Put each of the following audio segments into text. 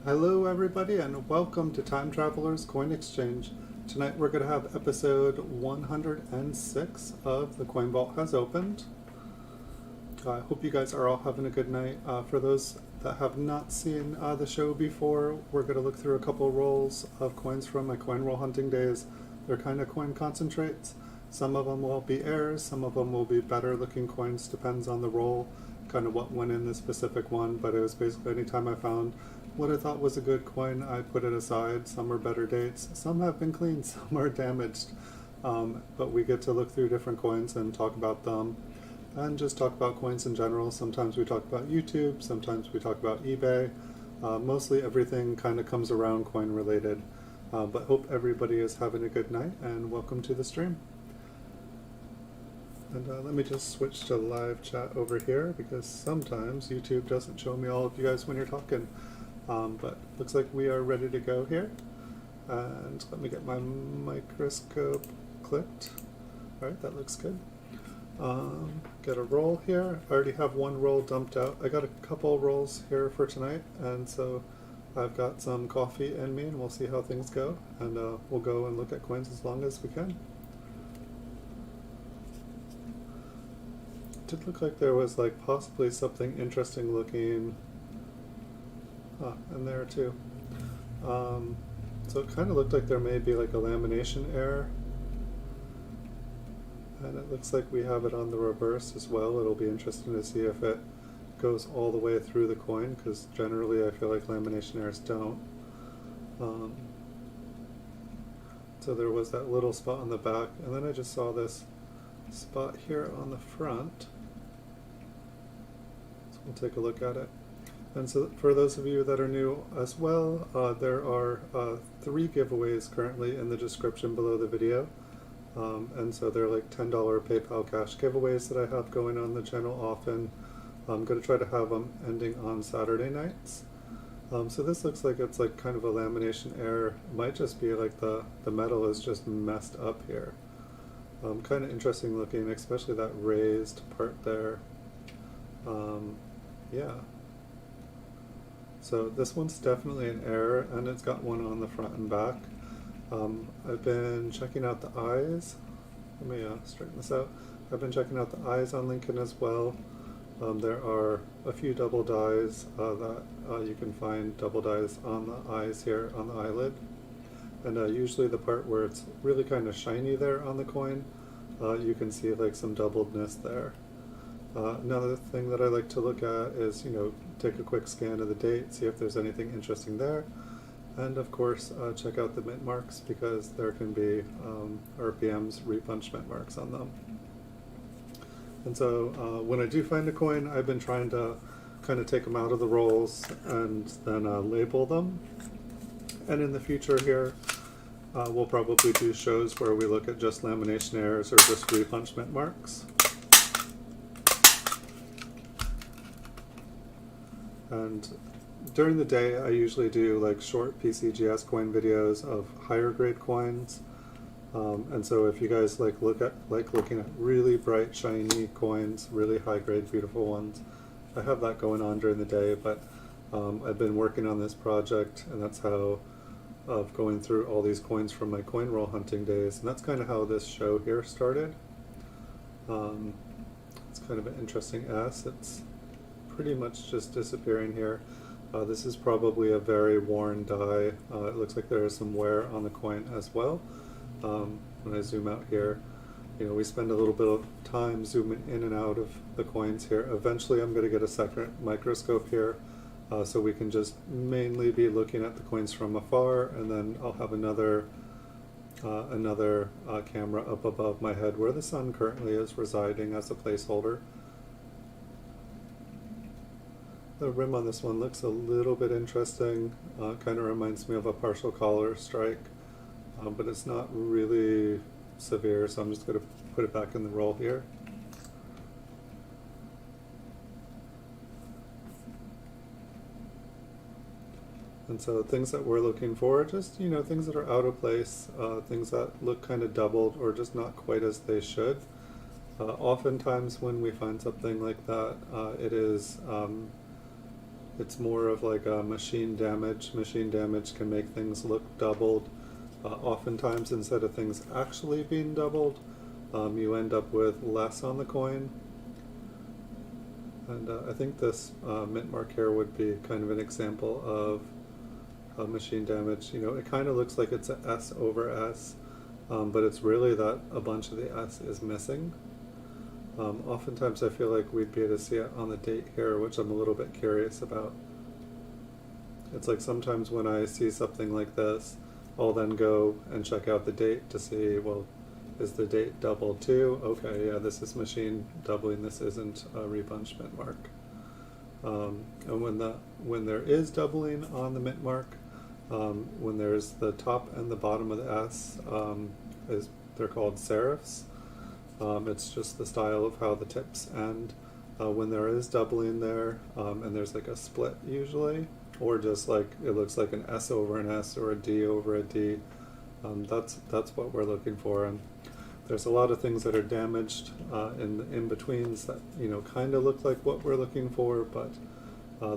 Hello everybody and welcome to Time Traveler's Coin Exchange. Tonight we're going to have episode 106 of The Coin Vault Has Opened. I hope you guys are all having a good night. For those that have not seen the show before, we're going to look through a couple rolls of coins from my coin roll hunting days. They're kind of coin concentrates. Some of them will be airs, some of them will be better looking coins, depends on the roll, kind of what went in the specific one, but it was basically anytime I found what I thought was a good coin, I put it aside. Some are better dates, some have been cleaned, some are damaged, but we get to look through different coins and talk about them and just talk about coins in general. Sometimes we talk about YouTube, sometimes we talk about eBay. Mostly everything kind of comes around coin related, but hope everybody is having a good night and welcome to the stream. And let me just switch to live chat over here because sometimes YouTube doesn't show me all of you guys when you're talking. But looks like we are ready to go here. And let me get my microscope clipped. Alright, that looks good. Get a roll here. I already have one roll dumped out. I got a couple rolls here for tonight, and so I've got some coffee in me and we'll see how things go. And we'll go and look at coins as long as we can. It did look like there was like possibly something interesting looking in there too. So it kind of looked like there may be like a lamination error, and it looks like we have it on the reverse as well. It'll be interesting to see if it goes all the way through the coin, because generally I feel like lamination errors don't. So there was that little spot on the back, and then I just saw this spot here on the front. So we'll take a look at it. And so for those of you that are new as well, there are 3 giveaways currently in the description below the video. And so they're like $10 PayPal cash giveaways that I have going on the channel often. I'm going to try to have them ending on Saturday nights. So this looks like it's like kind of a lamination error. It might just be like the metal is just messed up here. Kind of interesting looking, especially that raised part there. Yeah. So this one's definitely an error, and it's got one on the front and back. I've been checking out the eyes. Let me straighten this out. I've been checking out the eyes on Lincoln as well. There are a few double dies that you can find double dies on the eyes here on the eyelid. And usually the part where it's really kind of shiny there on the coin, you can see like some doubledness there. Another thing that I like to look at is, take a quick scan of the date, see if there's anything interesting there. And of course, check out the mint marks, because there can be RPMs, repunch mint marks on them. And so when I do find a coin, I've been trying to kind of take them out of the rolls and then label them. And in the future here, we'll probably do shows where we look at just lamination errors or just repunch mint marks. And during the day, I usually do like short PCGS coin videos of higher grade coins. And so if you guys like looking at really bright, shiny coins, really high grade, beautiful ones, I have that going on during the day. But I've been working on this project, and that's how of going through all these coins from my coin roll hunting days, and that's kind of how this show here started. It's kind of an interesting S. It's pretty much just disappearing here. This is probably a very worn die. It looks like there is some wear on the coin as well. When I zoom out here, we spend a little bit of time zooming in and out of the coins here. Eventually I'm going to get a second microscope here, so we can just mainly be looking at the coins from afar, and then I'll have another camera up above my head where the sun currently is residing as a placeholder. The rim on this one looks a little bit interesting. Kind of reminds me of a partial collar strike, but it's not really severe, so I'm just going to put it back in the roll here. And so things that we're looking for, just things that are out of place, things that look kind of doubled or just not quite as they should. Oftentimes when we find something like that, it is It's more of like a machine damage. Machine damage can make things look doubled. Oftentimes, instead of things actually being doubled, you end up with less on the coin. And I think this mint mark here would be kind of an example of machine damage. You know, it kind of looks like it's a S over S, but it's really that a bunch of the S is missing. Oftentimes I feel like we'd be able to see it on the date here, which I'm a little bit curious about. It's like sometimes when I see something like this, I'll then go and check out the date to see, well, is the date doubled too? Okay, yeah, this is machine doubling, this isn't a rebunch mint mark. And when there is doubling on the mint mark, when there's the top and the bottom of the S, they're called serifs. It's just the style of how the tips end. When there is doubling there, and there's like a split usually, or just like it looks like an S over an S or a D over a D, that's what we're looking for. And there's a lot of things that are damaged in the in-betweens that, you know, kind of look like what we're looking for, but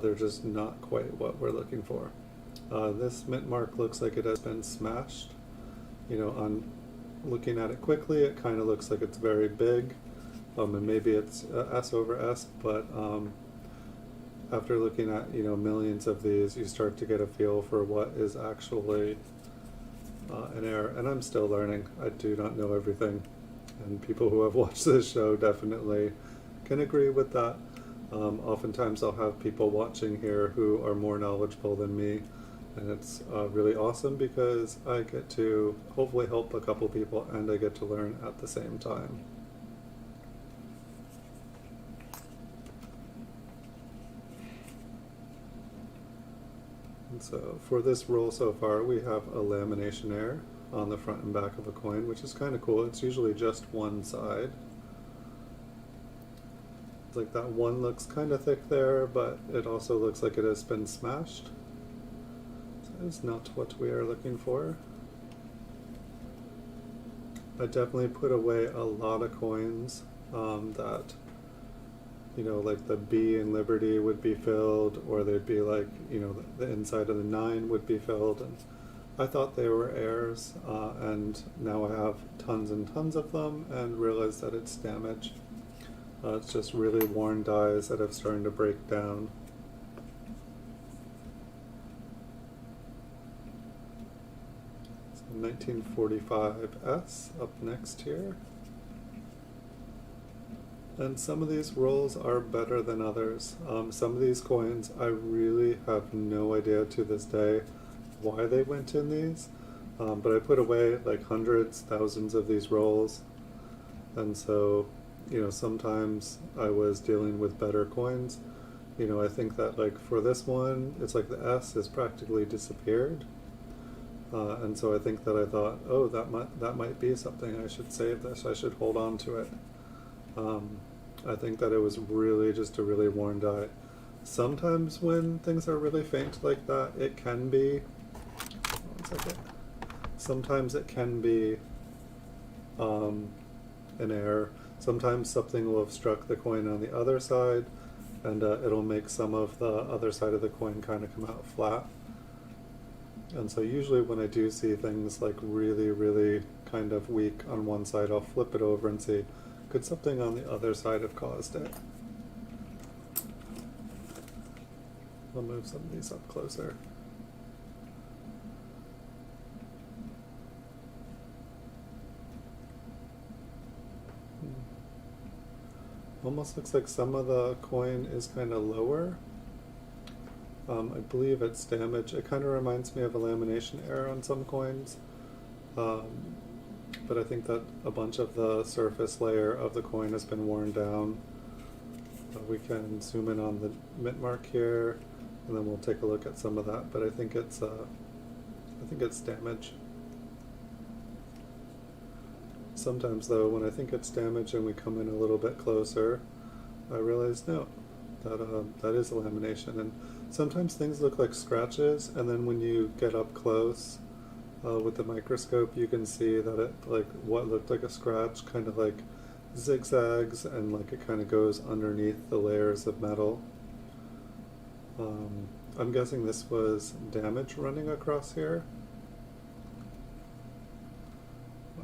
they're just not quite what we're looking for. This mint mark looks like it has been smashed. You know, on looking at it quickly, it kind of looks like it's very big, and maybe it's S over S, but after looking at, you know, millions of these, you start to get a feel for what is actually an error. And I'm still learning. I do not know everything, and people who have watched this show definitely can agree with that. Oftentimes I'll have people watching here who are more knowledgeable than me, and it's really awesome because I get to hopefully help a couple people and I get to learn at the same time. And so for this roll so far, we have a lamination error on the front and back of a coin, which is kind of cool. It's usually just one side. It's like that one looks kind of thick there, but it also looks like it has been smashed. That is not what we are looking for. I definitely put away a lot of coins that, you know, like the B in Liberty would be filled, or they'd be like, you know, the inside of the 9 would be filled, and I thought they were errors, and now I have tons and tons of them and realize that it's damage. It's just really worn dies that have started to break down. So 1945S up next here. And some of these rolls are better than others. Some of these coins, I really have no idea to this day why they went in these. But I put away like hundreds, thousands of these rolls. And so, you know, sometimes I was dealing with better coins. You know, I think that like for this one, it's like the S has practically disappeared. And so I think that I thought, oh, that might be something. I should save this. I should hold on to it. I think that it was really just a really worn die. Sometimes when things are really faint like that, it can be, one second, sometimes it can be an error. Sometimes something will have struck the coin on the other side, and it'll make some of the other side of the coin kind of come out flat. And so usually when I do see things like really, really kind of weak on one side, I'll flip it over and see, could something on the other side have caused it? I'll move some of these up closer. Almost looks like some of the coin is kind of lower. I believe it's damage. It kind of reminds me of a lamination error on some coins. But I think that a bunch of the surface layer of the coin has been worn down. We can zoom in on the mint mark here, and then we'll take a look at some of that. But I think it's damage. Sometimes though, when I think it's damage and we come in a little bit closer, I realize no, that is a lamination. And sometimes things look like scratches, and then when you get up close with the microscope, you can see that it, like what looked like a scratch, kind of like zigzags, and like it kind of goes underneath the layers of metal. I'm guessing this was damage running across here.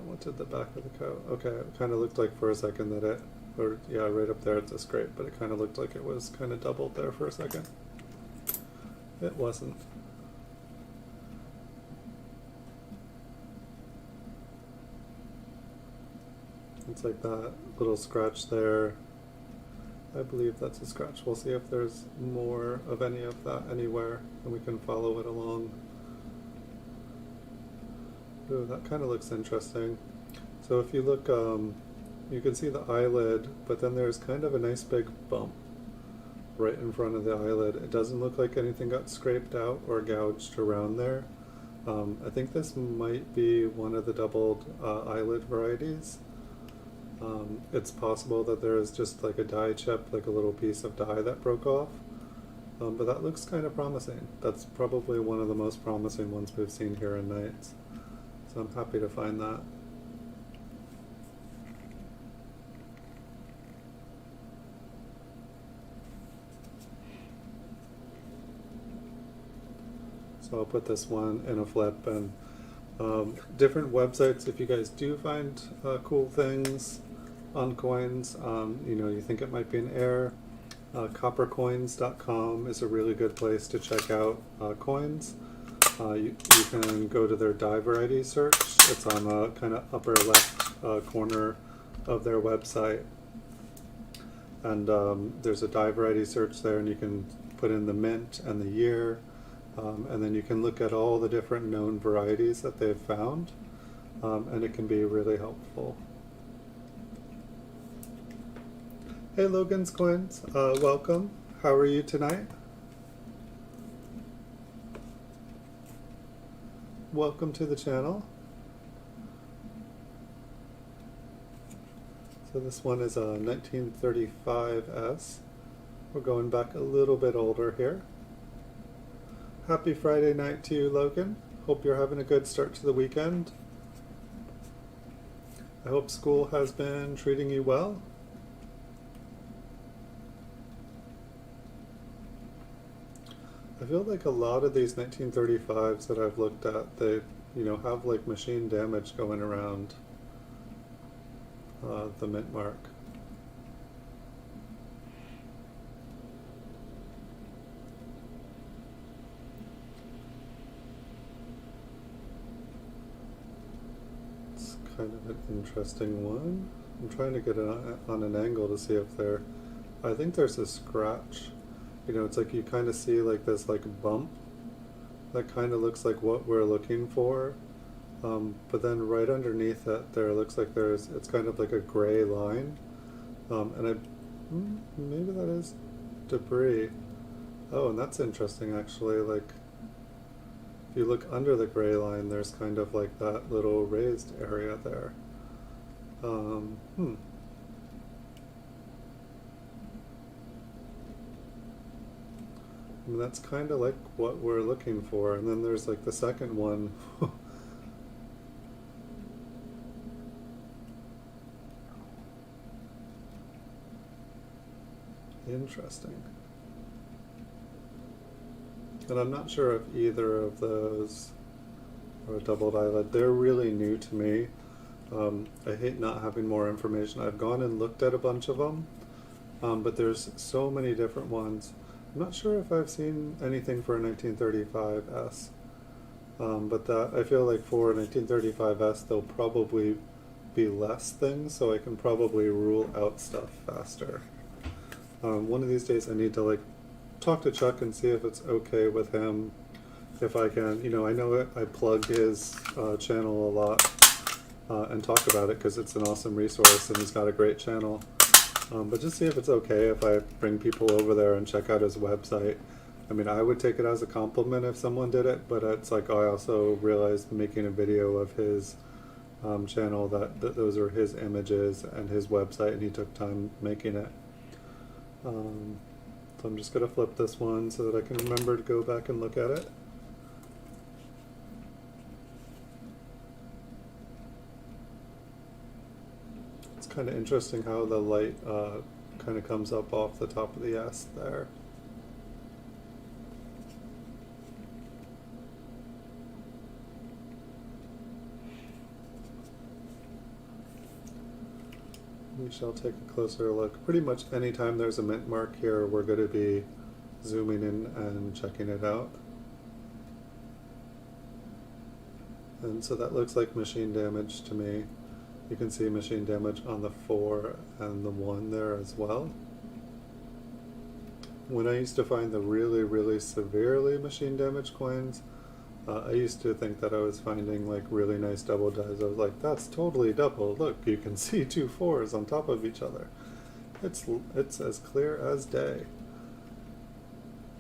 What did the back of the coat? Okay, it kind of looked like for a second that it, or yeah, right up there it's a scrape, but it kind of looked like it was kind of doubled there for a second. It wasn't. It's like that little scratch there. I believe that's a scratch. We'll see if there's more of any of that anywhere, and we can follow it along. Ooh, that kind of looks interesting. So if you look, you can see the eyelid, but then there's kind of a nice big bump right in front of the eyelid. It doesn't look like anything got scraped out or gouged around there. I think this might be one of the doubled eyelid varieties. It's possible that there is just like a dye chip, like a little piece of dye that broke off. But that looks kind of promising. That's probably one of the most promising ones we've seen here in Knights. So I'm happy to find that. So I'll put this one in a flip, and different websites, if you guys do find cool things on coins, you know, you think it might be an error, coppercoins.com is a really good place to check out coins. You can go to their dye variety search. It's on the kind of upper left corner of their website. And there's a dye variety search there, and you can put in the mint and the year. And then you can look at all the different known varieties that they've found, and it can be really helpful. Hey Logan's Coins, welcome. How are you tonight? Welcome to the channel. So this one is a 1935S. We're going back a little bit older here. Happy Friday night to you, Logan. Hope you're having a good start to the weekend. I hope school has been treating you well. I feel like a lot of these 1935s that I've looked at, they, you know, have like machine damage going around the mint mark. Kind of an interesting one. I'm trying to get it on an angle to see if there, I think there's a scratch. You know, it's like you kind of see like this like bump that kind of looks like what we're looking for. But then right underneath it there looks like there's, it's kind of like a gray line. And maybe that is debris. Oh, and that's interesting actually. Like, if you look under the gray line, there's kind of like that little raised area there. I mean, that's kind of like what we're looking for. And then there's like the second one. Interesting. And I'm not sure if either of those are a doubled eyelid. They're really new to me. I hate not having more information. I've gone and looked at a bunch of them, but there's so many different ones. I'm not sure if I've seen anything for a 1935S, but that, I feel like for a 1935S there'll probably be less things, so I can probably rule out stuff faster. One of these days I need to like talk to Chuck and see if it's okay with him, if I can, you know, I know I plug his channel a lot and talk about it because it's an awesome resource and he's got a great channel, but just see if it's okay if I bring people over there and check out his website. I mean, I would take it as a compliment if someone did it, but it's like I also realized making a video of his channel that those are his images and his website, and he took time making it. So I'm just going to flip this one so that I can remember to go back and look at it. It's kind of interesting how the light kind of comes up off the top of the S there. we shall take a closer look. Pretty much anytime there's a mint mark here, we're going to be zooming in and checking it out. And so that looks like machine damage to me. You can see machine damage on the 4 and the 1 there as well. When I used to find the really, really severely machine damaged coins, I used to think that I was finding like really nice double dies. I was like, that's totally double. Look, you can see 2 4s on top of each other. It's as clear as day.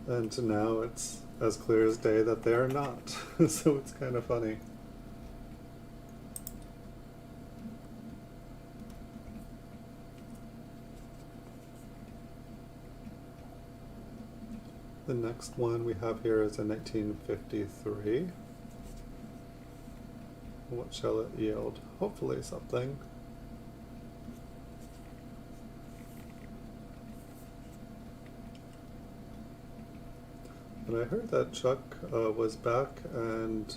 And now it's as clear as day that they are not. So it's kind of funny. The next one we have here is a 1953. What shall it yield? Hopefully something. And I heard that Chuck was back and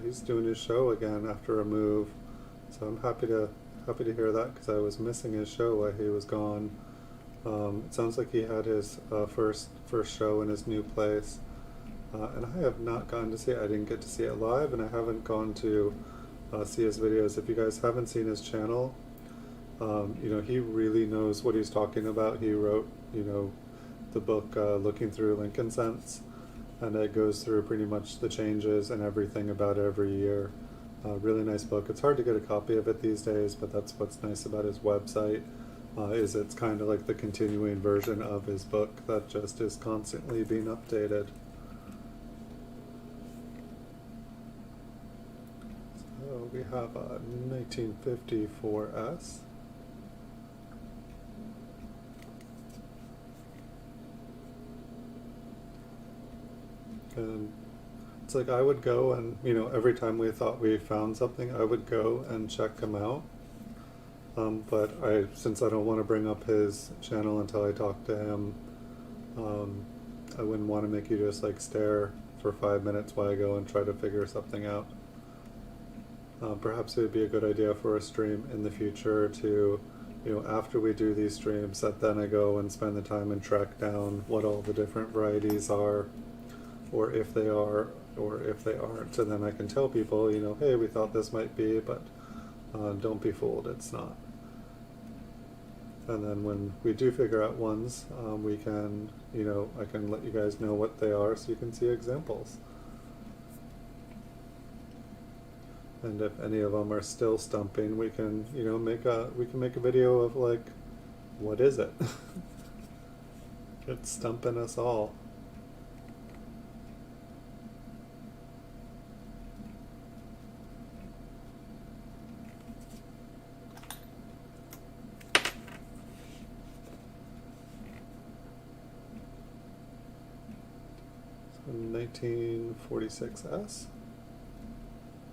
he's doing his show again after a move. So I'm happy to hear that because I was missing his show while he was gone. It sounds like he had his first show in his new place, and I have not gotten to see it. I didn't get to see it live, and I haven't gone to see his videos. If you guys haven't seen his channel, you know, he really knows what he's talking about. He wrote, you know, the book Looking Through Lincoln Cents, and it goes through pretty much the changes and everything about every year. Really nice book. It's hard to get a copy of it these days, but that's what's nice about his website. Is it's kind of like the continuing version of his book that just is constantly being updated. So we have a 1954S. And it's like I would go and, you know, every time we thought we found something, I would go and check him out. But since I don't want to bring up his channel until I talk to him, I wouldn't want to make you just like stare for 5 minutes while I go and try to figure something out. Perhaps it would be a good idea for a stream in the future to, you know, after we do these streams, that then I go and spend the time and track down what all the different varieties are, or if they are, or if they aren't, and then I can tell people, you know, hey, we thought this might be, but don't be fooled, it's not. And then when we do figure out ones, we can, you know, I can let you guys know what they are so you can see examples. And if any of them are still stumping, we can, you know, make a video of like, what is it? It's stumping us all. So 1946S.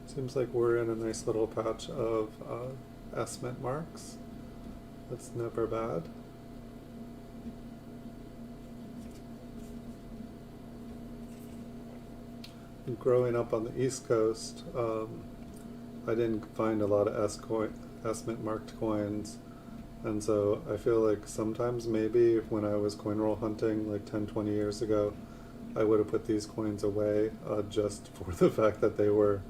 Seems like we're in a nice little patch of S mint marks. That's never bad. Growing up on the East Coast, I didn't find a lot of S mint marked coins, and so I feel like sometimes maybe when I was coin roll hunting like 10-20 years ago, I would have put these coins away just for the fact that they were,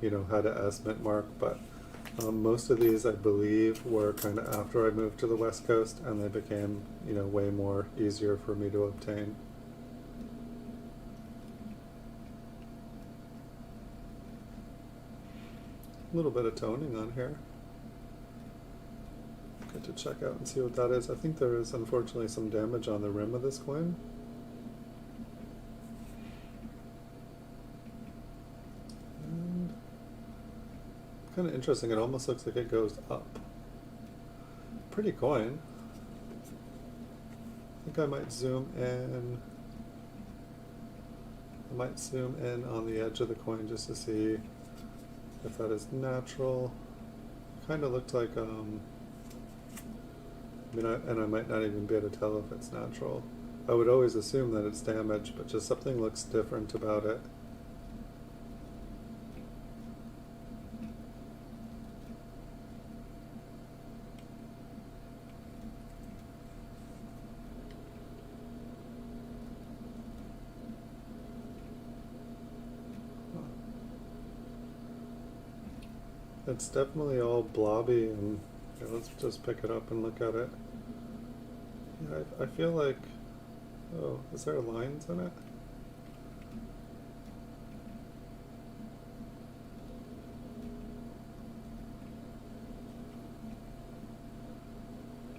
you know, had a S mint mark. But most of these, I believe, were kind of after I moved to the West Coast, and they became, you know, way more easier for me to obtain. A little bit of toning on here. Good to check out and see what that is. I think there is unfortunately some damage on the rim of this coin. And kind of interesting, it almost looks like it goes up. Pretty coin. I think I might zoom in. I might zoom in on the edge of the coin just to see if that is natural. Kind of looked like, I mean, and I might not even be able to tell if it's natural. I would always assume that it's damaged, but just something looks different about it. It's definitely all blobby, and yeah, let's just pick it up and look at it. Yeah, I feel like, oh, is there lines in it?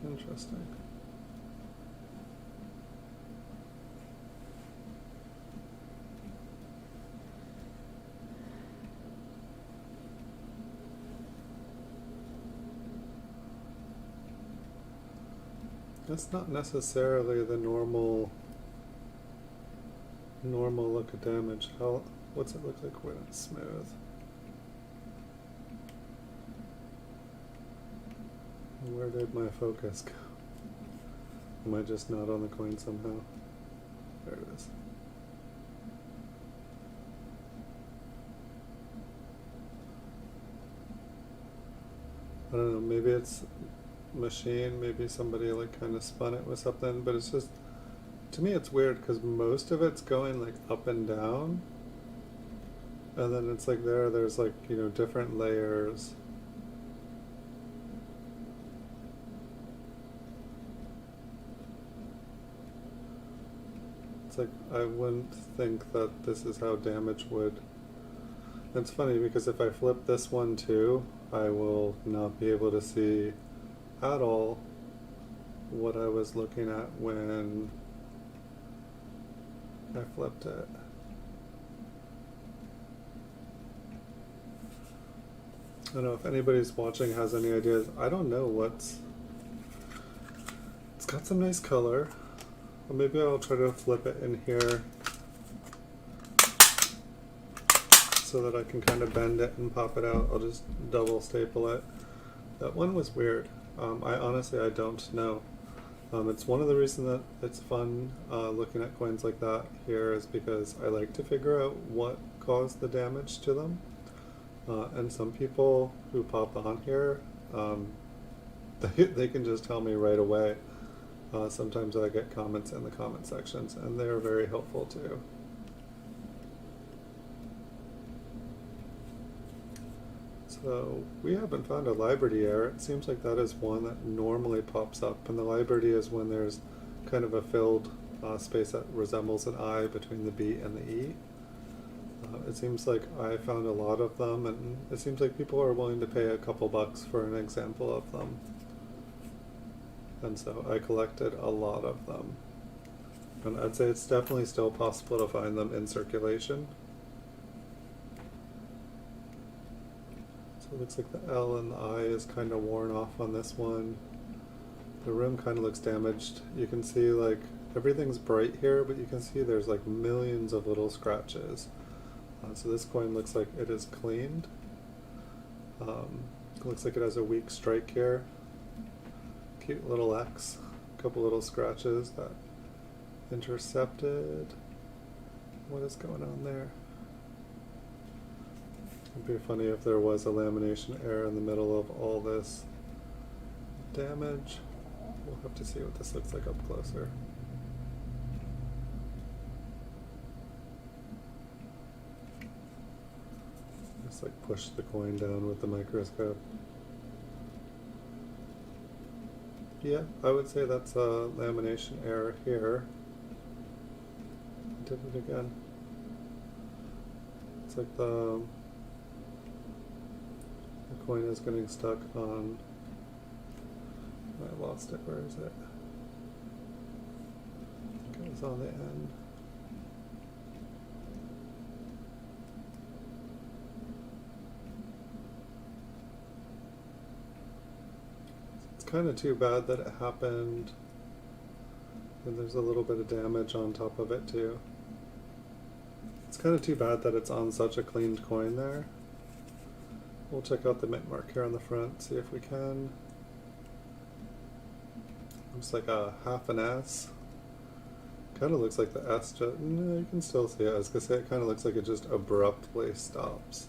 Interesting. That's not necessarily the normal look of damage. What's it look like when it's smooth? Where did my focus go? Am I just not on the coin somehow? There it is. I don't know, maybe it's machine, maybe somebody like kind of spun it with something, but it's just, to me it's weird because most of it's going like up and down, and then it's like there's like, you know, different layers. It's like, I wouldn't think that this is how damage would. It's funny because if I flip this one too, I will not be able to see at all what I was looking at when I flipped it. I don't know if anybody's watching has any ideas. I don't know what's... It's got some nice color. Or maybe I'll try to flip it in here so that I can kind of bend it and pop it out. I'll just double staple it. That one was weird. I honestly, I don't know. It's one of the reasons that it's fun looking at coins like that here is because I like to figure out what caused the damage to them. And some people who pop on here, they can just tell me right away. Sometimes I get comments in the comment sections, and they're very helpful too. So we haven't found a Liberty error. It seems like that is one that normally pops up, and the Liberty is when there's kind of a filled space that resembles an I between the B and the E. It seems like I found a lot of them, and it seems like people are willing to pay a couple bucks for an example of them. And so I collected a lot of them. And I'd say it's definitely still possible to find them in circulation. So it looks like the L and the I is kind of worn off on this one. The rim kind of looks damaged. You can see like everything's bright here, but you can see there's like millions of little scratches. So this coin looks like it is cleaned. It looks like it has a weak strike here. Cute little X. A couple little scratches that intercepted. What is going on there? It'd be funny if there was a lamination error in the middle of all this damage. We'll have to see what this looks like up closer. Just like push the coin down with the microscope. Yeah, I would say that's a lamination error here. I did it again. It's like the coin is getting stuck on... I lost it. Where is it? It was on the end. Kind of too bad that it happened, and there's a little bit of damage on top of it too. It's kind of too bad that it's on such a cleaned coin there. We'll check out the mint mark here on the front, see if we can. Looks like a half an S. Kind of looks like the S just, no, you can still see it. I was gonna say it kind of looks like it just abruptly stops.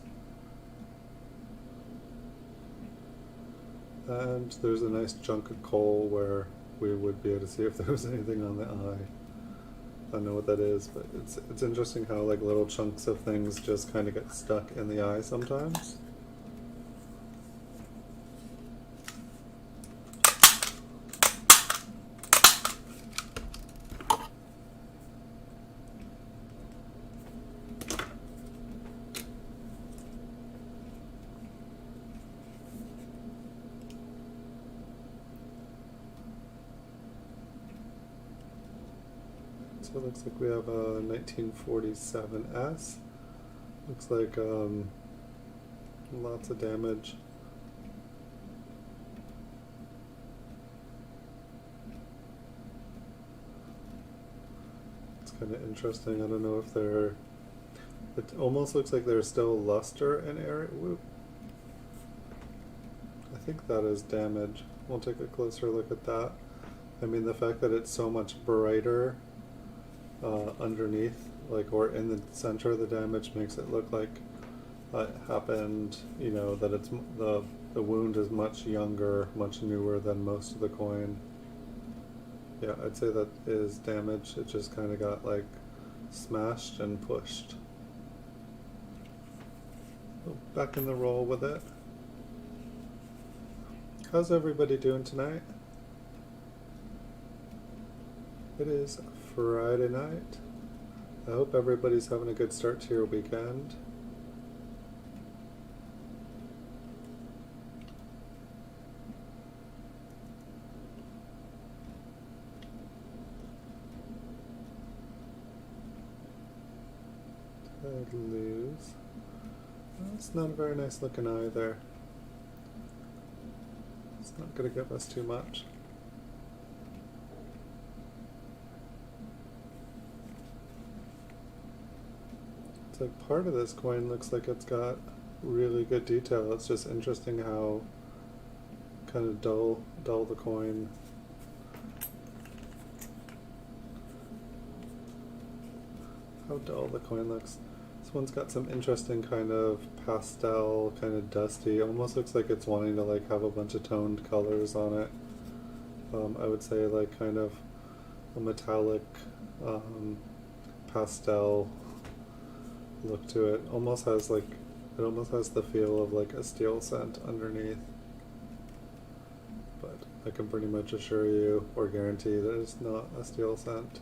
And there's a nice chunk of coal where we would be able to see if there was anything on the eye. I don't know what that is, but it's interesting how like little chunks of things just kind of get stuck in the eye sometimes. So it looks like we have a 1947S. Looks like lots of damage. It's kind of interesting. I don't know if they're... It almost looks like there's still luster in area. Whoop. I think that is damage. We'll take a closer look at that. I mean, the fact that it's so much brighter underneath, like, or in the center of the damage makes it look like it happened, you know, that it's the wound is much younger, much newer than most of the coin. Yeah, I'd say that is damage. It just kind of got like smashed and pushed. Back in the roll with it. How's everybody doing tonight? It is Friday night. I hope everybody's having a good start to your weekend. I'd lose. Well, it's not a very nice looking eye there. It's not going to give us too much. It's like part of this coin looks like it's got really good detail. It's just interesting how kind of dull the coin. How dull the coin looks. This one's got some interesting kind of pastel, kind of dusty, almost looks like it's wanting to like have a bunch of toned colors on it. I would say like kind of a metallic pastel look to it. Almost has like, it almost has the feel of like a steel scent underneath. But I can pretty much assure you or guarantee that it's not a steel scent.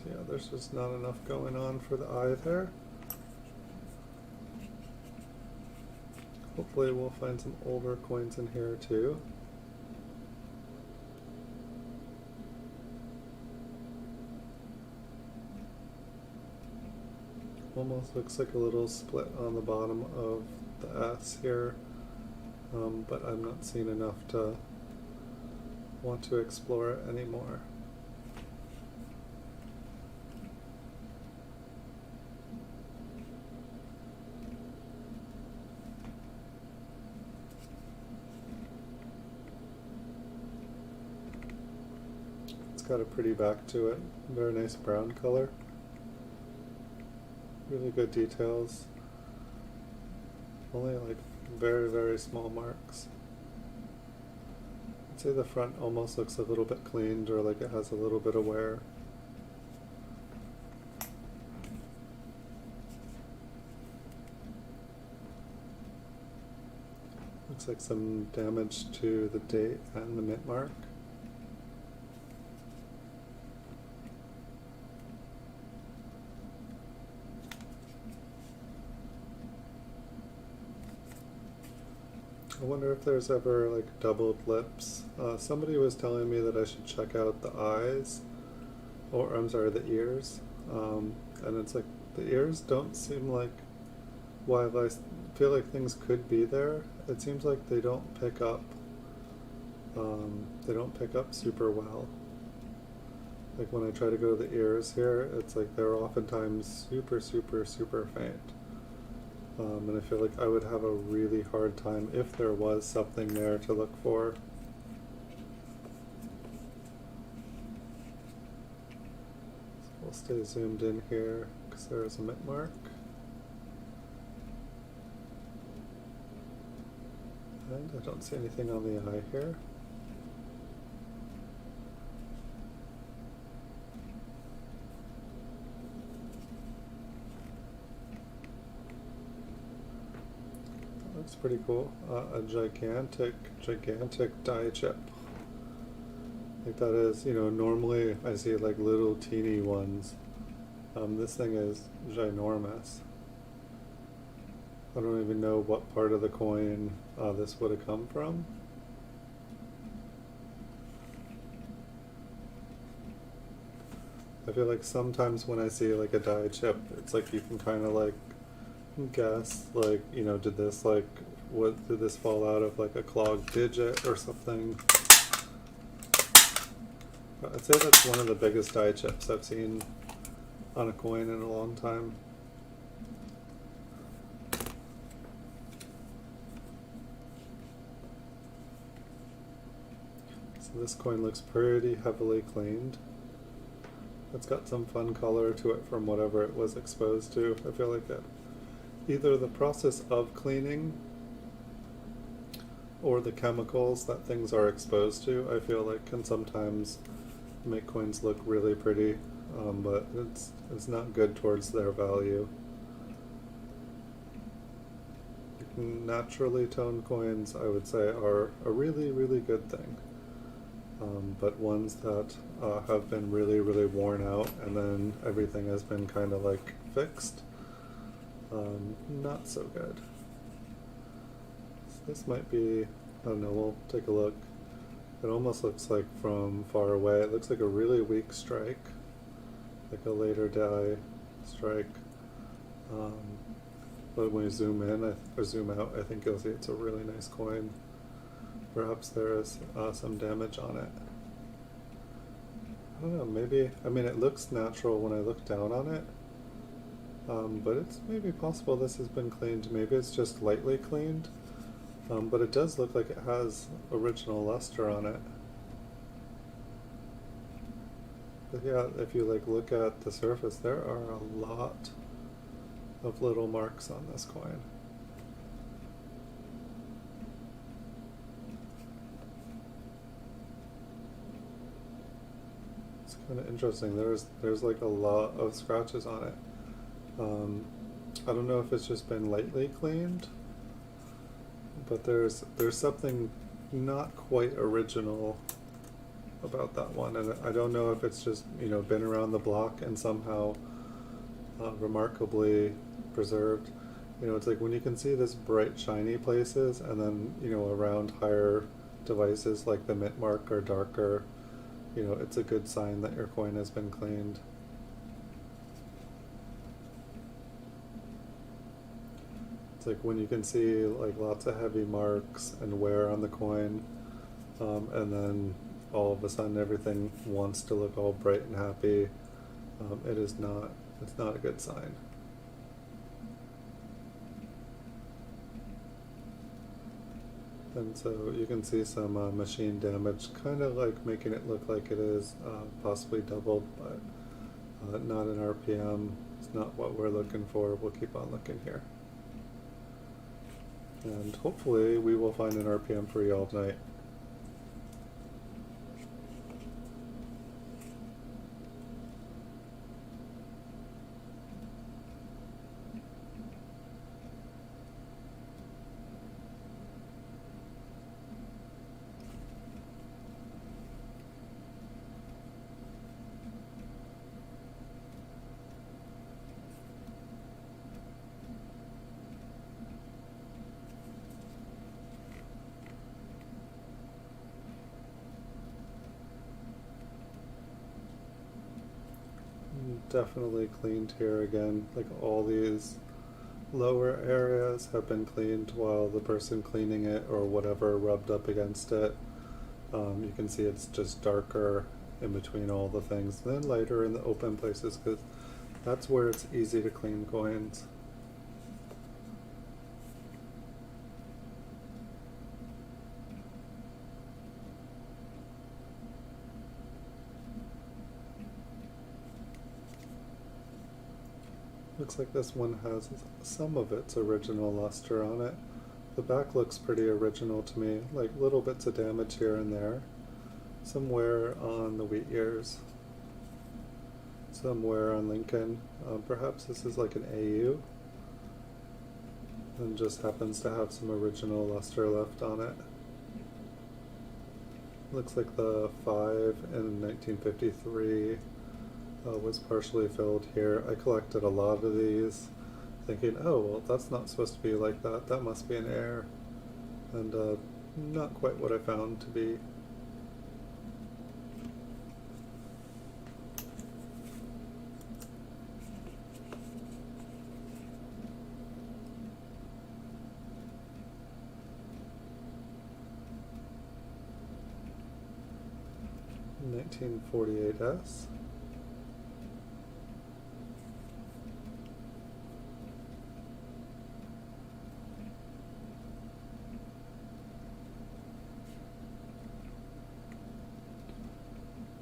Yeah, there's just not enough going on for the eye there. Hopefully we'll find some older coins in here too. Almost looks like a little split on the bottom of the S here, but I'm not seeing enough to want to explore it anymore. It's got a pretty back to it, very nice brown color. Really good details. Only like very, very small marks. I'd say the front almost looks a little bit cleaned, or like it has a little bit of wear. Looks like some damage to the date and the mint mark. I wonder if there's ever like doubled lips. Somebody was telling me that I should check out the eyes, or I'm sorry, the ears. And it's like the ears don't seem like, while I feel like things could be there, it seems like they don't pick up. They don't pick up super well. Like when I try to go to the ears here, it's like they're oftentimes super, super, super faint. And I feel like I would have a really hard time if there was something there to look for. So we'll stay zoomed in here because there is a mint mark. And I don't see anything on the eye here. Looks pretty cool. A gigantic die chip. Like that is, you know, normally I see like little teeny ones. This thing is ginormous. I don't even know what part of the coin this would have come from. I feel like sometimes when I see like a die chip, it's like you can kind of like guess, like, you know, did this fall out of like a clogged digit or something? But I'd say that's one of the biggest die chips I've seen on a coin in a long time. So this coin looks pretty heavily cleaned. It's got some fun color to it from whatever it was exposed to. I feel like either the process of cleaning or the chemicals that things are exposed to, I feel like can sometimes make coins look really pretty, but it's not good towards their value. Naturally toned coins, I would say, are a really, really good thing. But ones that have been really, really worn out and then everything has been kind of like fixed, not so good. So this might be, I don't know, we'll take a look. It almost looks like from far away, it looks like a really weak strike, like a later die strike. But when you zoom in or zoom out, I think you'll see it's a really nice coin. Perhaps there is some damage on it. I don't know, maybe, I mean it looks natural when I look down on it, but it's maybe possible this has been cleaned. Maybe it's just lightly cleaned, but it does look like it has original luster on it. But yeah, if you like look at the surface, there are a lot of little marks on this coin. Kind of interesting. There's like a lot of scratches on it. I don't know if it's just been lightly cleaned, but there's something not quite original about that one, and I don't know if it's just, you know, been around the block and somehow remarkably preserved. You know, it's like when you can see this bright shiny places and then, you know, around higher devices like the mint mark or darker, you know, it's a good sign that your coin has been cleaned. It's like when you can see like lots of heavy marks and wear on the coin, and then all of a sudden everything wants to look all bright and happy. It's not a good sign. And so you can see some machine damage, kind of like making it look like it is possibly doubled, but not an RPM. It's not what we're looking for. We'll keep on looking here. And hopefully we will find an RPM for y'all tonight. Definitely cleaned here again. Like all these lower areas have been cleaned while the person cleaning it or whatever rubbed up against it. You can see it's just darker in between all the things, and then lighter in the open places because that's where it's easy to clean coins. Looks like this one has some of its original luster on it. The back looks pretty original to me, like little bits of damage here and there. Some wear on the wheat ears. Some wear on Lincoln. Perhaps this is like an AU. And just happens to have some original luster left on it. Looks like the 5 in 1953 was partially filled here. I collected a lot of these thinking, oh, well, that's not supposed to be like that. That must be an error. and not quite what I found to be. $1948s.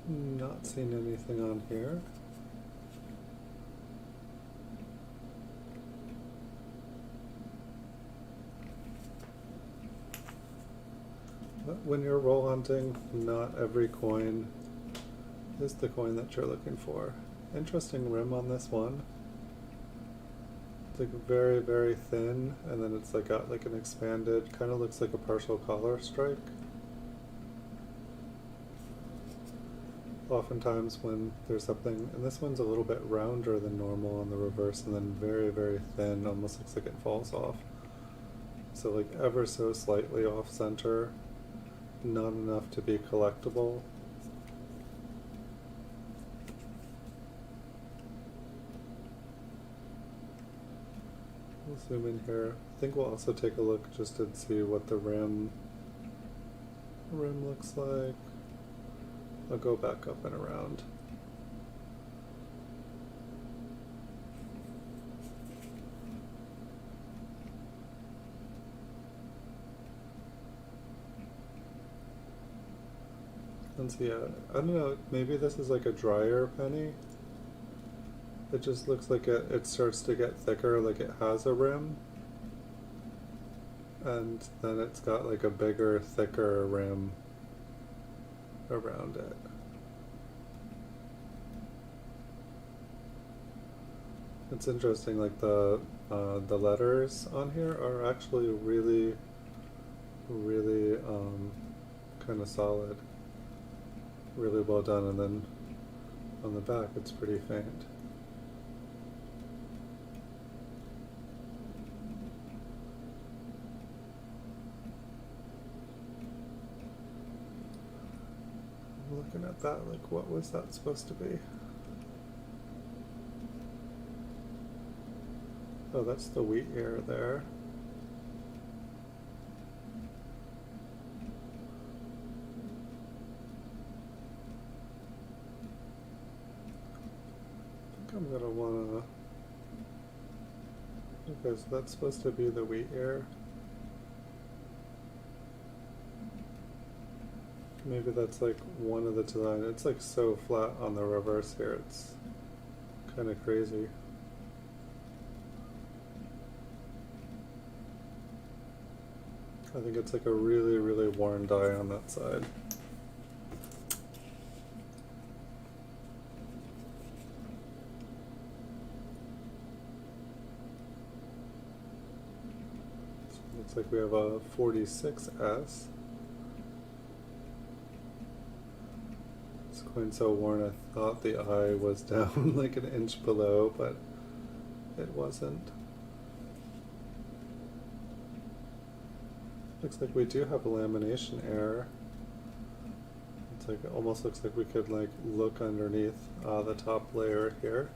Not seen anything on here. But when you're roll hunting, not every coin is the coin that you're looking for. Interesting rim on this one. It's like very, very thin, and then it's like got like an expanded, kind of looks like a partial collar strike. Oftentimes when there's something, and this one's a little bit rounder than normal on the reverse, and then very, very thin, almost looks like it falls off. So like ever so slightly off center, not enough to be collectible. We'll zoom in here. I think we'll also take a look just to see what the rim looks like. I'll go back up and around. And so yeah, I don't know, maybe this is like a drier penny. It just looks like it starts to get thicker, like it has a rim. And then it's got like a bigger, thicker rim around it. It's interesting, like the letters on here are actually really, really kind of solid, really well done, and then on the back it's pretty faint. Looking at that, like what was that supposed to be? Oh, that's the wheat ear there. I think I'm gonna wanna... Okay, so that's supposed to be the wheat ear. Maybe that's like one of the design. It's like so flat on the reverse here, it's kind of crazy. I think it's like a really, really worn die on that side. So it looks like we have a 46S. This coin's so worn I thought the eye was down like an inch below, but it wasn't. Looks like we do have a lamination error. It's like it almost looks like we could like look underneath the top layer here.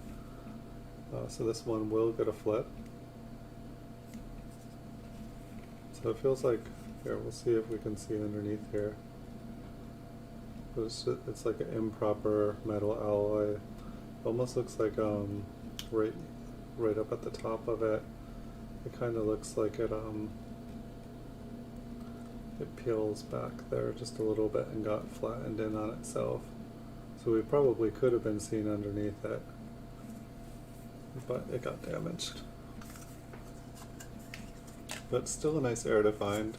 So this one will get a flip. So it feels like, here we'll see if we can see underneath here. But it's like an improper metal alloy. Almost looks like right up at the top of it. It kind of looks like it peels back there just a little bit and got flattened in on itself. So we probably could have been seen underneath it, but it got damaged. But still a nice air to find.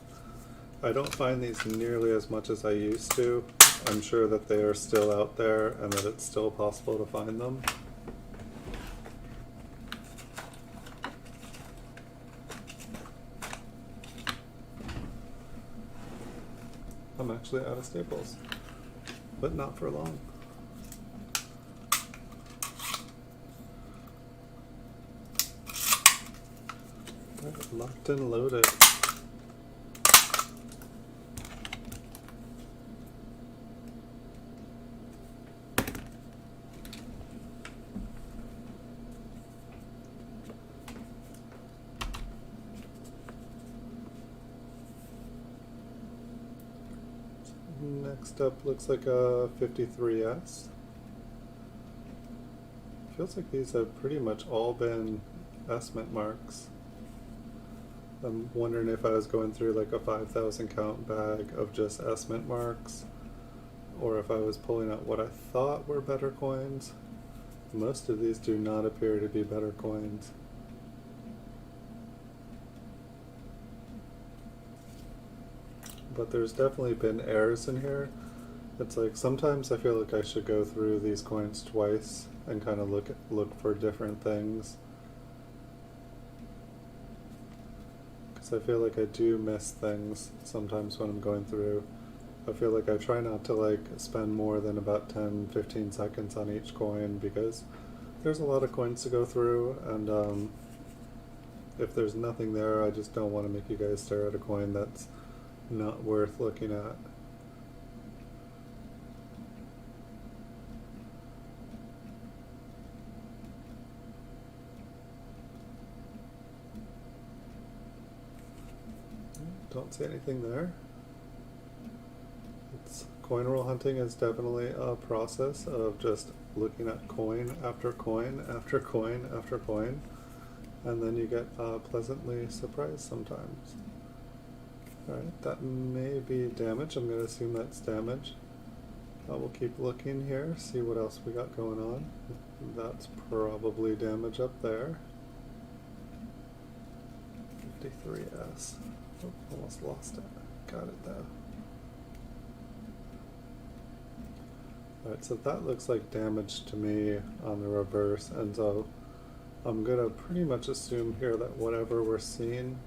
I don't find these nearly as much as I used to. I'm sure that they are still out there and that it's still possible to find them. I'm actually out of staples, but not for long. Locked and loaded. Next up looks like a 53S. Feels like these have pretty much all been S-mint marks. I'm wondering if I was going through like a 5,000 count bag of just S-mint marks, or if I was pulling out what I thought were better coins. Most of these do not appear to be better coins. But there's definitely been errors in here. It's like sometimes I feel like I should go through these coins twice and kind of look for different things. Because I feel like I do miss things sometimes when I'm going through. I feel like I try not to like spend more than about 10-15 seconds on each coin, because there's a lot of coins to go through, and if there's nothing there, I just don't want to make you guys stare at a coin that's not worth looking at. Don't see anything there. Coin roll hunting is definitely a process of just looking at coin after coin after coin after coin, and then you get pleasantly surprised sometimes. Alright, that may be damage. I'm going to assume that's damage. We'll keep looking here, see what else we got going on. That's probably damage up there. 53S. Oh, almost lost it. Got it though. Alright, so that looks like damage to me on the reverse, and so I'm going to pretty much assume here that whatever we're seeing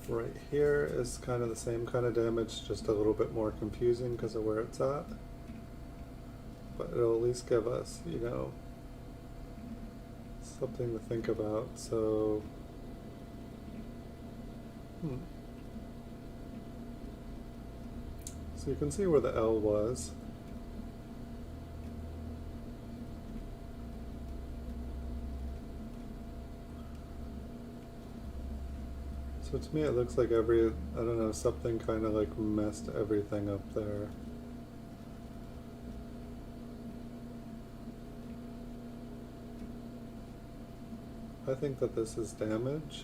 right here is kind of the same kind of damage, just a little bit more confusing because of where it's at. But it'll at least give us, you know, something to think about. So, so you can see where the L was. So to me it looks like I don't know, something kind of like messed everything up there. I think that this is damage.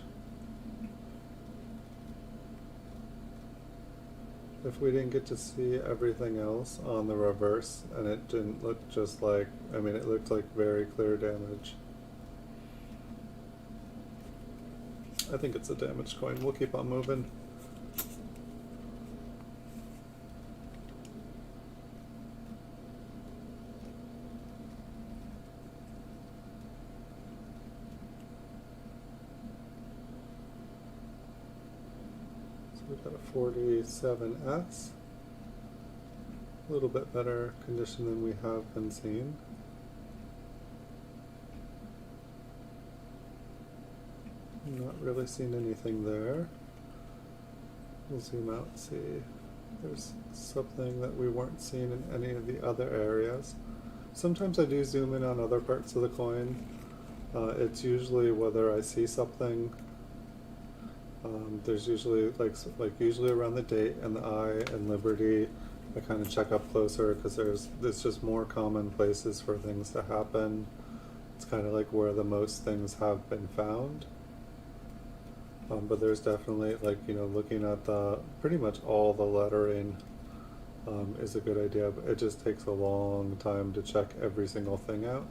If we didn't get to see everything else on the reverse, and it didn't look just like, I mean, it looked like very clear damage. I think it's a damaged coin. We'll keep on moving. So we've got a 47S. A little bit better condition than we have been seeing. Not really seeing anything there. We'll zoom out and see if there's something that we weren't seeing in any of the other areas. Sometimes I do zoom in on other parts of the coin. It's usually whether I see something. There's usually like usually around the date and the eye and Liberty, I kind of check up closer because there's just more common places for things to happen. It's kind of like where the most things have been found. But there's definitely, like, you know, looking at the pretty much all the lettering is a good idea, but it just takes a long time to check every single thing out.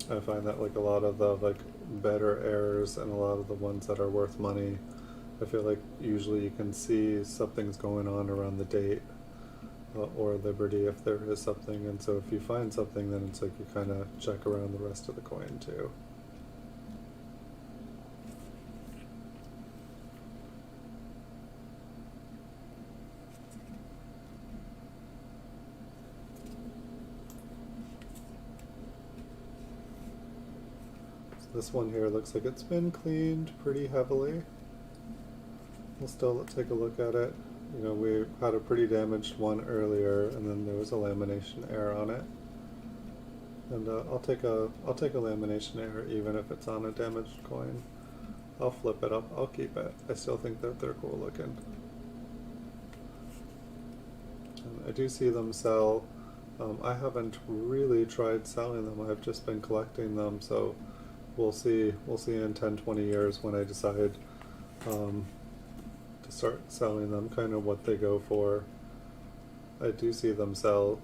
I find that like a lot of the like better errors and a lot of the ones that are worth money, I feel like usually you can see something's going on around the date or Liberty if there is something, and so if you find something, then it's like you kind of check around the rest of the coin too. This one here looks like it's been cleaned pretty heavily. We'll still take a look at it. You know, we had a pretty damaged one earlier, and then there was a lamination error on it. And I'll take a lamination error even if it's on a damaged coin. I'll flip it up. I'll keep it. I still think that they're cool looking. I do see them sell. I haven't really tried selling them. I've just been collecting them, so we'll see in 10-20 years when I decide to start selling them, kind of what they go for. I do see them sell.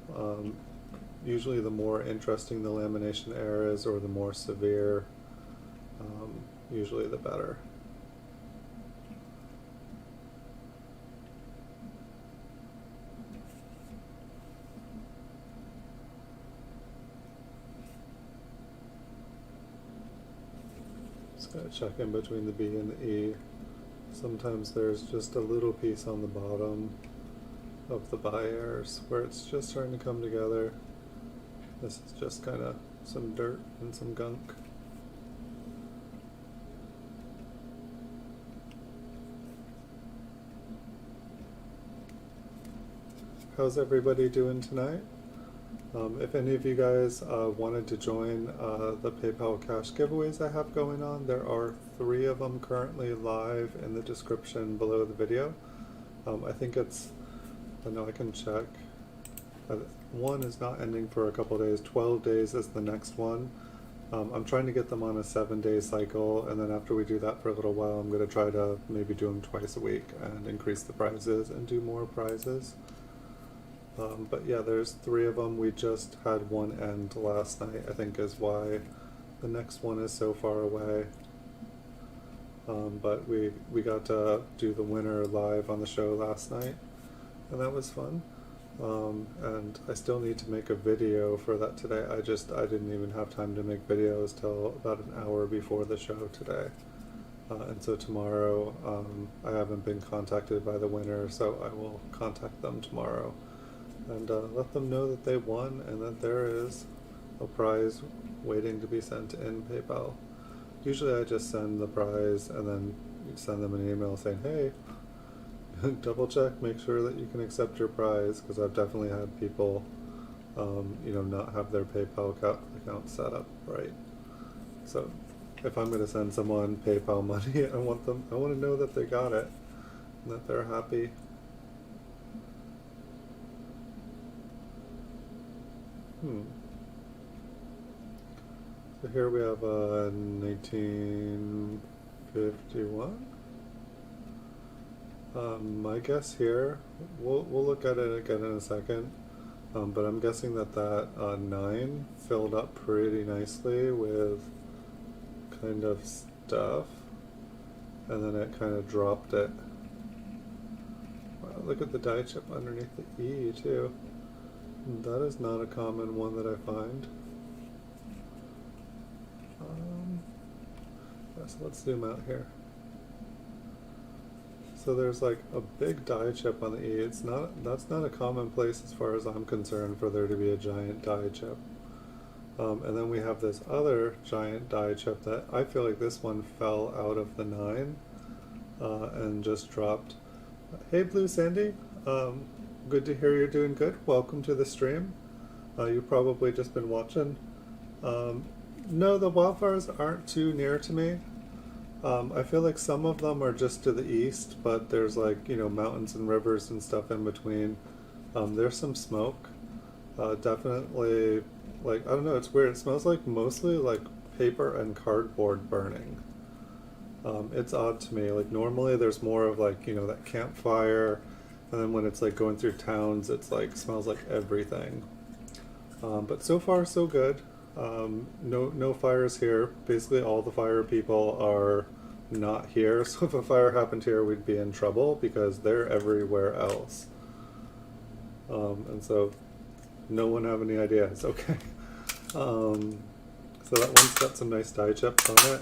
Usually the more interesting the lamination error is, or the more severe, usually the better. Just gotta check in between the B and the E. Sometimes there's just a little piece on the bottom of the bias where it's just starting to come together. This is just kind of some dirt and some gunk. How's everybody doing tonight? If any of you guys wanted to join the PayPal cash giveaways I have going on, there are 3 of them currently live in the description below the video. I think I know I can check. One is not ending for a couple days. 12 days is the next one. I'm trying to get them on a 7-day cycle, and then after we do that for a little while, I'm going to try to maybe do them twice a week and increase the prizes and do more prizes. But yeah, there's 3 of them. We just had one end last night, I think is why the next one is so far away. But we got to do the winner live on the show last night, and that was fun. And I still need to make a video for that today. I didn't even have time to make videos till about an hour before the show today. And so tomorrow, I haven't been contacted by the winner, so I will contact them tomorrow and let them know that they won and that there is a prize waiting to be sent in PayPal. Usually I just send the prize and then send them an email saying, hey, double check, make sure that you can accept your prize, because I've definitely had people not have their PayPal account set up right. So if I'm going to send someone PayPal money, I want to know that they got it and that they're happy. So here we have 1951. My guess here, we'll look at it again in a second, but I'm guessing that 9 filled up pretty nicely with kind of stuff, and then it kind of dropped it. Wow, look at the die chip underneath the E too. That is not a common one that I find. So let's zoom out here. So there's like a big die chip on the E. That's not a common place as far as I'm concerned for there to be a giant die chip. And then we have this other giant die chip that I feel like this one fell out of the 9 and just dropped. Hey Blue Sandy, good to hear you're doing good. Welcome to the stream. You've probably just been watching. No, the wildfires aren't too near to me. I feel like some of them are just to the east, but there's like, mountains and rivers and stuff in between. There's some smoke. Definitely, like, I don't know, it's weird. It smells like mostly like paper and cardboard burning. It's odd to me. Like normally there's more of like, that campfire, and then when it's like going through towns, it's like smells like everything. But so far so good. No fires here. Basically all the fire people are not here, so if a fire happened here we'd be in trouble because they're everywhere else. And so no one have any ideas. Okay. So that one's got some nice die chips on it.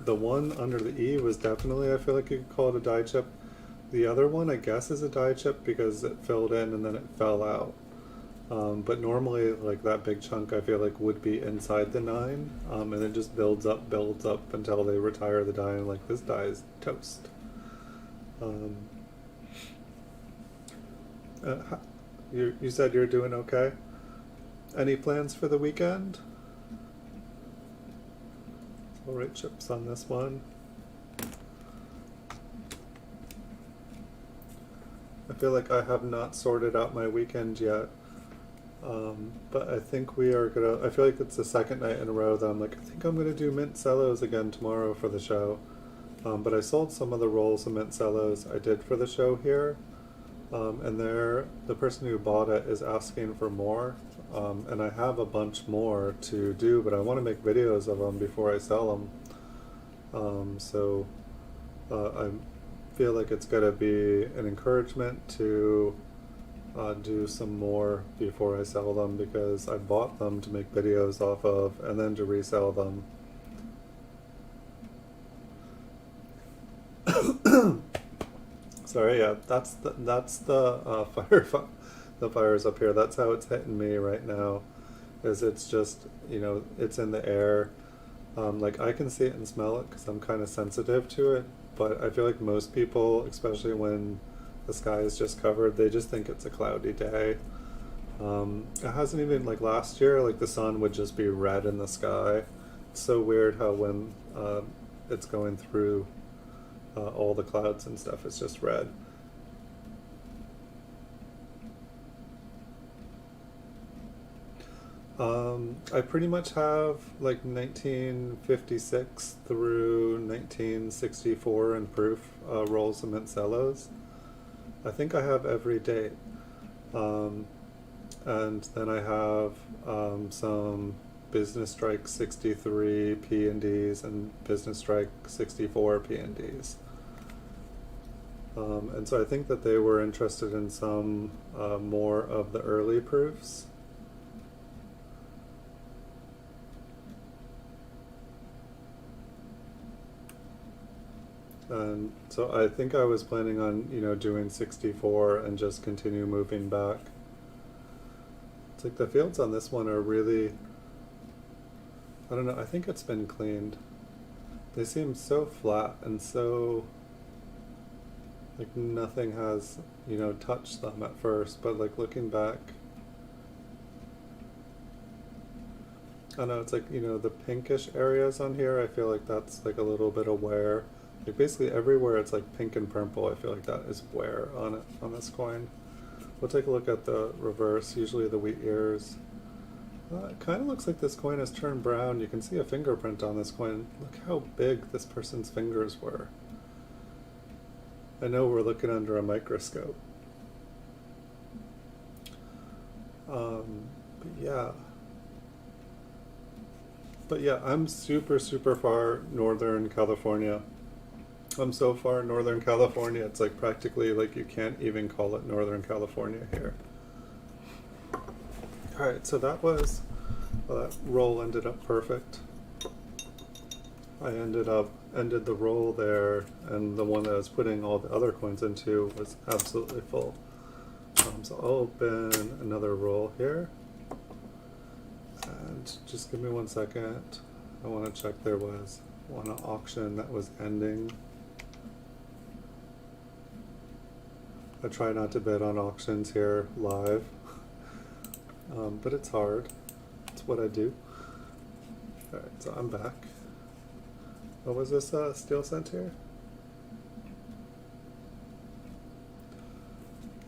The one under the E was definitely, I feel like you could call it a die chip. The other one I guess is a die chip because it filled in and then it fell out. But normally, like that big chunk, I feel like would be inside the 9, and it just builds up until they retire the die, and like this die is toast. You said you're doing okay. Any plans for the weekend? So I'll write chips on this one. I feel like I have not sorted out my weekend yet. But I think we are gonna, I feel like it's the second night in a row that I'm like, I think I'm gonna do mint cellos again tomorrow for the show. But I sold some of the rolls of mint cellos I did for the show here. And the person who bought it is asking for more. And I have a bunch more to do, but I want to make videos of them before I sell them. I feel like it's going to be an encouragement to do some more before I sell them, because I bought them to make videos off of and then to resell them. Sorry, yeah, that's the fire. The fire's up here. That's how it's hitting me right now. Is it's just, it's in the air. Like I can see it and smell it because I'm kind of sensitive to it. But I feel like most people, especially when the sky is just covered, they just think it's a cloudy day. It hasn't even, like last year, like the sun would just be red in the sky. It's so weird how when it's going through all the clouds and stuff, it's just red. I pretty much have like 1956 through 1964 in proof rolls of mint cellos. I think I have every date. And then I have some Business Strike 63 P&Ds and Business Strike 64 P&Ds. And so I think that they were interested in some more of the early proofs. And so I think I was planning on, doing 64 and just continue moving back. It's like the fields on this one are really, I don't know, I think it's been cleaned. They seem so flat and so, like nothing has, touched them at first, but like looking back, I don't know, it's like, the pinkish areas on here, I feel like that's like a little bit of wear. Like basically everywhere it's like pink and purple, I feel like that is wear on it, on this coin. We'll take a look at the reverse, usually the wheat ears. It kind of looks like this coin has turned brown. You can see a fingerprint on this coin. Look how big this person's fingers were. I know we're looking under a microscope. But yeah. But yeah, I'm super, super far northern California. I'm so far in Northern California, it's like practically like you can't even call it Northern California here. Alright, so that was, that roll ended up perfect. I ended the roll there, and the one that I was putting all the other coins into was absolutely full. So I'll open another roll here. And just give me 1 second. I want to check there was one auction that was ending. I try not to bid on auctions here live, but it's hard. It's what I do. Alright, so I'm back. What was this steel cent here?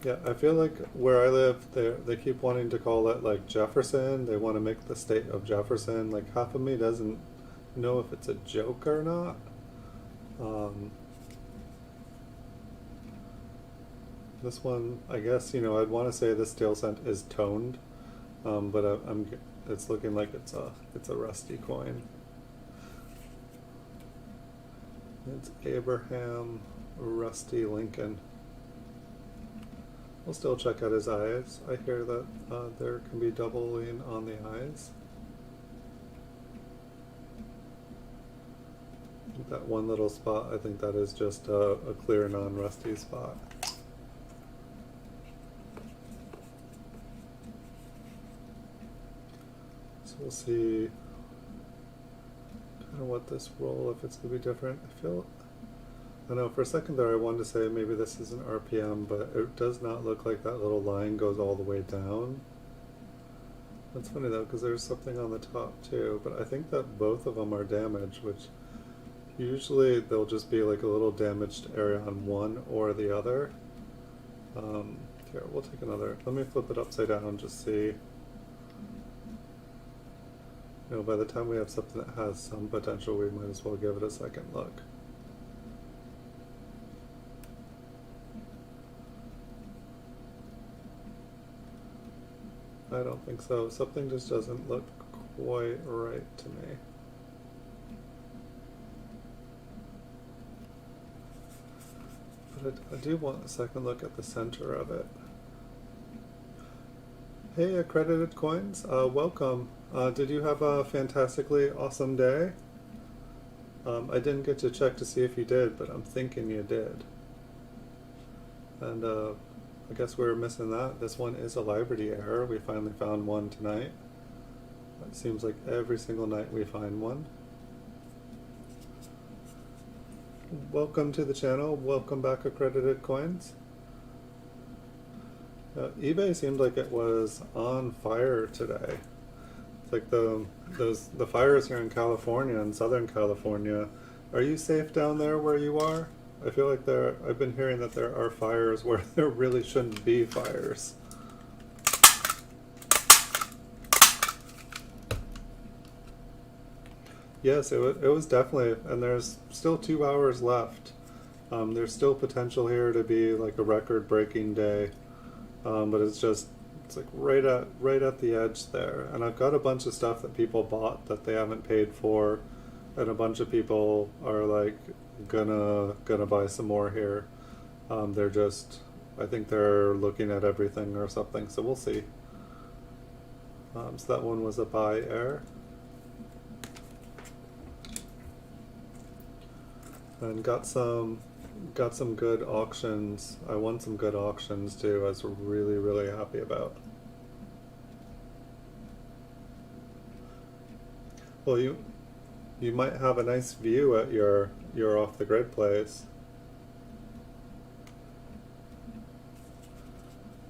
Yeah, I feel like where I live, they keep wanting to call it like Jefferson. They want to make the state of Jefferson. Like half of me doesn't know if it's a joke or not. This one, I guess, I'd want to say this steel cent is toned, but it's looking like it's a rusty coin. It's Abraham Rusty Lincoln. We'll still check out his eyes. I hear that there can be doubling on the eyes. That one little spot, I think that is just a clear non-rusty spot. So we'll see kind of what this roll, if it's going to be different. I know for a second there I wanted to say maybe this is an RPM, but it does not look like that little line goes all the way down. That's funny though, because there's something on the top too, but I think that both of them are damaged, which usually they'll just be like a little damaged area on one or the other. Here, we'll take another. Let me flip it upside down and just see. You know, by the time we have something that has some potential, we might as well give it a second look. I don't think so. Something just doesn't look quite right to me. But I do want a second look at the center of it. Hey, Accredited Coins, welcome. Did you have a fantastically awesome day? I didn't get to check to see if you did, but I'm thinking you did. And I guess we were missing that. This one is a library error. We finally found one tonight. It seems like every single night we find one. Welcome to the channel. Welcome back, Accredited Coins. eBay seemed like it was on fire today. It's like the fires here in California and Southern California. Are you safe down there where you are? I feel like I've been hearing that there are fires where there really shouldn't be fires. Yes, it was definitely, and there's still 2 hours left. There's still potential here to be like a record-breaking day, but it's like right at the edge there. And I've got a bunch of stuff that people bought that they haven't paid for, and a bunch of people are like gonna buy some more here. They're just, I think they're looking at everything or something, so we'll see. So that one was a buy error. And got some good auctions. I won some good auctions too. I was really happy about. Well, you might have a nice view at your off the grid place.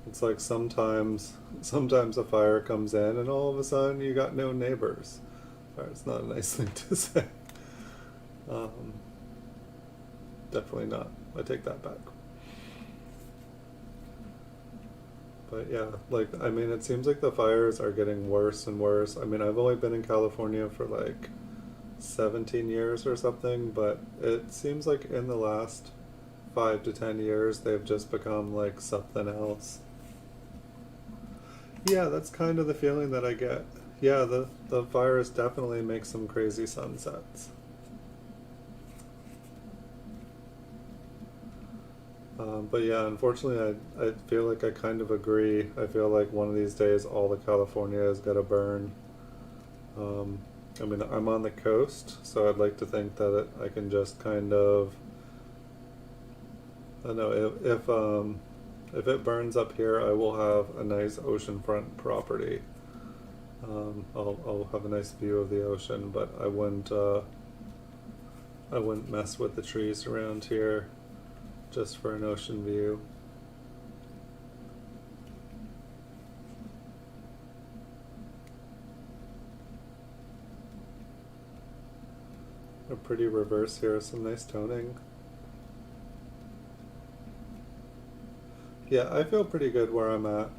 It's like sometimes a fire comes in and all of a sudden you got no neighbors. It's not a nice thing to say. Definitely not. I take that back. But yeah, like, I mean, it seems like the fires are getting worse and worse. I mean, I've only been in California for like 17 years or something, but it seems like in the last 5 to 10 years, they've just become like something else. Yeah, that's kind of the feeling that I get. Yeah, the fires definitely make some crazy sunsets. But yeah, unfortunately, I feel like I kind of agree. I feel like one of these days all of California is going to burn. I mean, I'm on the coast, so I'd like to think that I can just kind of, I don't know, if it burns up here, I will have a nice oceanfront property. I'll have a nice view of the ocean, but I wouldn't mess with the trees around here just for an ocean view. A pretty reverse here, some nice toning. Yeah, I feel pretty good where I'm at.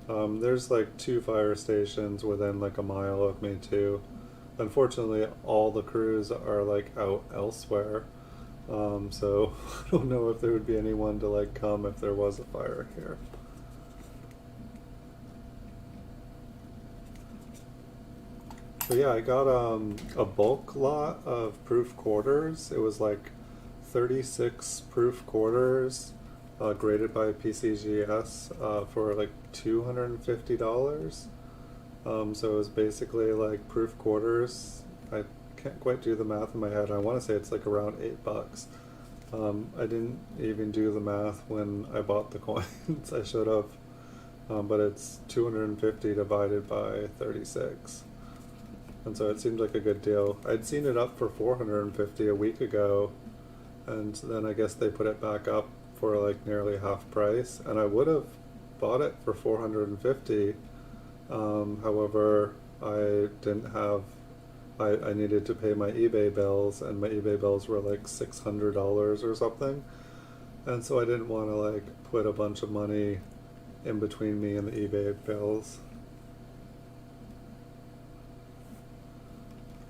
There's like 2 fire stations within like a mile of me too. Unfortunately, all the crews are like out elsewhere. So I don't know if there would be anyone to like come if there was a fire here. But yeah, I got a bulk lot of proof quarters. It was like 36 proof quarters graded by PCGS for like $250. So it was basically like proof quarters. I can't quite do the math in my head. I want to say it's like around $8. I didn't even do the math when I bought the coins. I should have, but it's 250 divided by 36, and so it seemed like a good deal. I'd seen it up for 450 a week ago, and then I guess they put it back up for like nearly half price, and I would have bought it for 450. However, I didn't have. I needed to pay my eBay bills, and my eBay bills were like $600 or something. And so I didn't want to like put a bunch of money in between me and the eBay bills.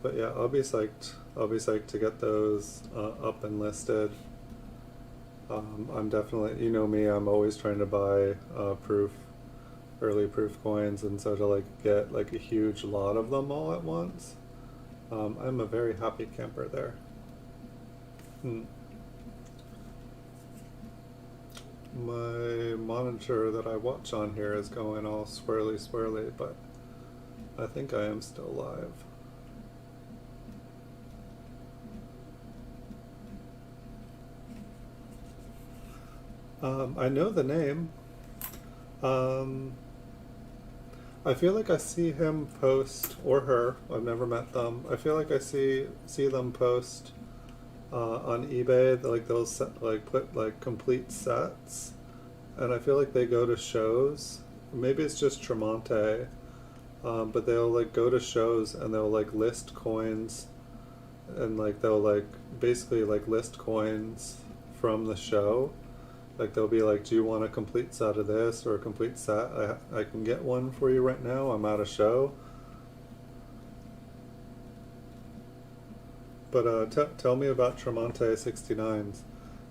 But yeah, I'll be psyched. I'll be psyched to get those up and listed. I'm definitely, you know me, I'm always trying to buy early proof coins, and so to like get like a huge lot of them all at once, I'm a very happy camper there. Hmm. My monitor that I watch on here is going all swirly swirly, but I think I am still live. I know the name. Um, I feel like I see him post, or her. I've never met them. I feel like I see them post on eBay. Like they'll like put like complete sets, and I feel like they go to shows. Maybe it's just Tremonte, but they'll like go to shows and they'll like list coins, and like they'll like basically like list coins from the show. Like they'll be like, do you want a complete set of this or a complete set? I can get one for you right now. I'm at a show. But tell me about Tremonte 69s.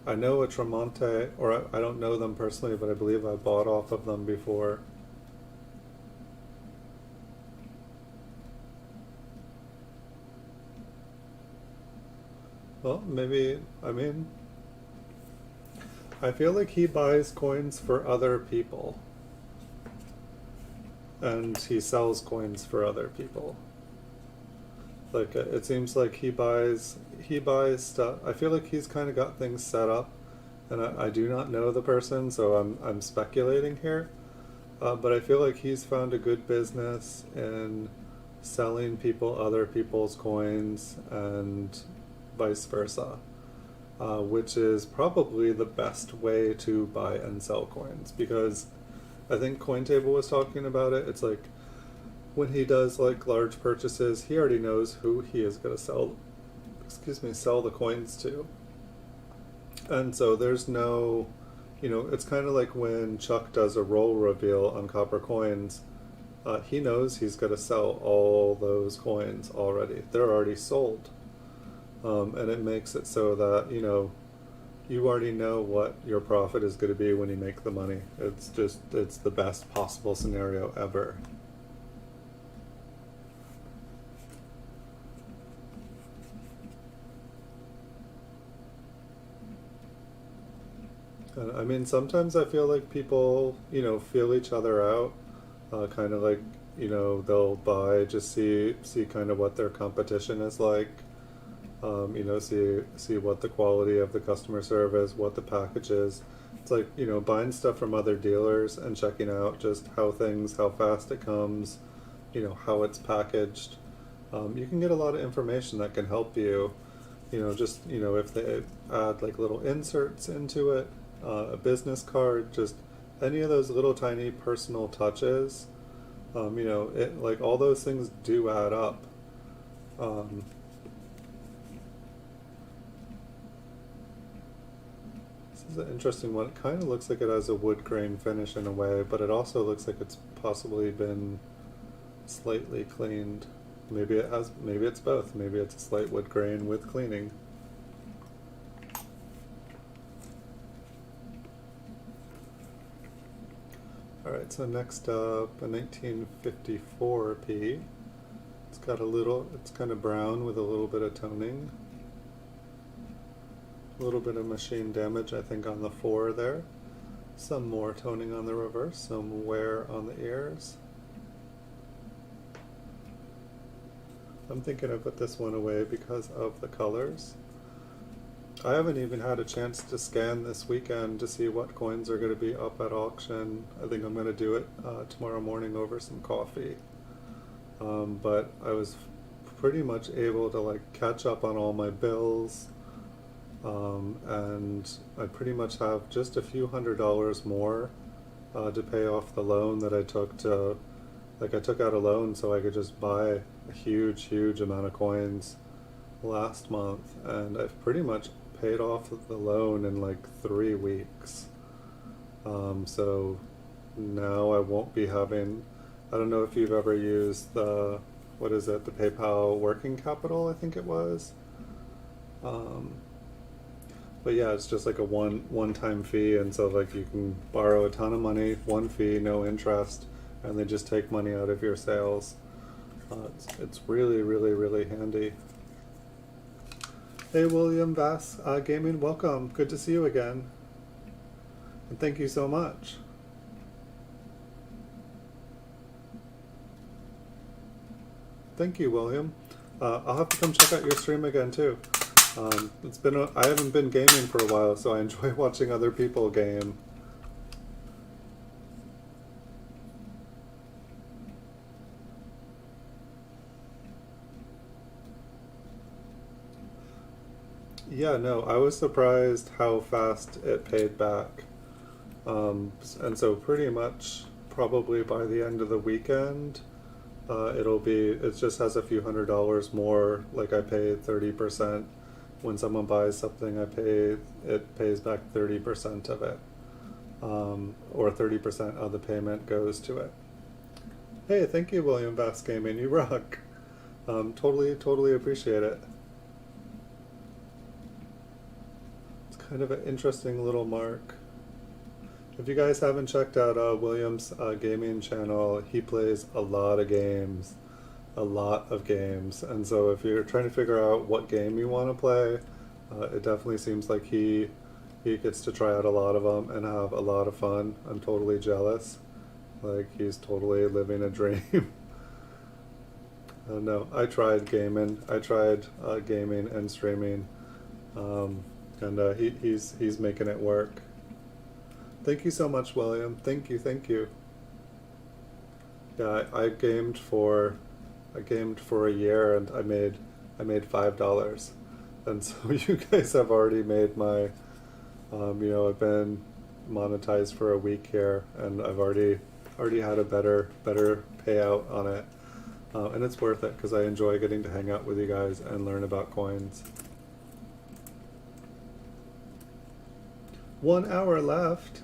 I know a Tremonte, or I don't know them personally, but I believe I bought off of them before. Well, maybe, I mean, I feel like he buys coins for other people, and he sells coins for other people. Like it seems like he buys stuff. I feel like he's kind of got things set up, and I do not know the person, so I'm speculating here. But I feel like he's found a good business in selling people other people's coins and vice versa, which is probably the best way to buy and sell coins, because I think Cointable was talking about it. It's like when he does like large purchases, he already knows who he is going to sell the coins to. And so there's no, it's kind of like when Chuck does a roll reveal on copper coins. He knows he's going to sell all those coins already. They're already sold. And it makes it so that, you already know what your profit is going to be when you make the money. It's the best possible scenario ever. And I mean, sometimes I feel like people, feel each other out, kind of like, they'll buy, just see kind of what their competition is like. See what the quality of the customer service, what the package is. It's like, buying stuff from other dealers and checking out just how fast it comes, how it's packaged. You can get a lot of information that can help you, if they add like little inserts into it, a business card, just any of those little tiny personal touches, it like all those things do add up. Um, This is an interesting one. It kind of looks like it has a wood grain finish in a way, but it also looks like it's possibly been slightly cleaned. Maybe it's both. Maybe it's a slight wood grain with cleaning. Alright, so next up, a 1954 P. It's kind of brown with a little bit of toning. A little bit of machine damage, I think, on the 4 there. Some more toning on the reverse, some wear on the ears. I'm thinking I put this one away because of the colors. I haven't even had a chance to scan this weekend to see what coins are going to be up at auction. I think I'm going to do it tomorrow morning over some coffee. But I was pretty much able to like catch up on all my bills. And I pretty much have just a few $100s more to pay off the loan that I took I took out a loan so I could just buy a huge amount of coins last month, and I've pretty much paid off the loan in like 3 weeks. So now I won't be having, I don't know if you've ever used the, what is it, the PayPal working capital, I think it was. But yeah, it's just like a one-time fee, and so like you can borrow a ton of money, one fee, no interest, and they just take money out of your sales. It's really, really, really handy. Hey, William Vass Gaming, welcome. Good to see you again. And thank you so much. Thank you, William. I'll have to come check out your stream again too. It's been I haven't been gaming for a while, so I enjoy watching other people game. Yeah, no, I was surprised how fast it paid back. And so pretty much probably by the end of the weekend, it just has a few $100s more. Like I pay 30%. When someone buys something, it pays back 30% of it. Or 30% of the payment goes to it. Hey, thank you, William Bass Gaming. You rock. Totally appreciate it. It's kind of an interesting little mark. If you guys haven't checked out William's gaming channel, he plays a lot of games. And so if you're trying to figure out what game you want to play, it definitely seems like he gets to try out a lot of them and have a lot of fun. I'm totally jealous. Like, he's totally living a dream. No, I tried gaming. I tried gaming and streaming, and he's making it work. Thank you so much, William. Thank you. Yeah, I gamed for a year, and I made $5, and so you guys have already made my, I've been monetized for a week here, and I've already had a better payout on it, and it's worth it because I enjoy getting to hang out with you guys and learn about coins. 1 hour left.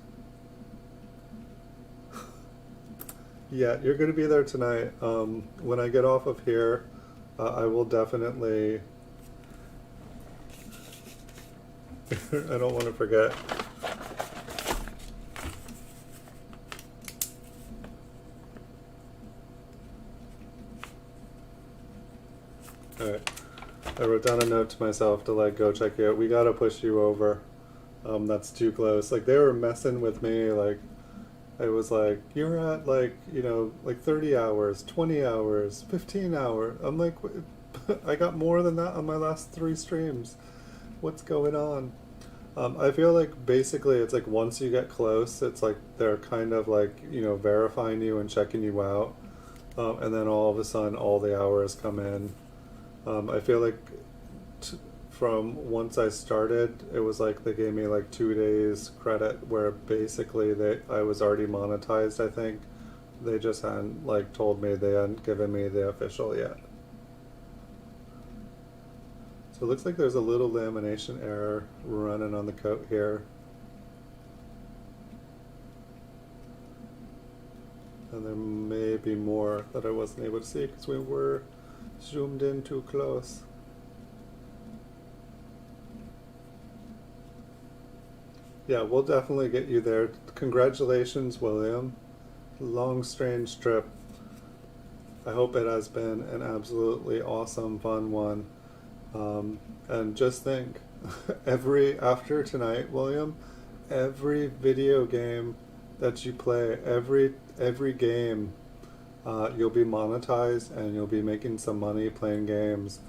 Yeah, you're going to be there tonight. When I get off of here, I will definitely... I don't want to forget. Alright. I wrote down a note to myself to like go check you out. We gotta push you over. That's too close. Like, they were messing with me, like, it was like, you're at like, like 30 hours, 20 hours, 15 hours. I'm like, I got more than that on my last 3 streams. What's going on? I feel like basically it's like once you get close, it's like they're kind of like, verifying you and checking you out. And then all of a sudden all the hours come in. I feel like from once I started, it was like they gave me like 2 days credit where basically I was already monetized, I think. They just hadn't like told me, they hadn't given me the official yet. So it looks like there's a little lamination error running on the coat here. And there may be more that I wasn't able to see because we were zoomed in too close. Yeah, we'll definitely get you there. Congratulations, William. Long, strange trip. I hope it has been an absolutely awesome, fun one. And just think, after tonight, William, every video game that you play, every game, you'll be monetized and you'll be making some money playing games.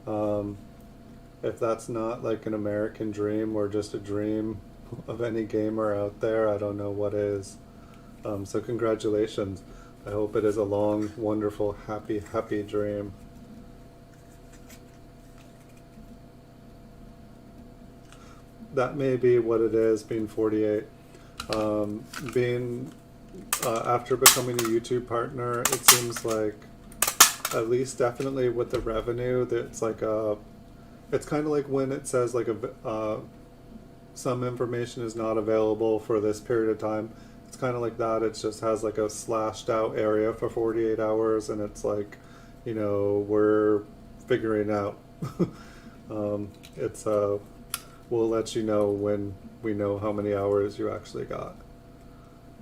If that's not like an American dream or just a dream of any gamer out there, I don't know what is. So congratulations. I hope it is a long, wonderful, happy dream. That may be what it is, being 48. After becoming a YouTube partner, it seems like, at least definitely with the revenue, that it's it's kind of like when it says like some information is not available for this period of time. It's kind of like that. It just has like a slashed out area for 48 hours, and it's like, you know, we're figuring out. It's we'll let you know when we know how many hours you actually got.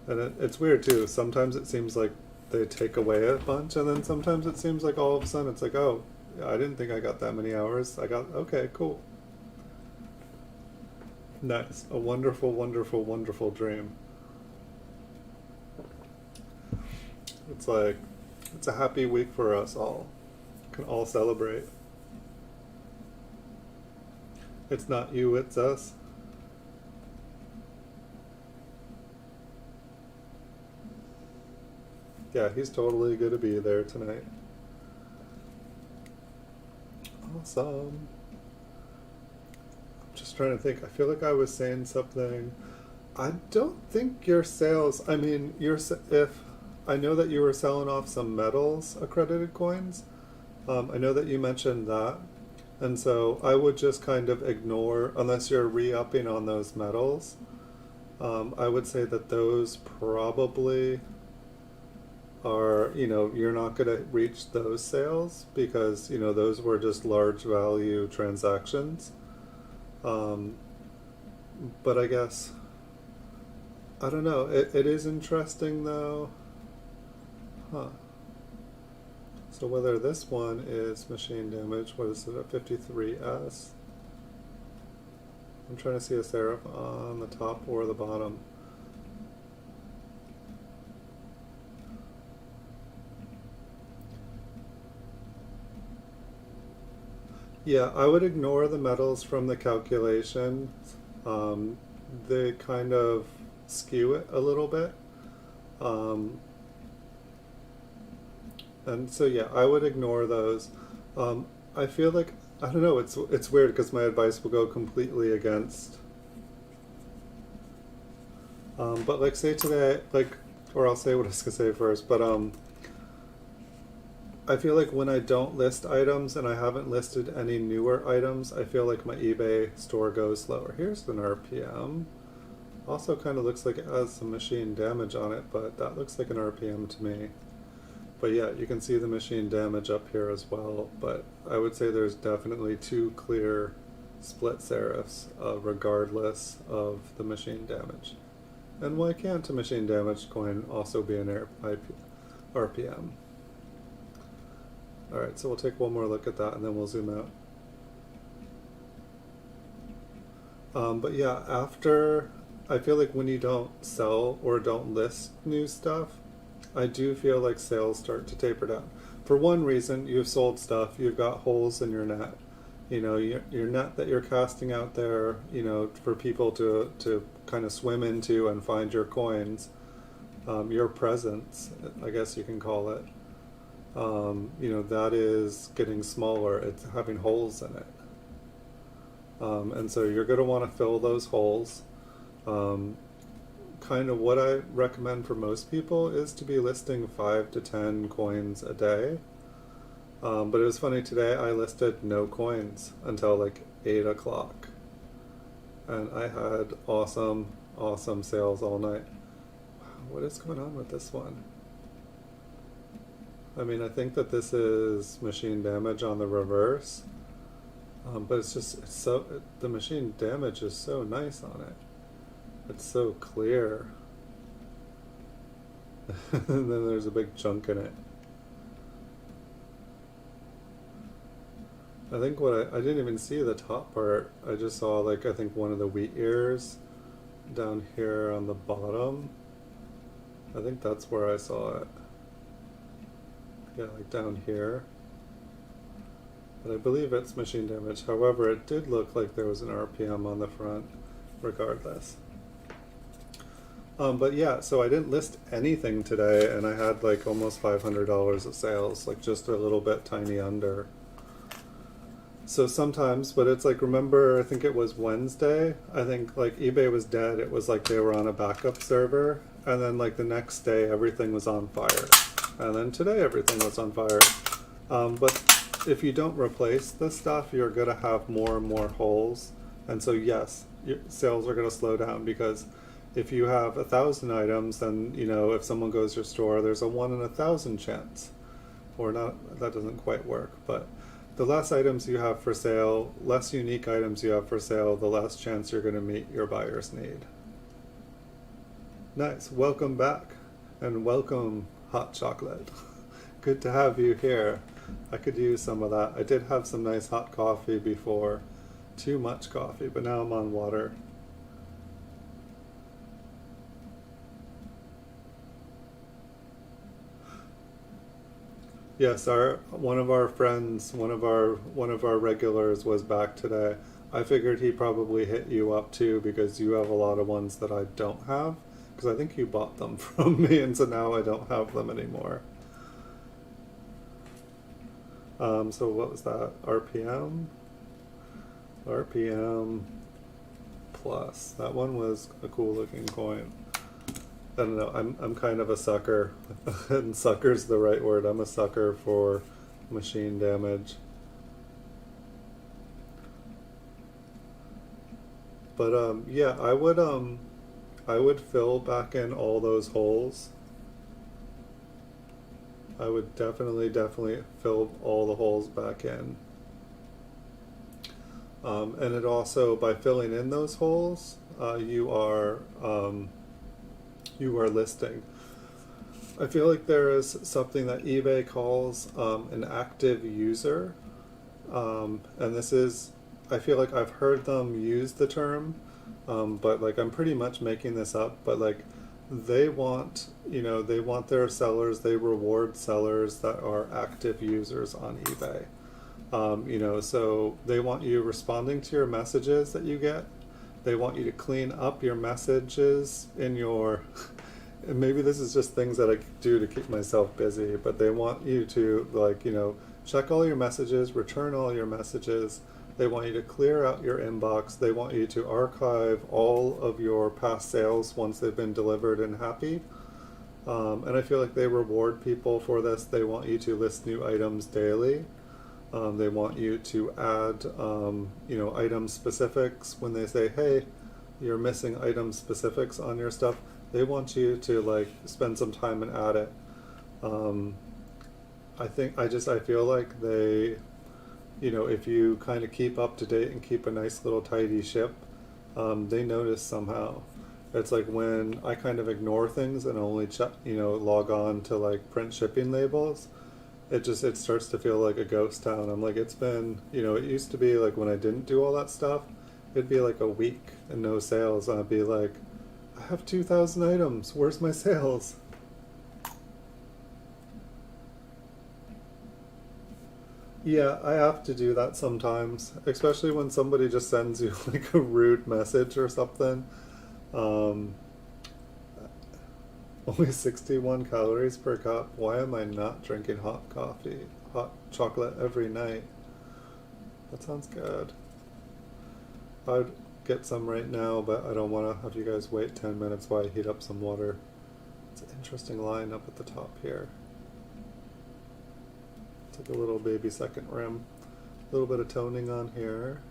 And it's weird too. Sometimes it seems like they take away a bunch, and then sometimes it seems like all of a sudden it's like, oh, I didn't think I got that many hours. I got, okay, cool. Nice. A wonderful, wonderful, wonderful dream. It's like, it's a happy week for us all. Can all celebrate. It's not you, it's us. Yeah, he's totally gonna be there tonight. Awesome. I'm just trying to think. I feel like I was saying something. I don't think your sales, I mean, if I know that you were selling off some metals accredited coins. I know that you mentioned that. And so I would just kind of ignore, unless you're re-upping on those metals, I would say that those probably are, you know, you're not going to reach those sales because, you know, those were just large value transactions. But I guess, I don't know, it is interesting though. Huh. So whether this one is machine damage, what is it, a 53S? I'm trying to see a serif on the top or the bottom. Yeah, I would ignore the metals from the calculation. They kind of skew it a little bit. And so yeah, I would ignore those. I feel like, I don't know, it's weird because my advice will go completely against. But like say today, like, or I'll say what I was gonna say first, but I feel like when I don't list items and I haven't listed any newer items, I feel like my eBay store goes slower. Here's an RPM. Also kind of looks like it has some machine damage on it, but that looks like an RPM to me. But yeah, you can see the machine damage up here as well, but I would say there's definitely two clear split serifs, regardless of the machine damage. And why can't a machine damaged coin also be an RPM? Alright, so we'll take one more look at that and then we'll zoom out. But yeah, after, I feel like when you don't sell or don't list new stuff, I do feel like sales start to taper down. For one reason, you've sold stuff, you've got holes in your net. You know, your net that you're casting out there, you know, for people to kind of swim into and find your coins, your presence, I guess you can call it. You know, that is getting smaller, it's having holes in it. And so you're going to want to fill those holes. Kind of what I recommend for most people is to be listing 5 to 10 coins a day. But it was funny, today I listed no coins until like 8 o'clock. And I had awesome sales all night. Wow, what is going on with this one? I mean, I think that this is machine damage on the reverse. But it's so, the machine damage is so nice on it. It's so clear. And then there's a big chunk in it. I think I didn't even see the top part. I just saw like, I think one of the wheat ears down here on the bottom. I think that's where I saw it. Yeah, like down here. But I believe it's machine damage. However, it did look like there was an RPM on the front, regardless. But yeah, so I didn't list anything today, and I had like almost $500 of sales, like just a little bit tiny under. So sometimes, but it's like, remember, I think it was Wednesday, I think like eBay was dead. It was like they were on a backup server, and then like the next day everything was on fire. And then today everything was on fire. But if you don't replace this stuff, you're going to have more and more holes. And so yes, your sales are going to slow down, because if you have 1,000 items, then, you know, if someone goes to your store, there's a 1 in 1,000 chance. Or not, that doesn't quite work, but the less items you have for sale, less unique items you have for sale, the less chance you're going to meet your buyer's need. Nice, welcome back, and welcome hot chocolate. Good to have you here. I could use some of that. I did have some nice hot coffee before, too much coffee, but now I'm on water. Yes, one of our friends, one of our regulars was back today. I figured he probably hit you up too, because you have a lot of ones that I don't have, because I think you bought them from me, and so now I don't have them anymore. So what was that? RPM? RPM plus. That one was a cool looking coin. I don't know, I'm kind of a sucker, and sucker's the right word. I'm a sucker for machine damage. But yeah, I would fill back in all those holes. I would definitely fill all the holes back in. And it also, by filling in those holes, you are listing. I feel like there is something that eBay calls an active user, and this is, I feel like I've heard them use the term, but like I'm pretty much making this up, but like they want, you know, they want their sellers, they reward sellers that are active users on eBay. You know, so they want you responding to your messages that you get. They want you to clean up your messages in your, and maybe this is just things that I do to keep myself busy, but they want you to, like, you know, check all your messages, return all your messages. They want you to clear out your inbox. They want you to archive all of your past sales once they've been delivered and happy. And I feel like they reward people for this. They want you to list new items daily. They want you to add, you know, item specifics. When they say, hey, you're missing item specifics on your stuff, they want you to like spend some time and add it. I feel like they, you know, if you kind of keep up to date and keep a nice little tidy ship, they notice somehow. It's like when I kind of ignore things and only check, you know, log on to like print shipping labels, it starts to feel like a ghost town. I'm like, it's been, you know, it used to be like when I didn't do all that stuff, it'd be like a week and no sales, and I'd be like, I have 2,000 items, where's my sales? Yeah, I have to do that sometimes, especially when somebody just sends you like a rude message or something. Um, Only 61 calories per cup. Why am I not drinking hot coffee, hot chocolate every night? That sounds good. I'd get some right now, but I don't want to have you guys wait 10 minutes while I heat up some water. It's an interesting line up at the top here. It's like a little baby second rim. A little bit of toning on here.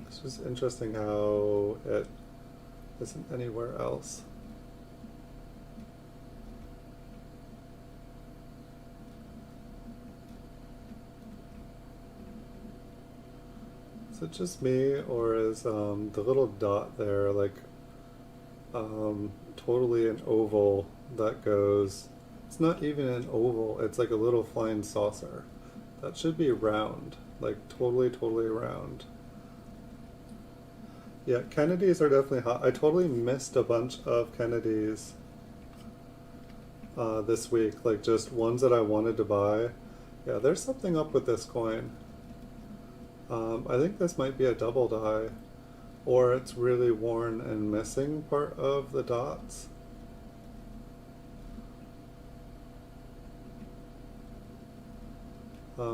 It's just interesting how it isn't anywhere else. Is it just me, or is the little dot there like totally an oval that goes, it's not even an oval, it's like a little flying saucer. That should be round, like totally round. Yeah, Kennedys are definitely hot. I totally missed a bunch of Kennedys this week, like just ones that I wanted to buy. Yeah, there's something up with this coin. I think this might be a double die, or it's really worn and missing part of the dots.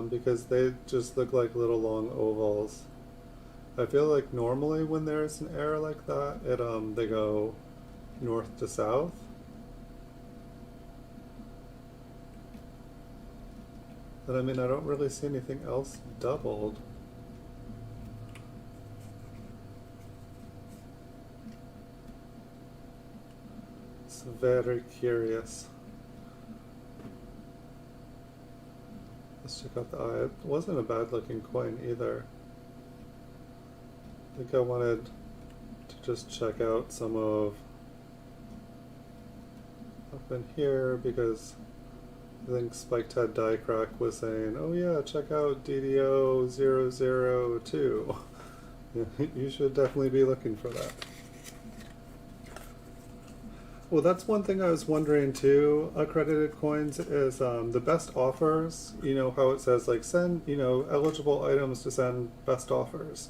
Because they just look like little long ovals. I feel like normally when there's an error like that, they go north to south. And I mean, I don't really see anything else doubled. It's very curious. Let's check out the eye. It wasn't a bad looking coin either. I think I wanted to just check out some of up in here because I think Spiked Head Die Crack was saying, oh yeah, check out DDO 002. You should definitely be looking for that. Well, that's one thing I was wondering too, accredited coins, is the best offers, you know, how it says like send, you know, eligible items to send best offers.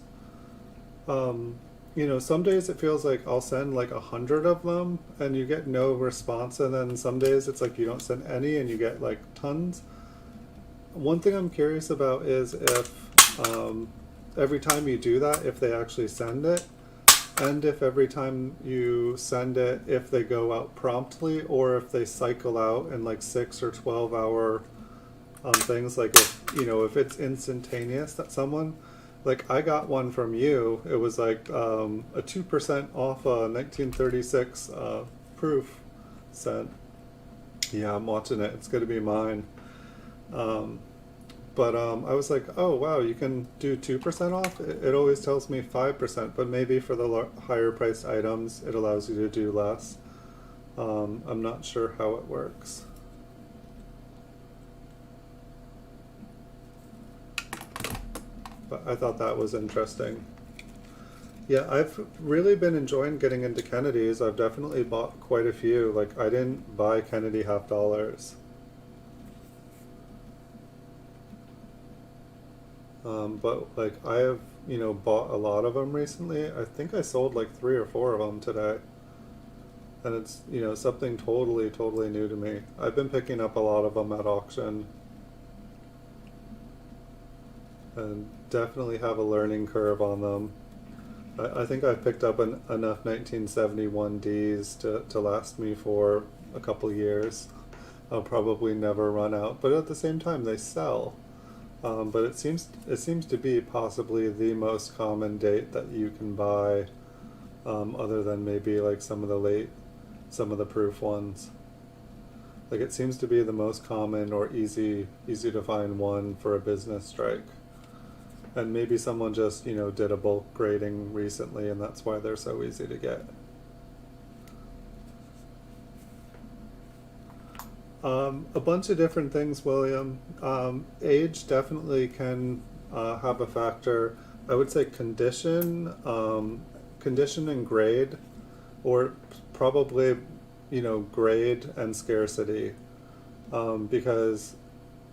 You know, some days it feels like I'll send like 100 of them and you get no response, and then some days it's like you don't send any and you get like tons. One thing I'm curious about is if every time you do that, if they actually send it, and if every time you send it, if they go out promptly or if they cycle out in like 6 or 12 hour things. Like if, you know, if it's instantaneous that someone, like I got one from you, it was like a 2% off a 1936 proof sent. Yeah, I'm watching it. It's going to be mine. But I was like, oh wow, you can do 2% off? It always tells me 5%, but maybe for the higher priced items, it allows you to do less. I'm not sure how it works. But I thought that was interesting. Yeah, I've really been enjoying getting into Kennedy's. I've definitely bought quite a few. Like, I didn't buy Kennedy half dollars. But like I have, you know, bought a lot of them recently. I think I sold like 3 or 4 of them today. And it's, you know, something totally new to me. I've been picking up a lot of them at auction. And definitely have a learning curve on them. I think I've picked up enough 1971Ds to last me for a couple years. I'll probably never run out, but at the same time they sell. But it seems to be possibly the most common date that you can buy, other than maybe like some of the proof ones. Like it seems to be the most common or easy to find one for a business strike. And maybe someone just, you know, did a bulk grading recently and that's why they're so easy to get. A bunch of different things, William. Age definitely can have a factor. I would say condition and grade, or probably, you know, grade and scarcity. Because,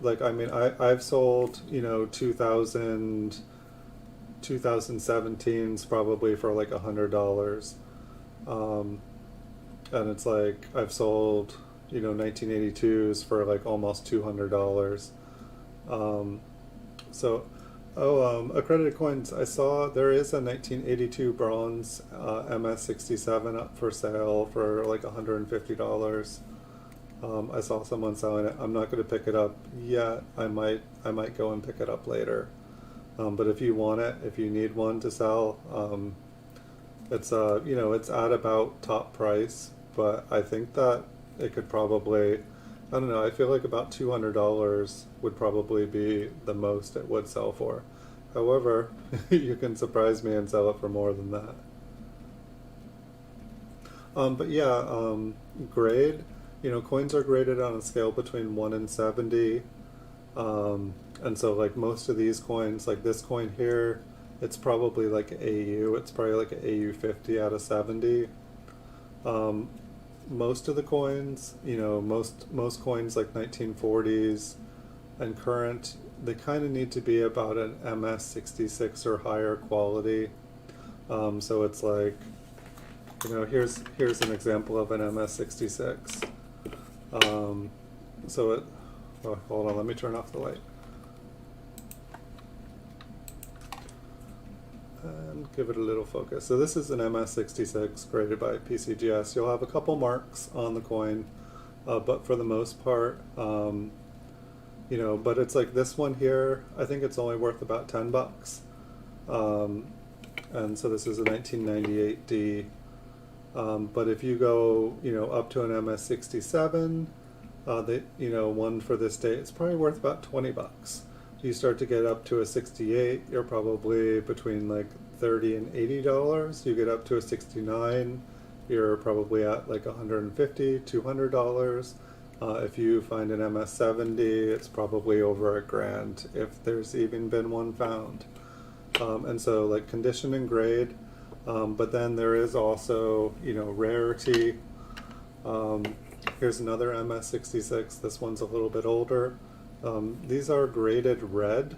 like, I mean, I've sold, you know, 2017s probably for like $100. And it's like, I've sold, you know, 1982s for like almost $200. Accredited coins, I saw there is a 1982 bronze MS67 up for sale for like $150. I saw someone selling it. I'm not going to pick it up yet. I might go and pick it up later. But if you want it, if you need one to sell, it's you know, it's at about top price, but I think that it could probably, I don't know, I feel like about $200 would probably be the most it would sell for. However, you can surprise me and sell it for more than that. But yeah, grade, you know, coins are graded on a scale between 1 and 70. And so like most of these coins, like this coin here, it's probably like AU, it's probably like an AU 50 out of 70. Most of the coins, you know, most coins like 1940s and current, they kind of need to be about an MS66 or higher quality. So it's like, you know, here's an example of an MS66. So it, oh, hold on, let me turn off the light. And give it a little focus. So this is an MS66 graded by PCGS. You'll have a couple marks on the coin, but for the most part, you you know, but it's like this one here, I think it's only worth about 10 bucks. And so this is a 1998D. But if you go, you know, up to an MS67, you know, one for this date, it's probably worth about 20 bucks. You start to get up to a 68, you're probably between like $30 and $80. You get up to a 69, you're probably at like $150, $200. If you find an MS70, it's probably over $1,000 if there's even been one found. And so like condition and grade, but then there is also, you know, rarity. Here's another MS66. This one's a little bit older. These are graded red,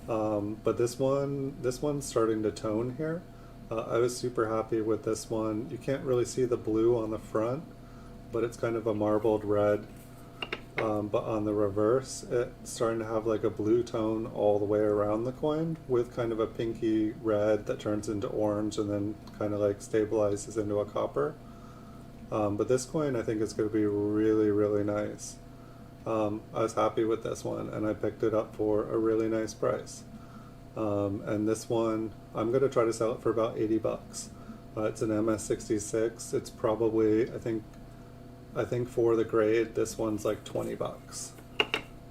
but this one's starting to tone here. I was super happy with this one. You can't really see the blue on the front, but it's kind of a marbled red. But on the reverse, it's starting to have like a blue tone all the way around the coin with kind of a pinky red that turns into orange and then kind of like stabilizes into a copper. But this coin I think is going to be really, really nice. I was happy with this one and I picked it up for a really nice price. And this one, I'm going to try to sell it for about 80 bucks. It's an MS66. It's probably, I think for the grade, this one's like 20 bucks.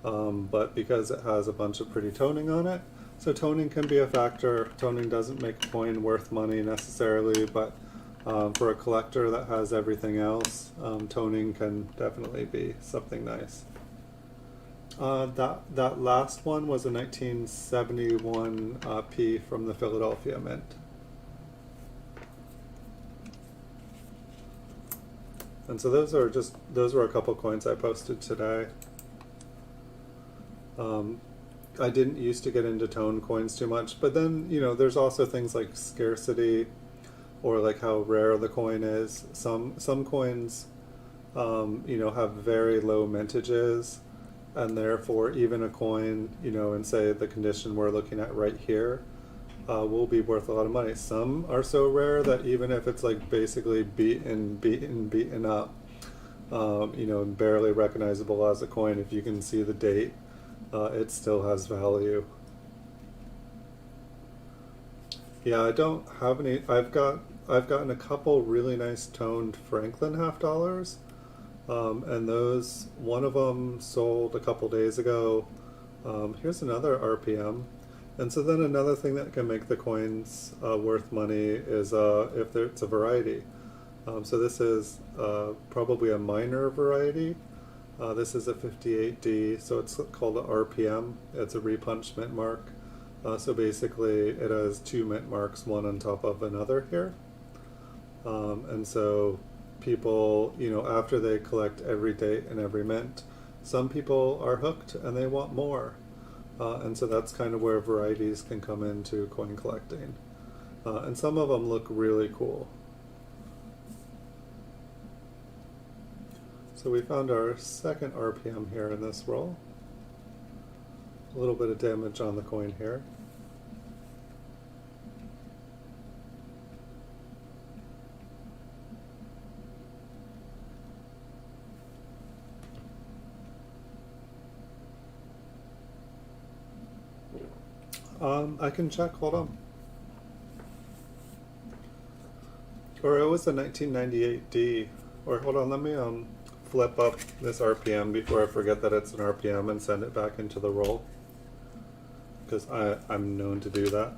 But because it has a bunch of pretty toning on it, so toning can be a factor. Toning doesn't make a coin worth money necessarily, but for a collector that has everything else, toning can definitely be something nice. That last one was a 1971 P from the Philadelphia Mint. And so those were a couple coins I posted today. I didn't used to get into tone coins too much, but then, you know, there's also things like scarcity or like how rare the coin is. Some coins, you know, have very low mintages, and therefore even a coin, you know, in say the condition we're looking at right here, will be worth a lot of money. Some are so rare that even if it's like basically beaten up, you know, barely recognizable as a coin, if you can see the date, it still has value. Yeah, I don't have any. I've gotten a couple really nice toned Franklin half dollars, and those, one of them sold a couple days ago. Here's another RPM. And so then another thing that can make the coins worth money is if it's a variety. So this is probably a minor variety. This is a 58D, so it's called an RPM. It's a repunched mint mark. So basically it has two mint marks, one on top of another here. And so people, you know, after they collect every date and every mint, some people are hooked and they want more. And so that's kind of where varieties can come into coin collecting. And some of them look really cool. So we found our second RPM here in this roll. A little bit of damage on the coin here. I can check, hold on. Or it was a 1998D. Or hold on, let me flip up this RPM before I forget that it's an RPM and send it back into the roll. Because I'm known to do that.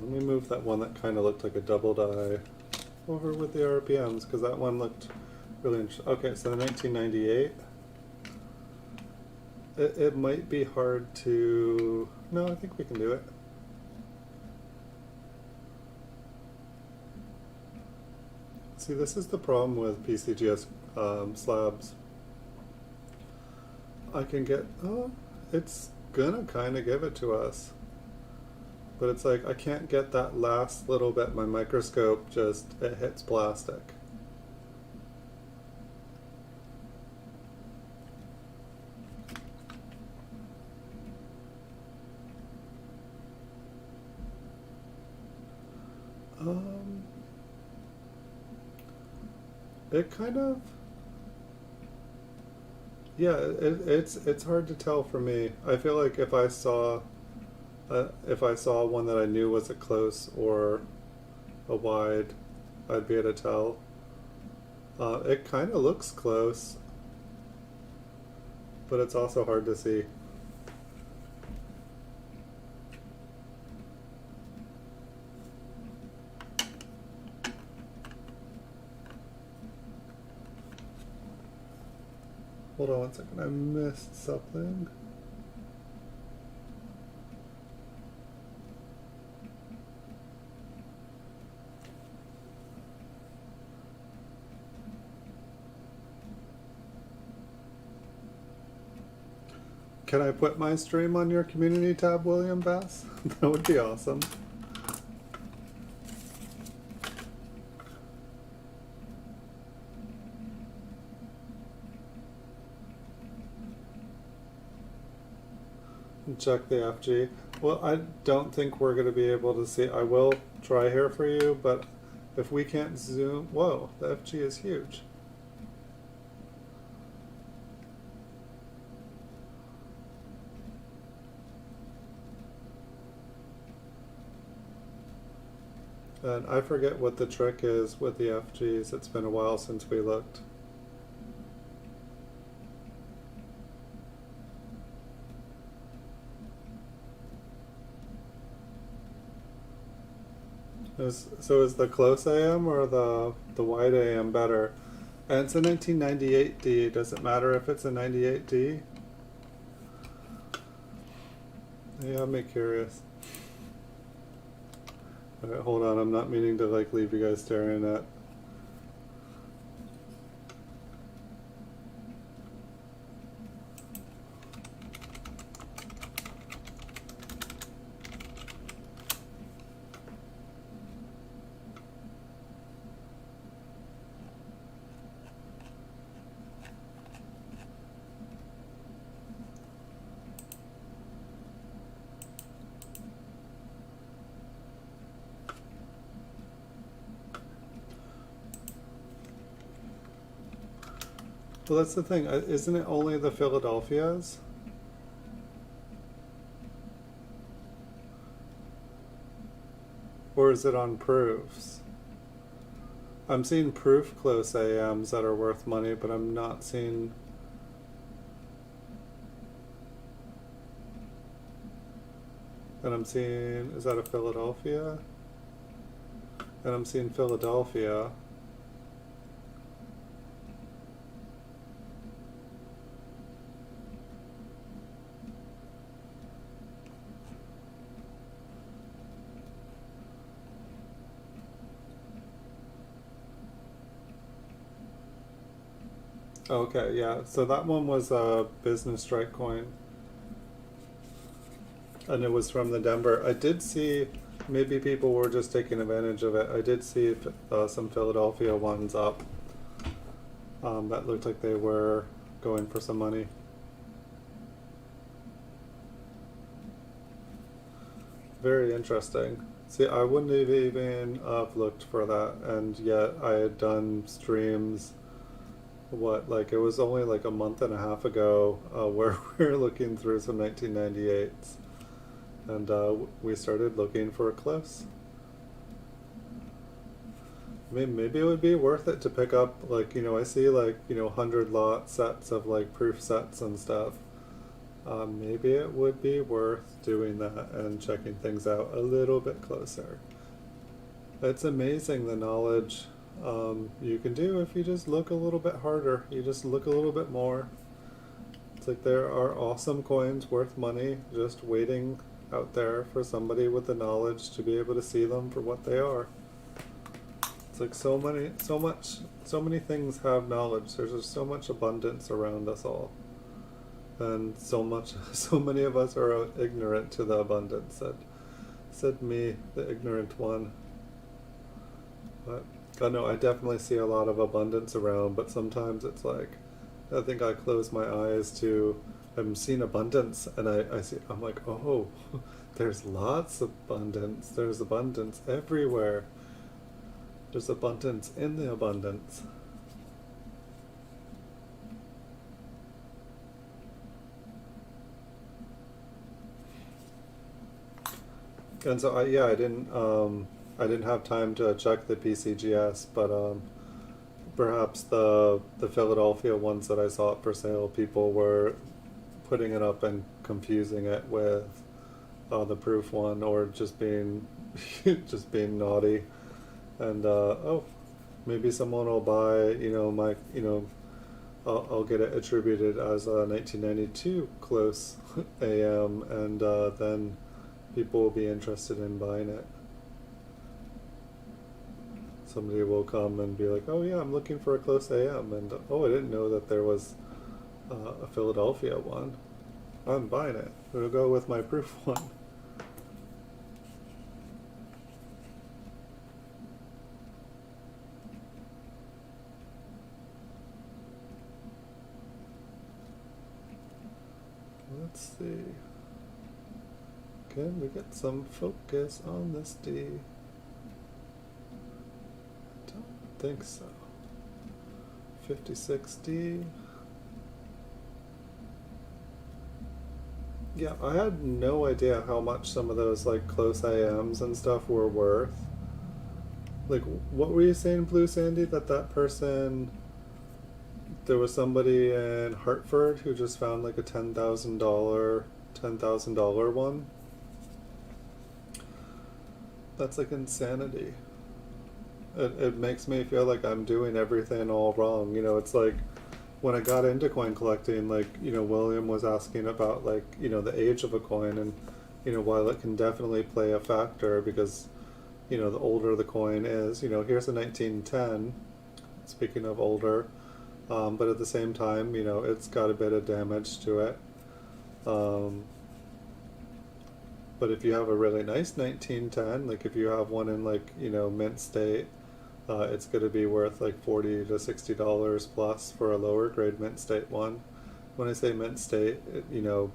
Let me move that one that kind of looked like a double die over with the RPMs, because that one looked really interesting. Okay, so the 1998. It might be hard to... No, I think we can do it. See, this is the problem with PCGS slabs. I can get... Oh, it's gonna kind of give it to us. But it's like, I can't get that last little bit. My microscope just, it hits plastic. Um, it kind of, yeah, it's hard to tell for me. I feel like if I saw one that I knew was a close or a wide, I'd be able to tell. It kind of looks close, but it's also hard to see. Hold on one second, I missed something. Can I put my stream on your community tab, William Bass? That would be awesome. Check the FG. Well, I don't think we're going to be able to see. I will try here for you, but if we can't zoom, whoa, the FG is huge. And I forget what the trick is with the FGs. It's been a while since we looked. So is the close AM or the wide AM better? And it's a 1998D. Does it matter if it's a 98D? Yeah, I'm curious. Alright, hold on. I'm not meaning to like leave you guys staring at. Well, that's the thing. Isn't it only the Philadelphias? Or is it on proofs? I'm seeing proof close AMs that are worth money, but I'm not seeing. And I'm seeing, is that a Philadelphia? And I'm seeing Philadelphia. Okay, yeah. So that one was a business strike coin. And it was from the Denver. I did see, maybe people were just taking advantage of it. I did see some Philadelphia ones up that looked like they were going for some money. Very interesting. See, I wouldn't have even looked for that, and yet I had done streams. What, like it was only like a month and a half ago where we were looking through some 1998s. And we started looking for a close. I mean, maybe it would be worth it to pick up, like, I see like, 100 lot sets of like proof sets and stuff. Maybe it would be worth doing that and checking things out a little bit closer. It's amazing the knowledge you can do if you just look a little bit harder. You just look a little bit more. It's like there are awesome coins worth money just waiting out there for somebody with the knowledge to be able to see them for what they are. It's like so many things have knowledge. There's just so much abundance around us all. And so many of us are ignorant to the abundance. Said me, the ignorant one. But I know I definitely see a lot of abundance around, but sometimes it's like, I think I close my eyes to, I'm seeing abundance, and I'm like, oh, there's lots of abundance. There's abundance everywhere. There's abundance in the abundance. And so I didn't have time to check the PCGS, but perhaps the Philadelphia ones that I saw for sale, people were putting it up and confusing it with the proof one, or just being just being naughty. And oh, maybe someone will buy, I'll get it attributed as a 1992 close AM, and then people will be interested in buying it. Somebody will come and be like, oh yeah, I'm looking for a close AM, and oh, I didn't know that there was a Philadelphia one. I'm buying it. It'll go with my proof one. Let's see. Can we get some focus on this D? I don't think so. 56D. Yeah, I had no idea how much some of those like close AMs and stuff were worth. Like, what were you saying, Blue Sandy? That person, there was somebody in Hartford who just found like a $10,000 one. That's like insanity. It makes me feel like I'm doing everything all wrong. It's like when I got into coin collecting, like, William was asking about like, the age of a coin, and, while it can definitely play a factor because, the older the coin is, here's a 1910, speaking of older, but at the same time, it's got a bit of damage to it. But if you have a really nice 1910, like if you have one in like, mint state, it's going to be worth like $40 to $60 plus for a lower grade mint state one. When I say mint state,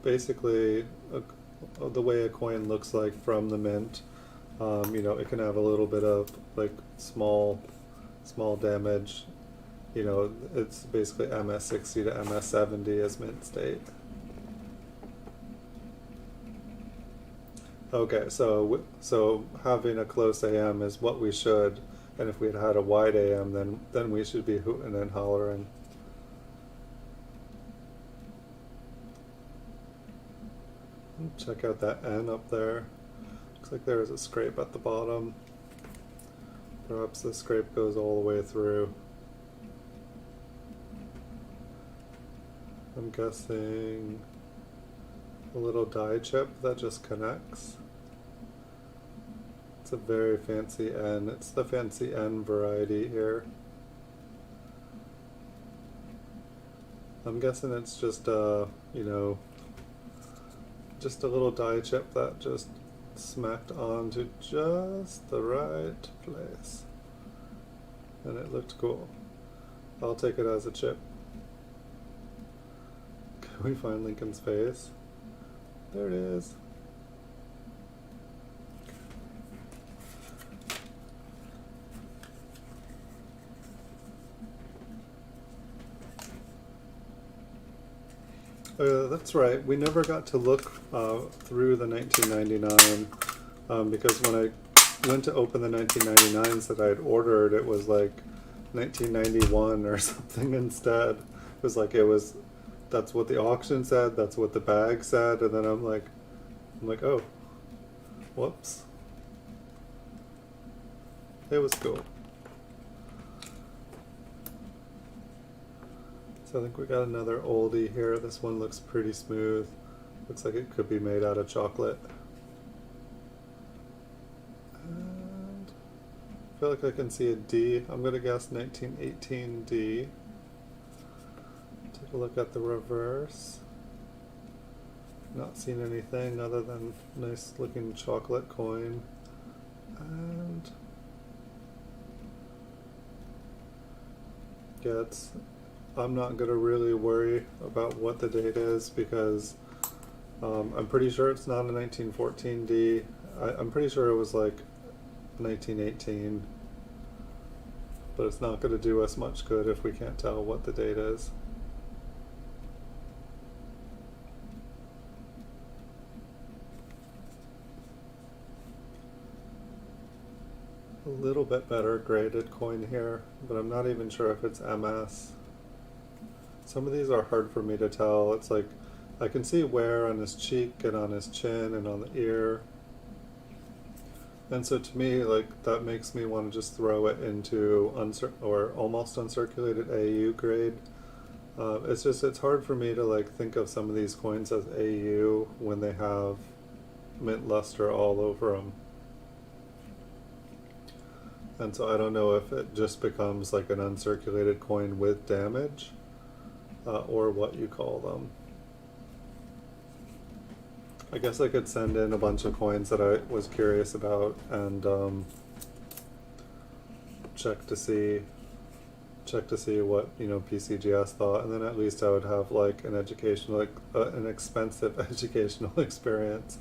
basically the way a coin looks like from the mint, it can have a little bit of like small damage. It's basically MS60 to MS70 as mint state. Okay, so having a close AM is what we should, and if we had had a wide AM, then we should be hooting and hollering. Check out that N up there. Looks like there is a scrape at the bottom. Perhaps the scrape goes all the way through. I'm guessing a little die chip that just connects. It's a very fancy N. It's the fancy N variety here. I'm guessing it's just just a little die chip that just smacked onto just the right place. And it looked cool. I'll take it as a chip. Can we find Lincoln's face? There it is. That's right. We never got to look through the 1999 because when I went to open the 1999s that I had ordered, it was like 1991 or something instead. It was like that's what the auction said, that's what the bag said, and then I'm like, oh, whoops. It was cool. So I think we got another oldie here. This one looks pretty smooth. Looks like it could be made out of chocolate. And I feel like I can see a D. I'm going to guess 1918 D. Take a look at the reverse. Not seeing anything other than nice looking chocolate coin. And yeah, I'm not going to really worry about what the date is because I'm pretty sure it's not a 1914 D. I'm pretty sure it was like 1918. but it's not going to do us much good if we can't tell what the date is. A little bit better graded coin here, but I'm not even sure if it's MS. Some of these are hard for me to tell. It's like I can see wear on his cheek and on his chin and on the ear. And so to me, like, that makes me want to just throw it into or almost uncirculated AU grade. It's hard for me to like think of some of these coins as AU when they have mint luster all over them. And so I don't know if it just becomes like an uncirculated coin with damage, or what you call them. I guess I could send in a bunch of coins that I was curious about and check to see what PCGS thought, and then at least I would have like an educational, like an expensive educational experience.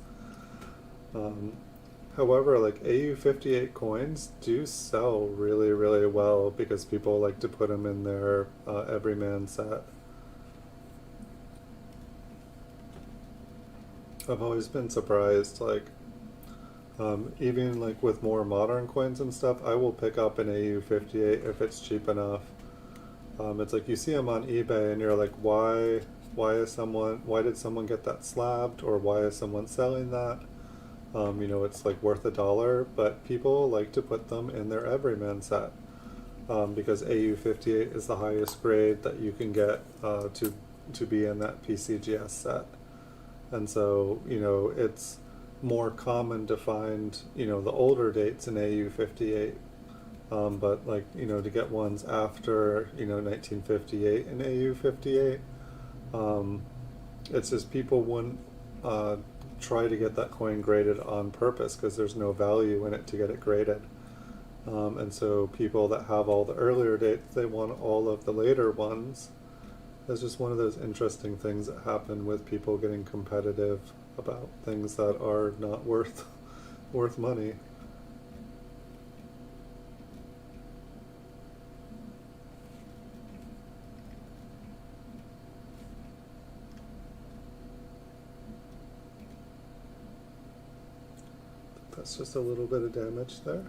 However, like AU58 coins do sell really, really well because people like to put them in their everyman set. I've always been surprised, like even like with more modern coins and stuff, I will pick up an AU58 if it's cheap enough. It's like you see them on eBay and you're like, why did someone get that slabbed, or why is someone selling that? It's like worth $1, but people like to put them in their everyman set because AU58 is the highest grade that you can get to be in that PCGS set. And so, it's more common to find, the older dates in AU58, but like, to get ones after, 1958 in AU58, it's just people wouldn't try to get that coin graded on purpose because there's no value in it to get it graded. And so people that have all the earlier dates, they want all of the later ones. It's just one of those interesting things that happen with people getting competitive about things that are not worth money. That's just a little bit of damage there.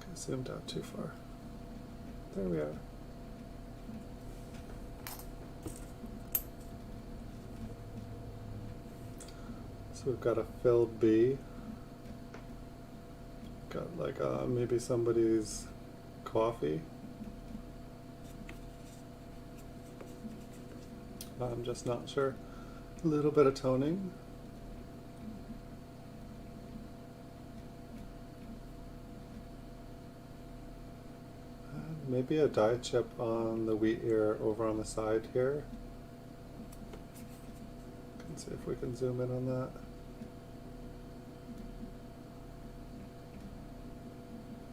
Okay, zoomed out too far. There we are. So we've got a filled B. Got like maybe somebody's coffee. I'm just not sure. A little bit of toning. Maybe a die chip on the wheat ear over on the side here. Let's see if we can zoom in on that.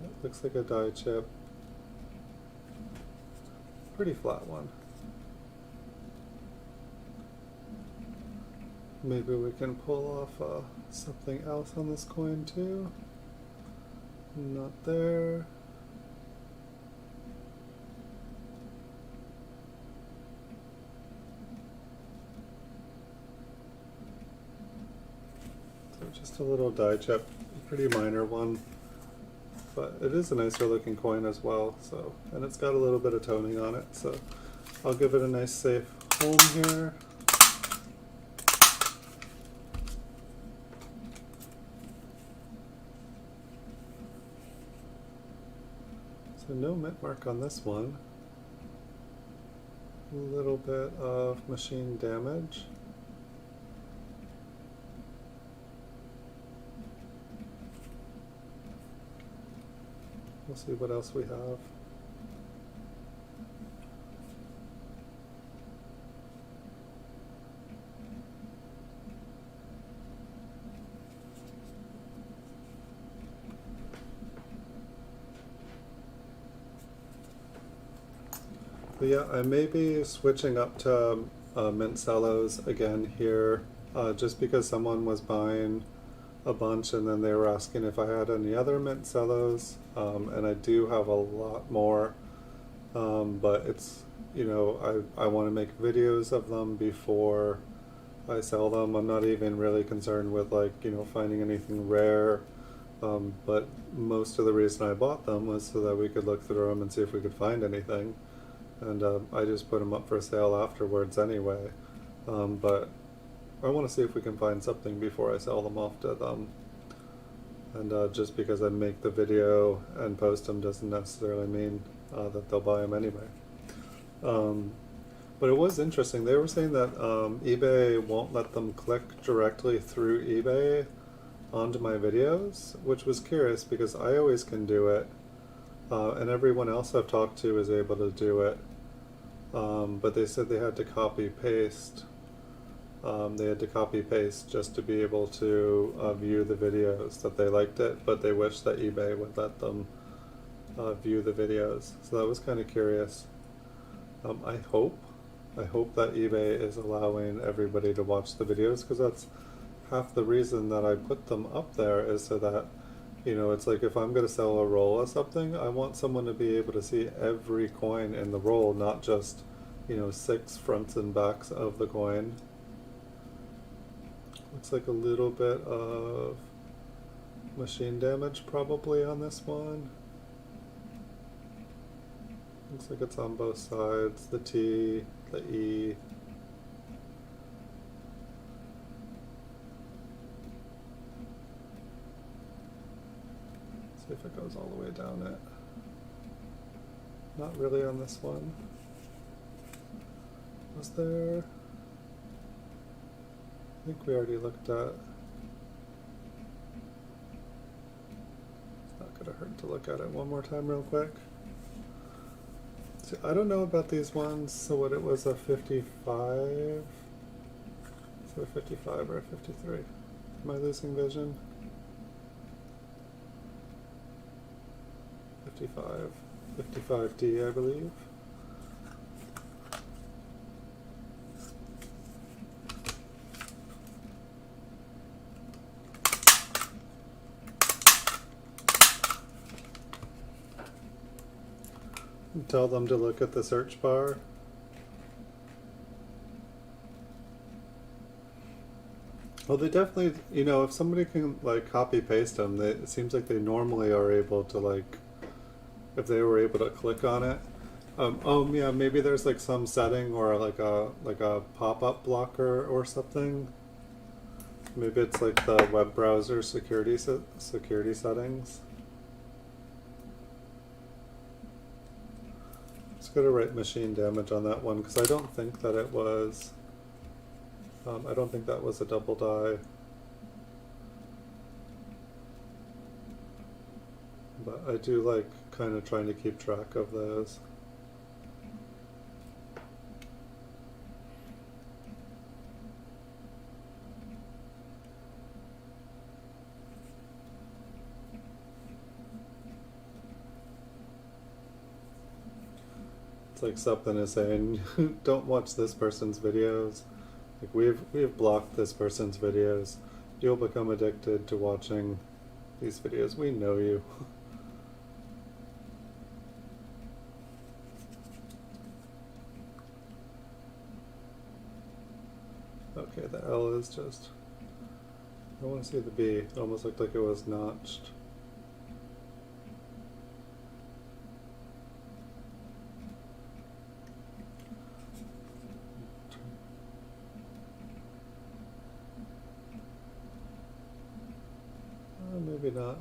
It looks like a die chip. Pretty flat one. Maybe we can pull off something else on this coin too. Not there. Just a little die chip, pretty minor one, but it is a nicer looking coin as well. So, and it's got a little bit of toning on it, so I'll give it a nice safe home here. So no mint mark on this one. A little bit of machine damage. We'll see what else we have. But yeah, I may be switching up to mint cellos again here, just because someone was buying a bunch, and then they were asking if I had any other mint cellos, and I do have a lot more, but it's, you know, I want to make videos of them before I sell them. I'm not even really concerned with, like, you know, finding anything rare, but most of the reason I bought them was so that we could look through them and see if we could find anything, and I just put them up for sale afterwards anyway, but I want to see if we can find something before I sell them off to them. And just because I make the video and post them doesn't necessarily mean that they'll buy them anyway. But it was interesting. They were saying that eBay won't let them click directly through eBay onto my videos, which was curious because I always can do it, and everyone else I've talked to is able to do it. But they said they had to copy paste. They had to copy paste just to be able to view the videos, that they liked it, but they wish that eBay would let them view the videos. So that was kind of curious. I hope that eBay is allowing everybody to watch the videos, because that's half the reason that I put them up there, is so that, you know, it's like if I'm going to sell a roll of something, I want someone to be able to see every coin in the roll, not just, you know, 6 fronts and backs of the coin. Looks like a little bit of machine damage probably on this one. Looks like it's on both sides, the T, the E. See if it goes all the way down it. Not really on this one. Was there? I think we already looked at. It's not going to hurt to look at it one more time real quick. See, I don't know about these ones. So what, it was a 55? Is it a 55 or a 53? Am I losing vision? 55. 55D, I believe. Tell them to look at the search bar. Well, they definitely, you know, if somebody can like copy paste them, it seems like they normally are able to, like, if they were able to click on it. Oh yeah, maybe there's like some setting or like a pop-up blocker or something. Maybe it's like the web browser security settings. Just gotta write machine damage on that one, because I don't think that it was. I don't think that was a double die. But I do like kind of trying to keep track of those. It's like something is saying, don't watch this person's videos. Like we've blocked this person's videos. You'll become addicted to watching these videos. We know you. Okay, the L is just, I want to see the B. It almost looked like it was notched. Maybe not.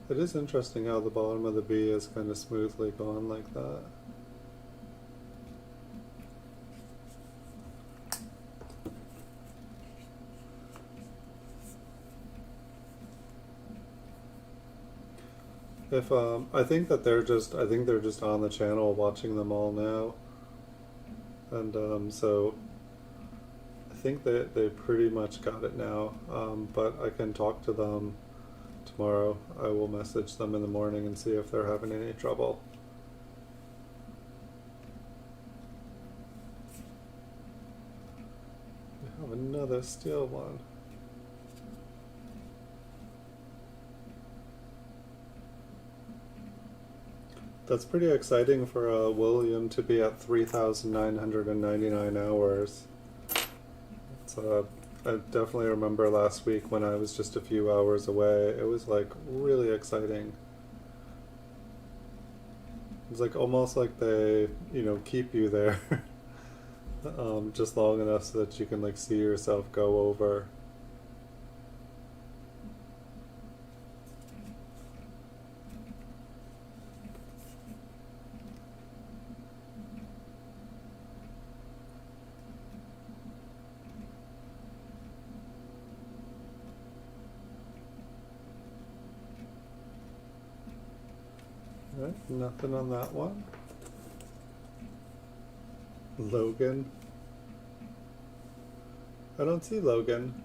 It is interesting how the bottom of the B is kind of smoothly gone like that. If I think that they're just on the channel watching them all now, and so I think that they pretty much got it now. But I can talk to them tomorrow. I will message them in the morning and see if they're having any trouble. We have another steel one. That's pretty exciting for William to be at 3,999 hours. It's, I definitely remember last week when I was just a few hours away. It was like really exciting. It's like almost like they, keep you there just long enough so that you can like see yourself go over. Right, nothing on that one. Logan. I don't see Logan.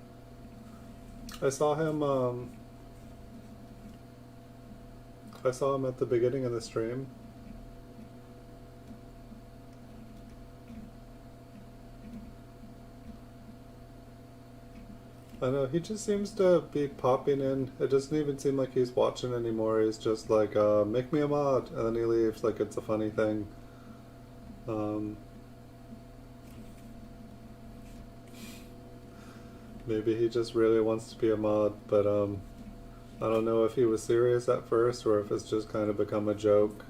I saw him at the beginning of the stream. I know, he just seems to be popping in. It doesn't even seem like he's watching anymore. He's just like, make me a mod, and then he leaves like it's a funny thing. Maybe he just really wants to be a mod, but I don't know if he was serious at first or if it's just kind of become a joke.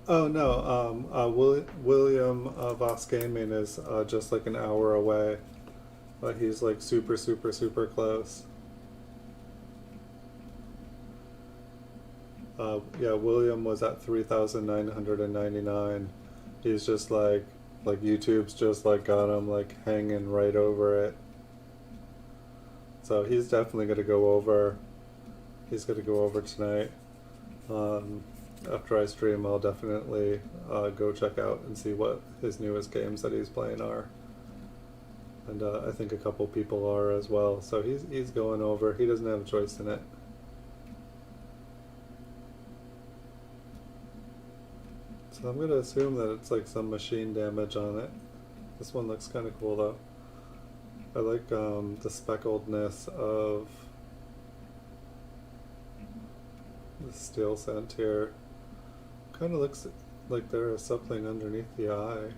Oh no, William Voss Gaming is just like an hour away. But he's like super, super, super close. Yeah, William was at 3,999. He's just like YouTube's just like got him like hanging right over it. So he's definitely gonna go over. He's gonna go over tonight. After I stream, I'll definitely go check out and see what his newest games that he's playing are. And I think a couple people are as well. So he's going over. He doesn't have a choice in it. So I'm going to assume that it's like some machine damage on it. This one looks kind of cool though. I like the speckledness of the steel scent here. Kind of looks like there is something underneath the eye.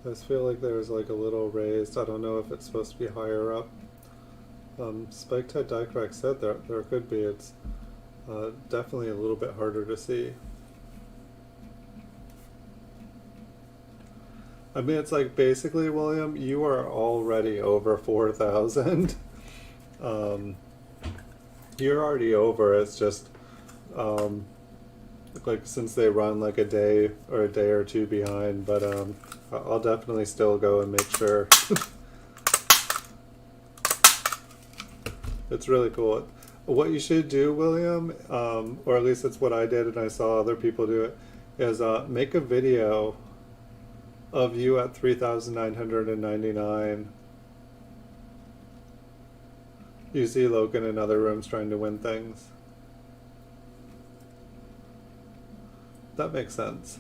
I just feel like there's like a little raised, I don't know if it's supposed to be higher up. Spiked Head Diecrack said there could be. It's definitely a little bit harder to see. I mean, it's like basically, William, you are already over 4,000. You're already over. It's just like since they run like a day or two behind, but I'll definitely still go and make sure. It's really cool. What you should do, William, or at least it's what I did and I saw other people do it, is make a video of you at 3,999. You see Logan in other rooms trying to win things. That makes sense.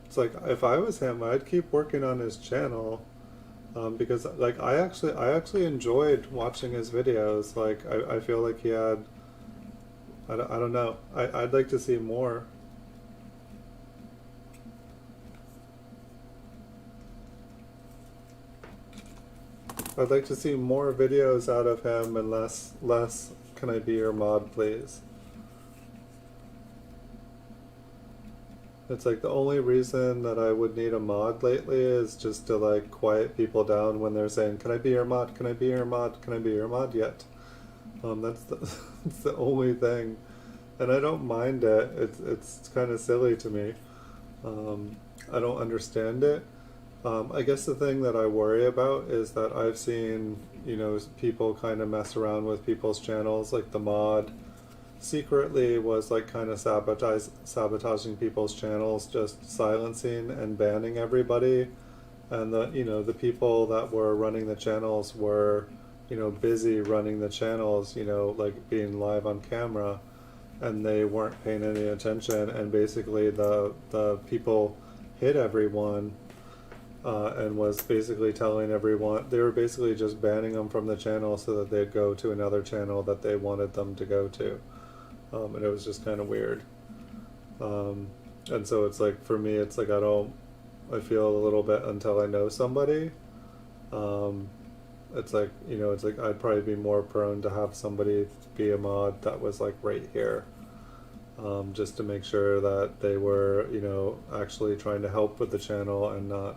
It's like if I was him, I'd keep working on his channel, because like I actually enjoyed watching his videos. Like I feel like he had. I don't know. I'd like to see more. I'd like to see more videos out of him and less can I be your mod, please? It's like the only reason that I would need a mod lately is just to like quiet people down when they're saying, can I be your mod? Can I be your mod? Can I be your mod yet? That's the only thing, and I don't mind it. It's kind of silly to me. I don't understand it. I guess the thing that I worry about is that I've seen people kind of mess around with people's channels, like the mod secretly was like kind of sabotaging people's channels, just silencing and banning everybody. And the people that were running the channels were, busy running the channels, like being live on camera, and they weren't paying any attention. And basically, the people hit everyone, and was basically telling everyone, they were basically just banning them from the channel so that they'd go to another channel that they wanted them to go to. And it was just kind of weird. And so it's like, for me, it's like I feel a little bit until I know somebody. It's like, it's like I'd probably be more prone to have somebody be a mod that was like right here. Just to make sure that they were, actually trying to help with the channel and not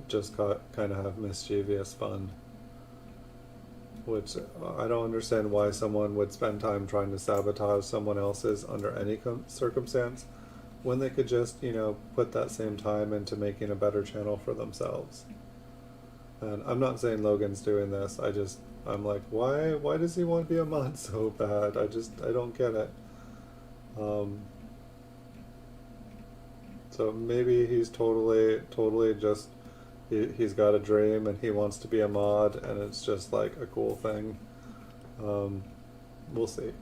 just kind of have mischievous fun. Which I don't understand why someone would spend time trying to sabotage someone else's under any circumstance, when they could just, put that same time into making a better channel for themselves. And I'm not saying Logan's doing this, I'm like, why does he want to be a mod so bad? I don't get it. So maybe he's totally just, he's got a dream and he wants to be a mod, and it's just like a cool thing. We'll see.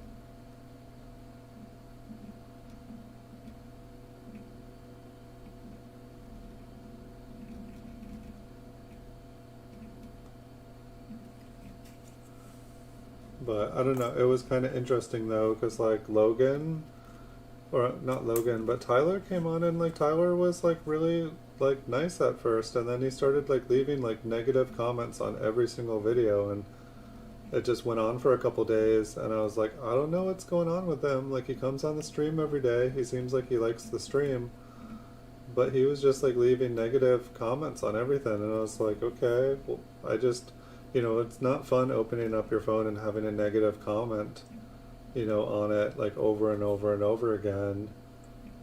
But I don't know, it was kind of interesting though, because like Logan, or not Logan, but Tyler came on, and like Tyler was like really like nice at first, and then he started like leaving like negative comments on every single video, and it just went on for a couple days, and I was like, I don't know what's going on with him. Like, he comes on the stream every day, he seems like he likes the stream, but he was just like leaving negative comments on everything, and I was like, okay, well, it's not fun opening up your phone and having a negative comment, on it like over and over and over again.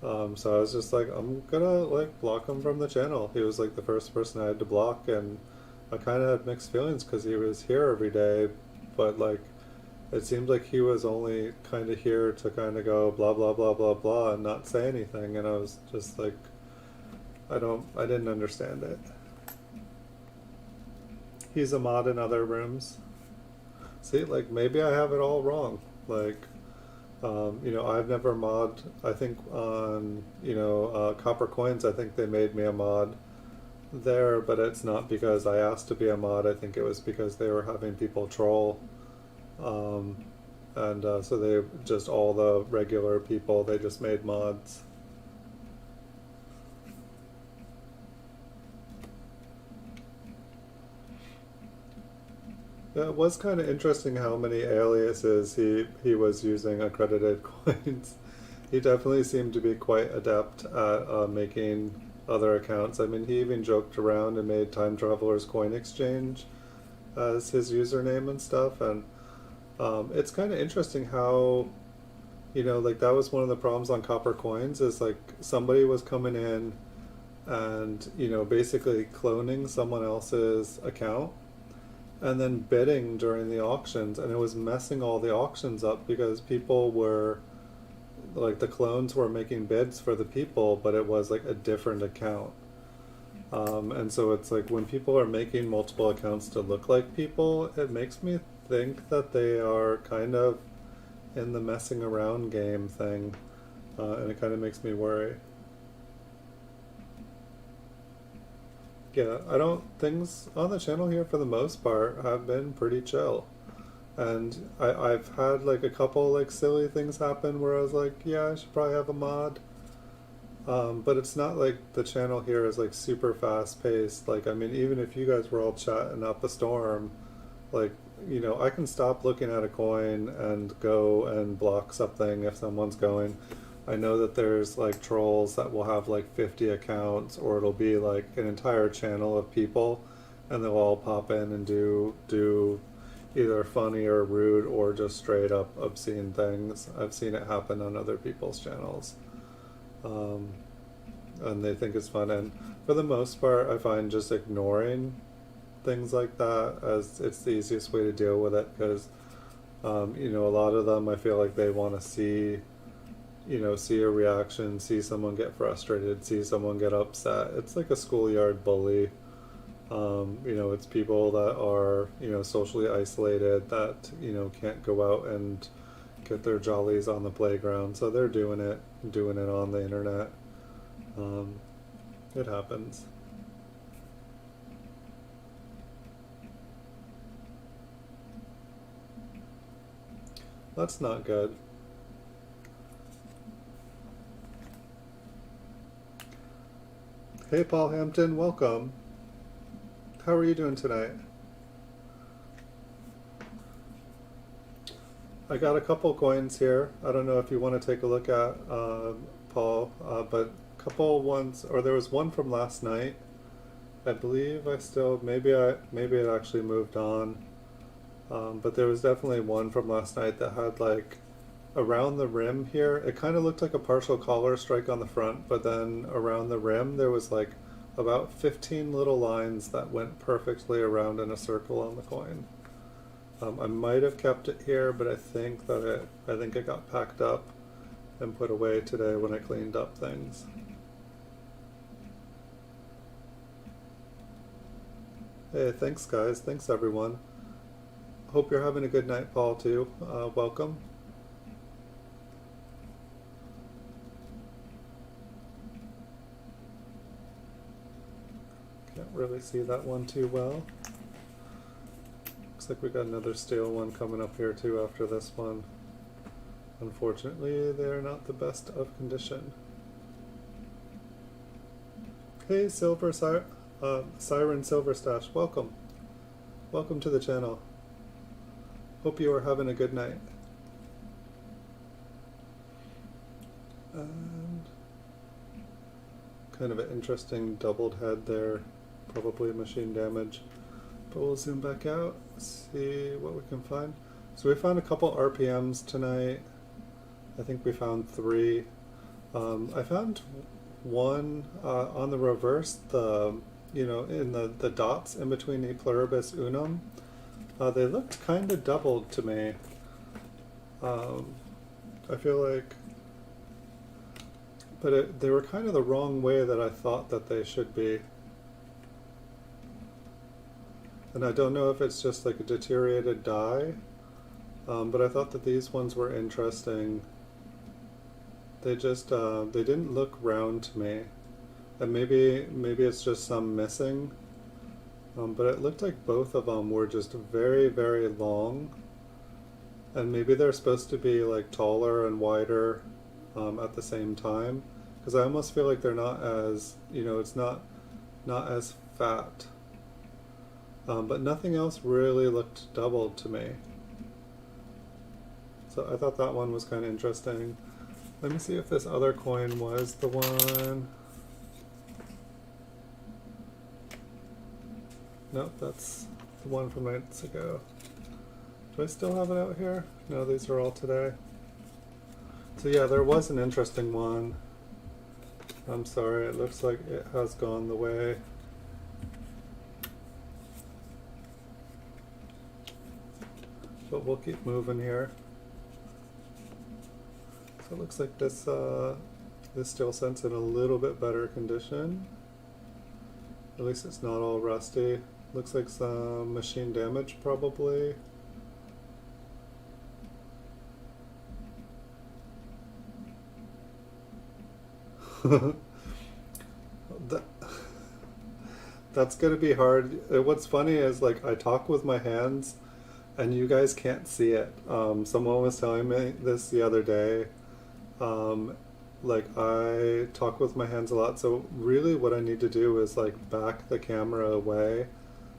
So I was just like, I'm gonna like block him from the channel. He was like the first person I had to block, and I kind of had mixed feelings because he was here every day, but like it seemed like he was only kind of here to kind of go blah blah blah blah blah and not say anything, and I was just like, I didn't understand it. He's a mod in other rooms. See, like maybe I have it all wrong. Like, I've never mod. I think on Copper Coins, I think they made me a mod there, but it's not because I asked to be a mod. I think it was because they were having people troll, and so they just, all the regular people, they just made mods. Yeah, it was kind of interesting how many aliases he was using accredited coins. He definitely seemed to be quite adept at making other accounts. I mean, he even joked around and made Time Traveler's Coin Exchange as his username and stuff. And it's kind of interesting how, like that was one of the problems on Copper Coins, is like somebody was coming in and, basically cloning someone else's account and then bidding during the auctions, and it was messing all the auctions up because people were like, the clones were making bids for the people, but it was like a different account. And so it's like, when people are making multiple accounts to look like people, it makes me think that they are kind of in the messing around game thing, and it kind of makes me worry. Yeah, things on the channel here for the most part have been pretty chill. And I've had like a couple like silly things happen where I was like, yeah, I should probably have a mod. But it's not like the channel here is like super fast paced. Like, I mean, even if you guys were all chatting up a storm, like, I can stop looking at a coin and go and block something if someone's going. I know that there's like trolls that will have like 50 accounts, or it'll be like an entire channel of people, and they'll all pop in and do either funny or rude or just straight up obscene things. I've seen it happen on other people's channels, and they think it's fun. And for the most part, I find just ignoring things like that as it's the easiest way to deal with it, because You know, a lot of them, I feel like they want to see, you know, see a reaction, see someone get frustrated, see someone get upset. It's like a schoolyard bully. You know, it's people that are, you know, socially isolated that, you know, can't go out and get their jollies on the playground. So they're doing it on the internet. Um, it happens. That's not good. Hey, Paul Hampton, welcome. How are you doing tonight? I got a couple coins here. I don't know if you want to take a look at, Paul, but a couple ones, or there was one from last night. I believe I still, maybe it actually moved on. But there was definitely one from last night that had like around the rim here, it kind of looked like a partial collar strike on the front, but then around the rim there was like about 15 little lines that went perfectly around in a circle on the coin. I might have kept it here, but I think it got packed up and put away today when I cleaned up things. Hey, thanks guys. Thanks everyone. Hope you're having a good night, Paul, too. Welcome. Can't really see that one too well. Looks like we got another steel one coming up here too after this one. Unfortunately, they're not the best of condition. Hey, Siren Silverstash, welcome. Welcome to the channel. Hope you are having a good night. And kind of an interesting doubled head there, probably machine damage. But we'll zoom back out, see what we can find. So we found a couple RPMs tonight. I think we found 3. I found one on the reverse, you know, in the dots in between E pluribus unum. They looked kind of doubled to me. I feel like, but they were kind of the wrong way that I thought that they should be. And I don't know if it's just like a deteriorated die, but I thought that these ones were interesting. They just, they didn't look round to me. And maybe it's just some missing. But it looked like both of them were just very, very long. And maybe they're supposed to be like taller and wider at the same time. Because I almost feel like they're not as, you know, it's not as fat. But nothing else really looked doubled to me. So I thought that one was kind of interesting. Let me see if this other coin was the one. Nope, that's the one from nights ago. Do I still have it out here? No, these are all today. So yeah, there was an interesting one. I'm sorry, it looks like it has gone the way. But we'll keep moving here. So it looks like this steel scent's in a little bit better condition. At least it's not all rusty. Looks like some machine damage probably. That's gonna be hard. What's funny is like I talk with my hands and you guys can't see it. Someone was telling me this the other day. Like I talk with my hands a lot, so really what I need to do is like back the camera away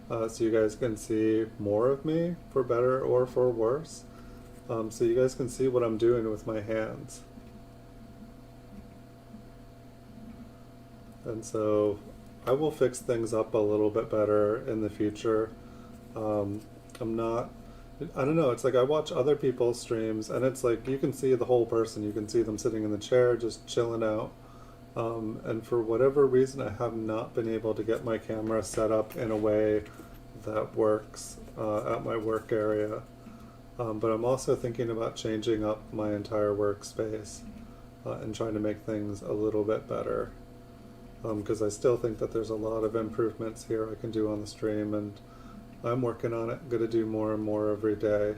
so you guys can see more of me, for better or for worse. So you guys can see what I'm doing with my hands. And so I will fix things up a little bit better in the future. I'm not, I don't know, it's like I watch other people's streams and it's like you can see the whole person. You can see them sitting in the chair just chilling out. And for whatever reason I have not been able to get my camera set up in a way that works at my work area. But I'm also thinking about changing up my entire workspace and trying to make things a little bit better. Because I still think that there's a lot of improvements here I can do on the stream, and I'm working on it. Gonna do more and more every day.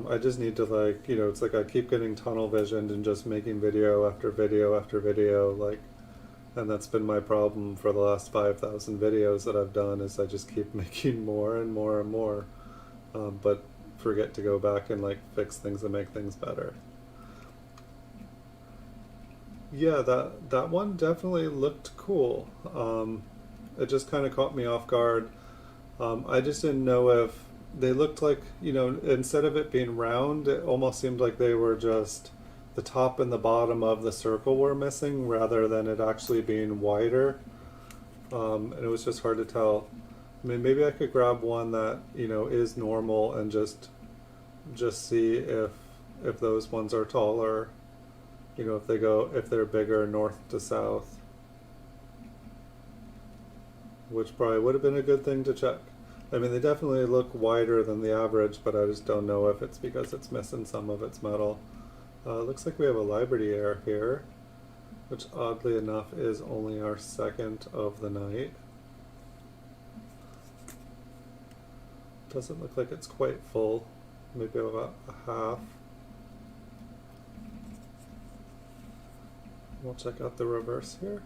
I just need to, like, you know, it's like I keep getting tunnel visioned and just making video after video after video, like, and that's been my problem for the last 5,000 videos that I've done, is I just keep making more and more and more, but forget to go back and, like, fix things and make things better. Yeah, that one definitely looked cool. It just kind of caught me off guard. I just didn't know if they looked like, you know, instead of it being round, it almost seemed like they were just the top and the bottom of the circle were missing rather than it actually being wider. And it was just hard to tell. I mean, maybe I could grab one that, you know, is normal and just see if those ones are taller, you know, if they're bigger north to south, which probably would have been a good thing to check. I mean, they definitely look wider than the average, but I just don't know if it's because it's missing some of its metal. Looks like we have a Liberty Air here, which oddly enough is only our second of the night. Doesn't look like it's quite full. Maybe about a half. We'll check out the reverse here.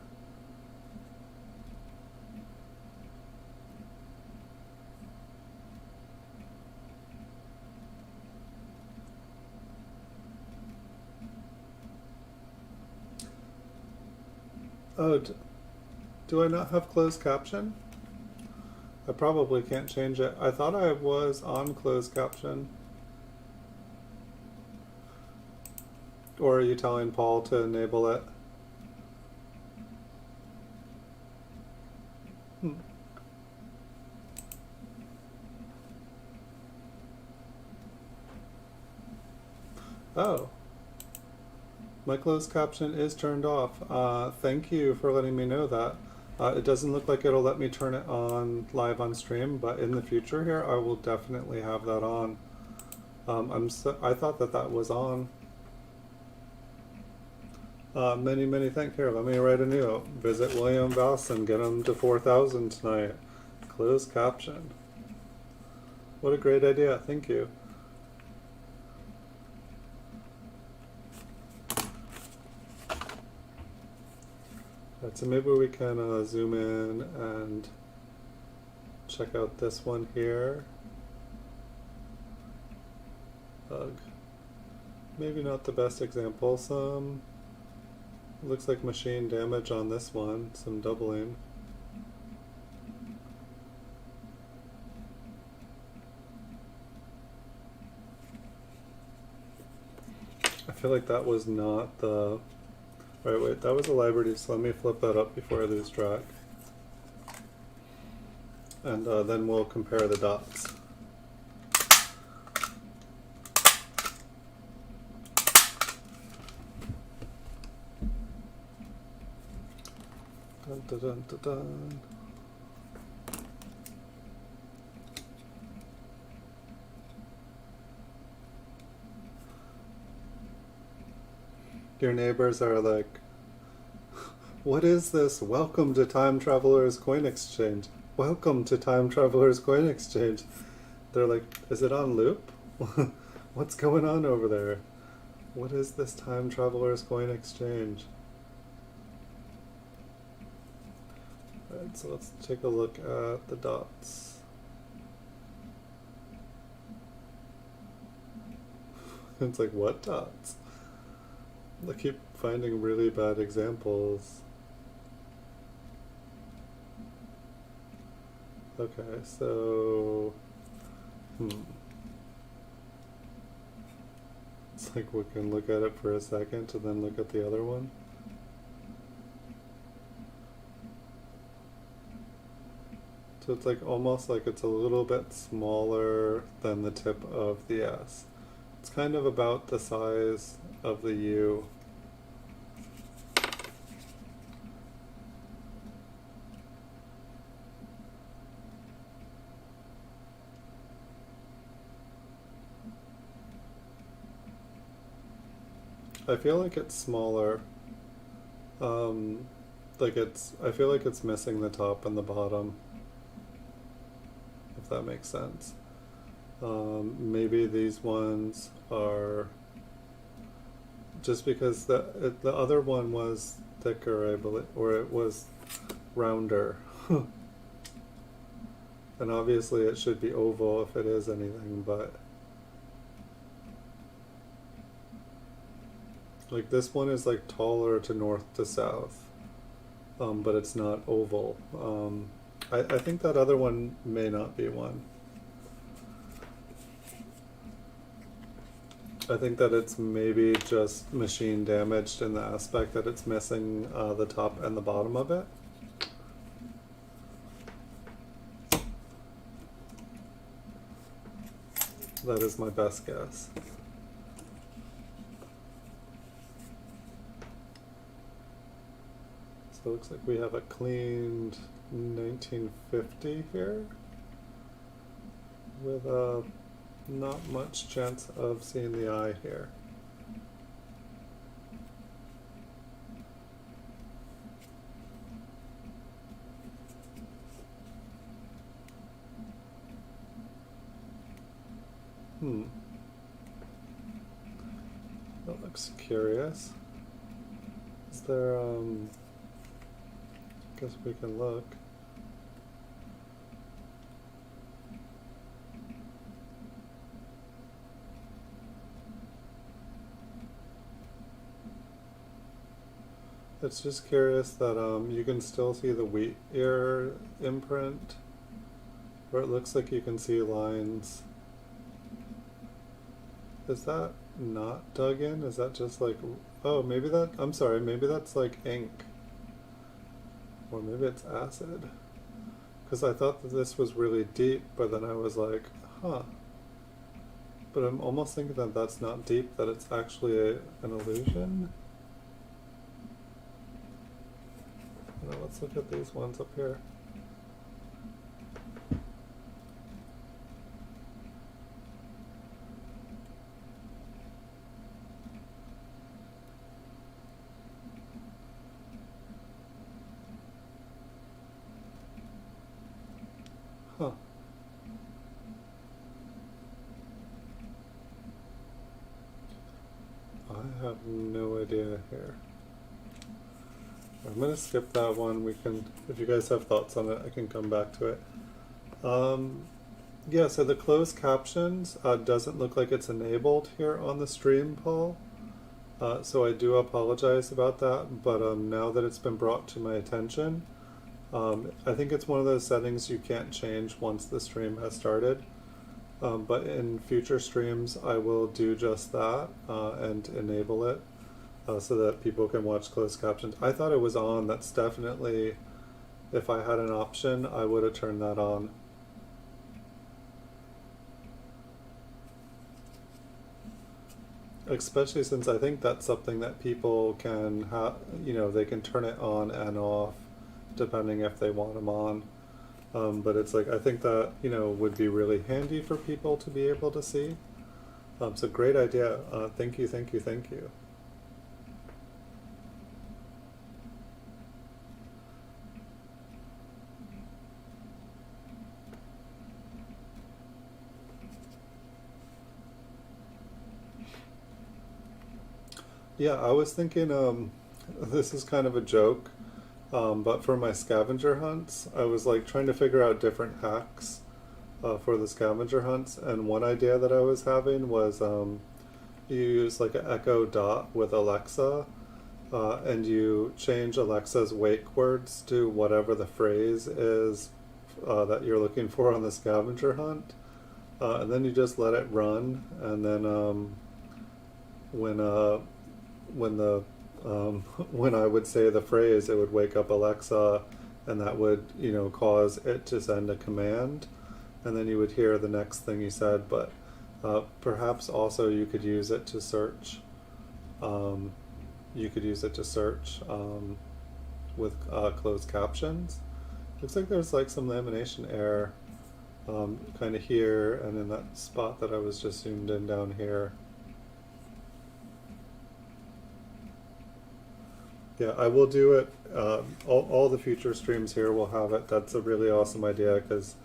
Oh, do I not have closed caption? I probably can't change it. I thought I was on closed caption. Or are you telling Paul to enable it? Oh. My closed caption is turned off. Thank you for letting me know that. It doesn't look like it'll let me turn it on live on stream, but in the future here, I will definitely have that on. I thought that was on. Many thanks. Here, let me write a note. Visit William Voss and get him to 4,000 tonight. Closed caption. What a great idea. Thank you. Right, so maybe we can zoom in and check out this one here. Ugh. Maybe not the best example. Some looks like machine damage on this one, some doubling. I feel like that was not the... Right, wait, that was a Liberty, so let me flip that up before I lose track. And then we'll compare the dots. Dun, dun, dun, dun, dun. Your neighbors are like, what is this? Welcome to Time Traveler's Coin Exchange. Welcome to Time Traveler's Coin Exchange. They're like, is it on loop? What's going on over there? What is this Time Traveler's Coin Exchange? Alright, so let's take a look at the dots. It's like, what dots? I keep finding really bad examples. Okay, so... It's like we can look at it for a second and then look at the other one. So it's like almost like it's a little bit smaller than the tip of the S. It's kind of about the size of the U. I feel like it's smaller. Like I feel like it's missing the top and the bottom, if that makes sense. Maybe these ones are just because the other one was thicker, I believe, or it was rounder. And obviously it should be oval if it is anything, but like this one is like taller to north to south, but it's not oval. I think that other one may not be one. I think that it's maybe just machine damaged in the aspect that it's missing the top and the bottom of it. That is my best guess. So it looks like we have a cleaned 1950 here with not much chance of seeing the eye here. That looks curious. Is there, guess we can look. It's just curious that you can still see the wheat ear imprint, where it looks like you can see lines. Is that not dug in? Is that just like, oh, maybe that, I'm sorry, maybe that's like ink. Or maybe it's acid. Because I thought that this was really deep, but then I was like, huh. But I'm almost thinking that that's not deep, that it's actually an illusion. Now let's look at these ones up here. Huh. I have no idea here. I'm going to skip that one. We can, if you guys have thoughts on it, I can come back to it. Yeah, so the closed captions doesn't look like it's enabled here on the stream, Paul. So I do apologize about that, but now that it's been brought to my attention, I think it's one of those settings you can't change once the stream has started. But in future streams, I will do just that and enable it so that people can watch closed captions. I thought it was on. That's definitely, if I had an option, I would have turned that on. Especially since I think that's something that people can have, you know, they can turn it on and off depending if they want them on. But it's like, I think that, you know, would be really handy for people to be able to see. So great idea. Thank you, thank you, thank you. Yeah, I was thinking, this is kind of a joke, but for my scavenger hunts, I was like trying to figure out different hacks for the scavenger hunts, and one idea that I was having was you use like an Echo Dot with Alexa, and you change Alexa's wake words to whatever the phrase is that you're looking for on the scavenger hunt, and then you just let it run, and then when I would say the phrase, it would wake up Alexa, and that would, you know, cause it to send a command, and then you would hear the next thing you said. But perhaps also you could use it to search. You could use it to search with closed captions. Looks like there's like some lamination error kind of here and in that spot that I was just zoomed in down here. Yeah, I will do it. All the future streams here will have it. That's a really awesome idea because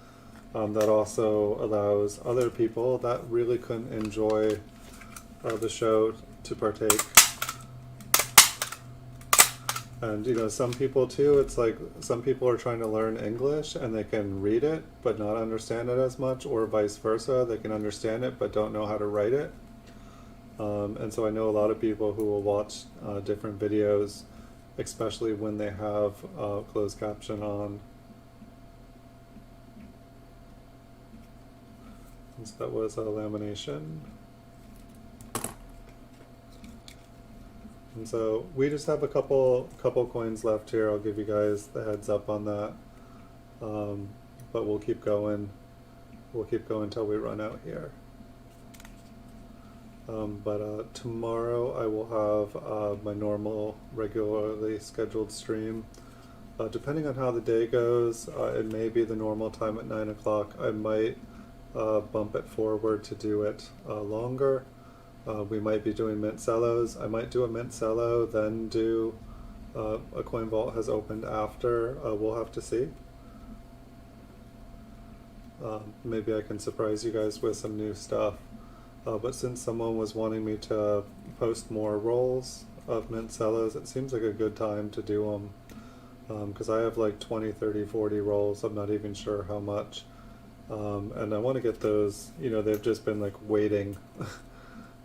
that also allows other people that really couldn't enjoy the show to partake. And you know, some people too, it's like some people are trying to learn English and they can read it but not understand it as much, or vice versa. They can understand it but don't know how to write it. And so I know a lot of people who will watch different videos, especially when they have closed caption on. Since that was a lamination. And so we just have a couple coins left here. I'll give you guys the heads up on that. But we'll keep going. We'll keep going until we run out here. But tomorrow I will have my normal, regularly scheduled stream. Depending on how the day goes, it may be the normal time at 9 o'clock. I might bump it forward to do it longer. We might be doing mint cellos. I might do a mint cello, then do a coin vault has opened after. We'll have to see. Maybe I can surprise you guys with some new stuff. But since someone was wanting me to post more rolls of mint cellos, it seems like a good time to do them. Because I have like 20, 30, 40 rolls. I'm not even sure how much. And I want to get those, you know, they've just been like waiting.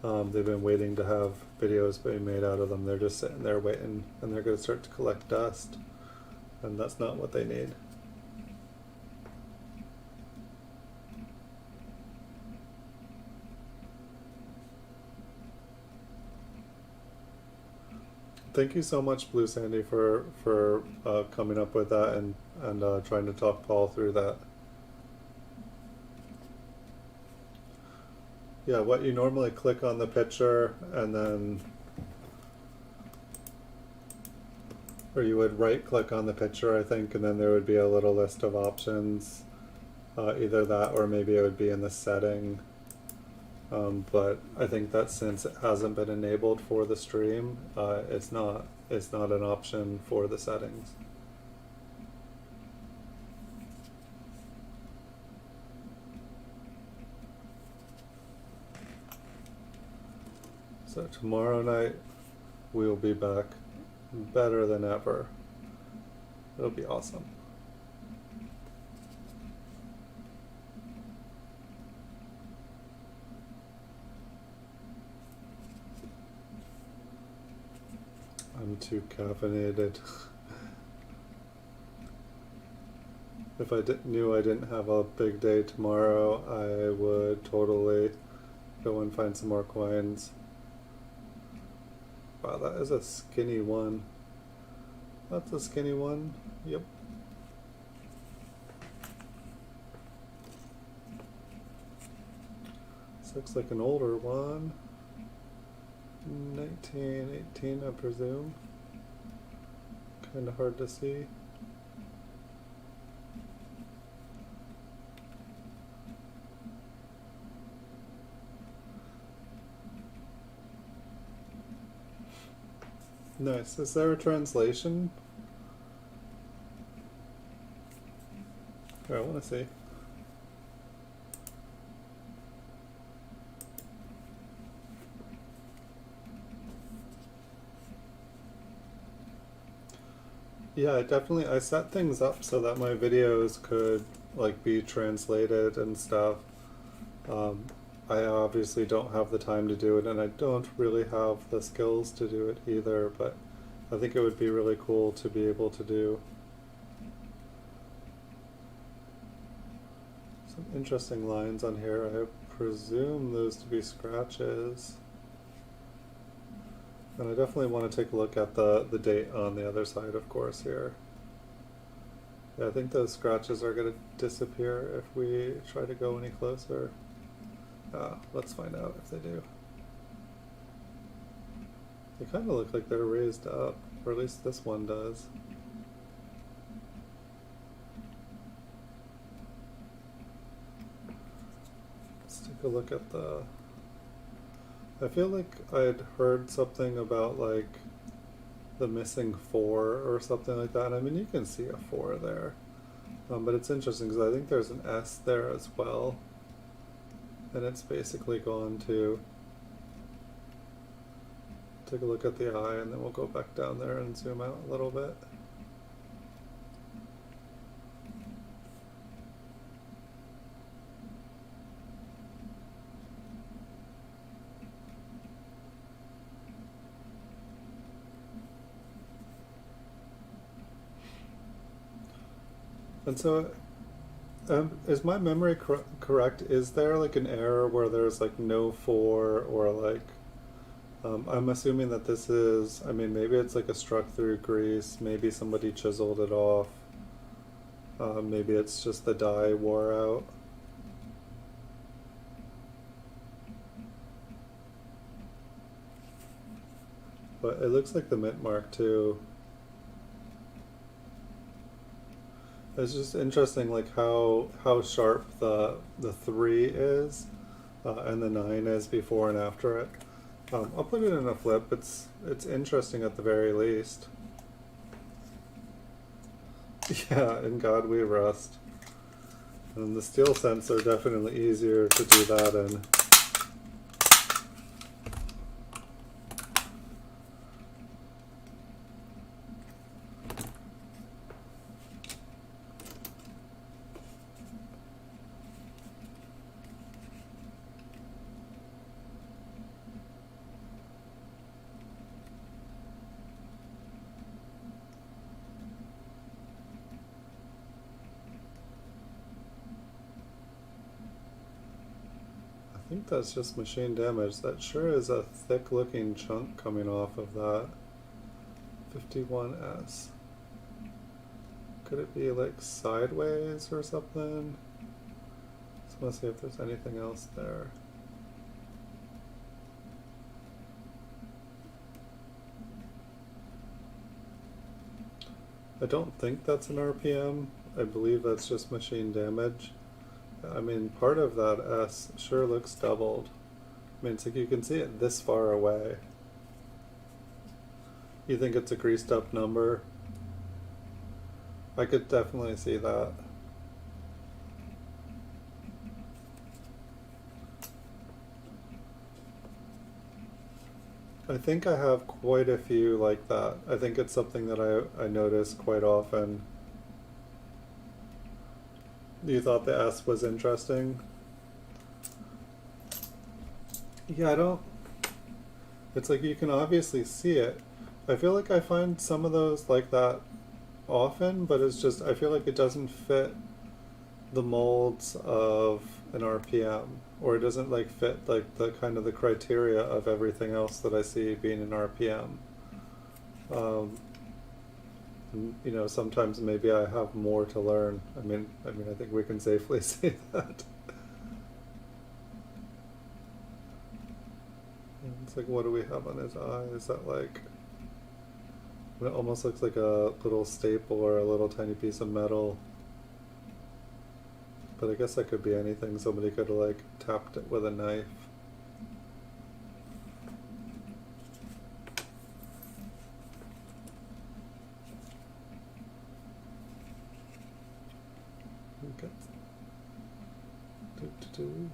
They've been waiting to have videos being made out of them. They're just sitting there waiting, and they're going to start to collect dust. And that's not what they need. Thank you so much, Blue Sandy, for coming up with that and trying to talk Paul through that. Yeah, what you normally click on the picture and then, or you would right click on the picture, I think, and then there would be a little list of options, either that or maybe it would be in the setting. But I think that since it hasn't been enabled for the stream, it's not an option for the settings. So tomorrow night we will be back better than ever. It'll be awesome. I'm too caffeinated. If I knew I didn't have a big day tomorrow, I would totally go and find some more coins. Wow, that is a skinny one. That's a skinny one. Yep. This looks like an older one. 1918, I presume. Kind of hard to see. Nice. Is there a translation? Here, I want to see. Yeah, I set things up so that my videos could like be translated and stuff. I obviously don't have the time to do it, and I don't really have the skills to do it either, but I think it would be really cool to be able to do. Some interesting lines on here. I presume those to be scratches. And I definitely want to take a look at the date on the other side, of course, here. Yeah, I think those scratches are going to disappear if we try to go any closer. Let's find out if they do. They kind of look like they're raised up, or at least this one does. Let's take a look at the... I feel like I'd heard something about like the missing 4 or something like that. I mean, you can see a 4 there. But it's interesting because I think there's an S there as well. And it's basically gone to take a look at the eye, and then we'll go back down there and zoom out a little bit. And so, is my memory correct? Is there like an error where there's like no 4 or like, I'm assuming that this is, I mean, maybe it's like a struck through grease, maybe somebody chiseled it off, maybe it's just the die wore out. But it looks like the mint mark too. It's just interesting, like how sharp the 3 is, and the 9 is before and after it. I'll put it in a flip. It's interesting at the very least. Yeah, in God we rust. And the steel scents are definitely easier to do that in. I think that's just machine damage. That sure is a thick looking chunk coming off of that 51S. Could it be like sideways or something? Just want to see if there's anything else there. I don't think that's an RPM. I believe that's just machine damage. I mean, part of that S sure looks doubled. I mean, it's like you can see it this far away. You think it's a greased up number? I could definitely see that. I think I have quite a few like that. I think it's something that I notice quite often. You thought the S was interesting? Yeah, I don't... It's like you can obviously see it. I feel like I find some of those like that often, but it's just, I feel like it doesn't fit the molds of an RPM, or it doesn't like fit like the kind of the criteria of everything else that I see being an RPM. And, you know, sometimes maybe I have more to learn. I mean, I think we can safely say that. It's like, what do we have on his eye? Is that like, it almost looks like a little staple or a little tiny piece of metal. But I guess that could be anything. Somebody could have like tapped it with a knife. Okay. Do.